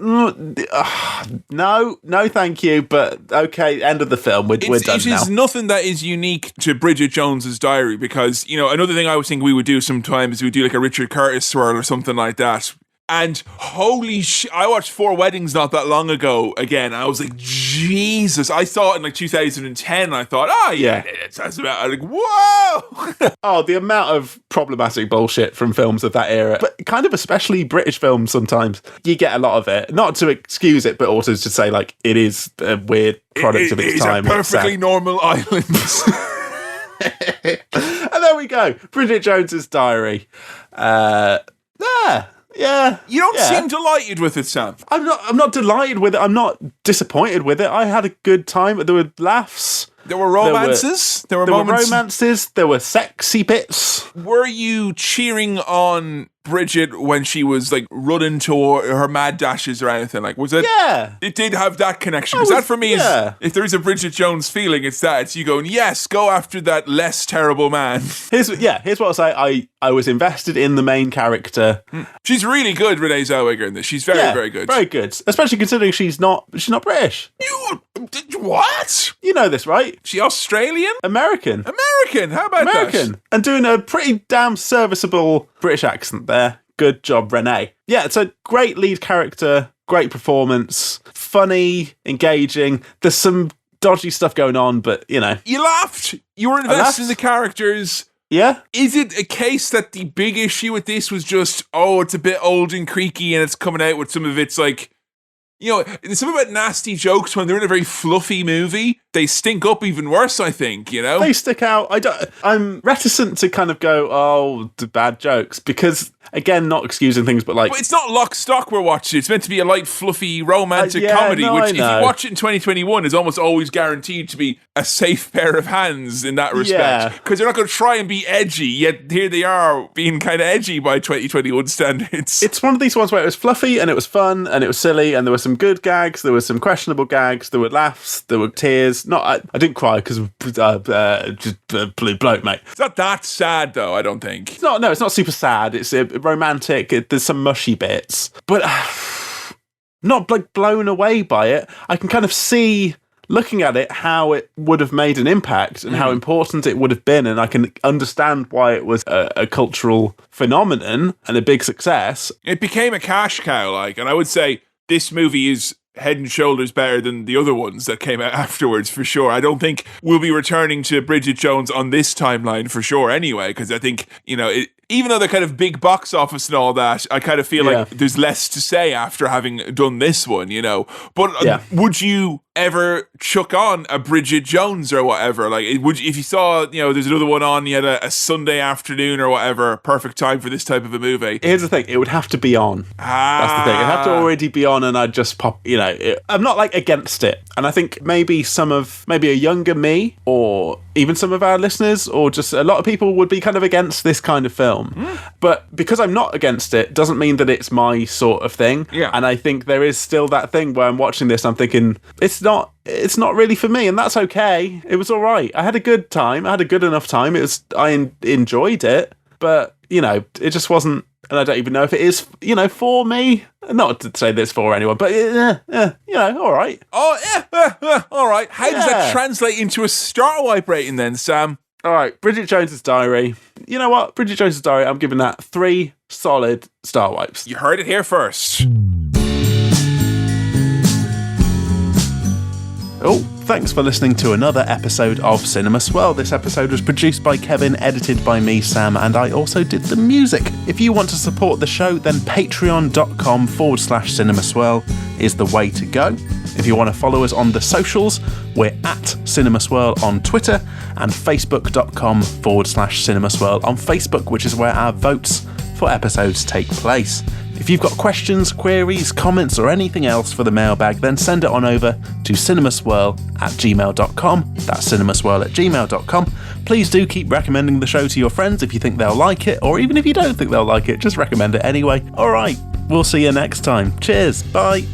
no, thank you, but okay, end of the film. We're done now. It is nothing that is unique to Bridget Jones's diary because, another thing I was thinking we would do sometimes is we'd do like a Richard Curtis swirl or something like that. And holy shit, I watched 4 Weddings not that long ago again. I was like, Jesus. I saw it in 2010. And I thought, that's about, whoa. The amount of problematic bullshit from films of that era, but kind of especially British films sometimes, you get a lot of it. Not to excuse it, but also to say it is a weird product of its time. It's a perfectly normal island. And there we go. Bridget Jones's diary. Yeah. You don't seem delighted with it, Sam. I'm not delighted with it. I'm not disappointed with it. I had a good time. There were laughs. There were romances. There were romances. There were sexy bits. Were you cheering on Bridget when she was running to her mad dashes or anything? Was it? Yeah. It did have that connection. Because that for me is, if there is a Bridget Jones feeling, it's that. It's you going, yes, go after that less terrible man. Here's what I'll say. I was invested in the main character. She's really good, Renee Zellweger, in this. She's very, very good. Very good. Especially considering she's not British. What? You know this, right? She Australian? American. How about that? And doing a pretty damn serviceable British accent there. Good job, Renee. Yeah, it's a great lead character, great performance, funny, engaging. There's some dodgy stuff going on, but, You laughed. You were invested in the characters. Yeah. Is it a case that the big issue with this was just, it's a bit old and creaky and it's coming out with some of its there's something about nasty jokes when they're in a very fluffy movie. They stink up even worse, I think, They stick out. I'm reticent to kind of go, the bad jokes, because again, not excusing things, but like... But it's not Lock, Stock we're watching. It's meant to be a light, fluffy, romantic yeah, comedy, no, which, I if you know. watch it in 2021, is almost always guaranteed to be a safe pair of hands in that respect. Because they're not going to try and be edgy, yet here they are being kind of edgy by 2021 standards. It's one of these ones where it was fluffy and it was fun and it was silly and there were some good gags, there were some questionable gags, there were laughs, there were tears. I didn't cry because just blue bloke, mate. It's not that sad, though, I don't think. It's not super sad. It's romantic. There's some mushy bits, but not like blown away by it. I can kind of see, looking at it, how it would have made an impact and how important it would have been, and I can understand why it was a cultural phenomenon and a big success. It became a cash cow, and I would say this movie is head and shoulders better than the other ones that came out afterwards, for sure. I don't think we'll be returning to Bridget Jones on this timeline, for sure, anyway, because I think, even though they're kind of big box office and all that, I kind of feel like there's less to say after having done this one, But would you ever chuck on a Bridget Jones or whatever? If you saw, there's another one on, you had a Sunday afternoon or whatever, perfect time for this type of a movie? Here's the thing, it would have to be on. That's the thing. It'd have to already be on, and I'd just pop, I'm not against it. And I think maybe a younger me, or even some of our listeners, or just a lot of people would be kind of against this kind of film. But because I'm not against it, doesn't mean that it's my sort of thing. Yeah. And I think there is still that thing where I'm watching this, I'm thinking, it's not really for me, and that's okay. It was all right. I had a good time. I had a good enough time. I enjoyed it, but it just wasn't. And I don't even know if it is, for me. Not to say that it's for anyone, but all right. Oh yeah, all right. How does that translate into a star wipe rating then, Sam? All right, Bridget Jones's Diary. You know what? Bridget Jones's Diary, I'm giving that 3 solid star wipes. You heard it here first. Oh, thanks for listening to another episode of Cinema Swirl. This episode was produced by Kevin, edited by me, Sam, and I also did the music. If you want to support the show, then patreon.com/Cinema Swirl is the way to go. If you want to follow us on the socials, we're at Cinema Swirl on Twitter and facebook.com/Cinema Swirl on Facebook, which is where our votes for episodes take place. If you've got questions, queries, comments, or anything else for the mailbag, then send it on over to cinemaswirl@gmail.com. That's cinemaswirl@gmail.com. Please do keep recommending the show to your friends if you think they'll like it, or even if you don't think they'll like it, just recommend it anyway. All right, we'll see you next time. Cheers. Bye.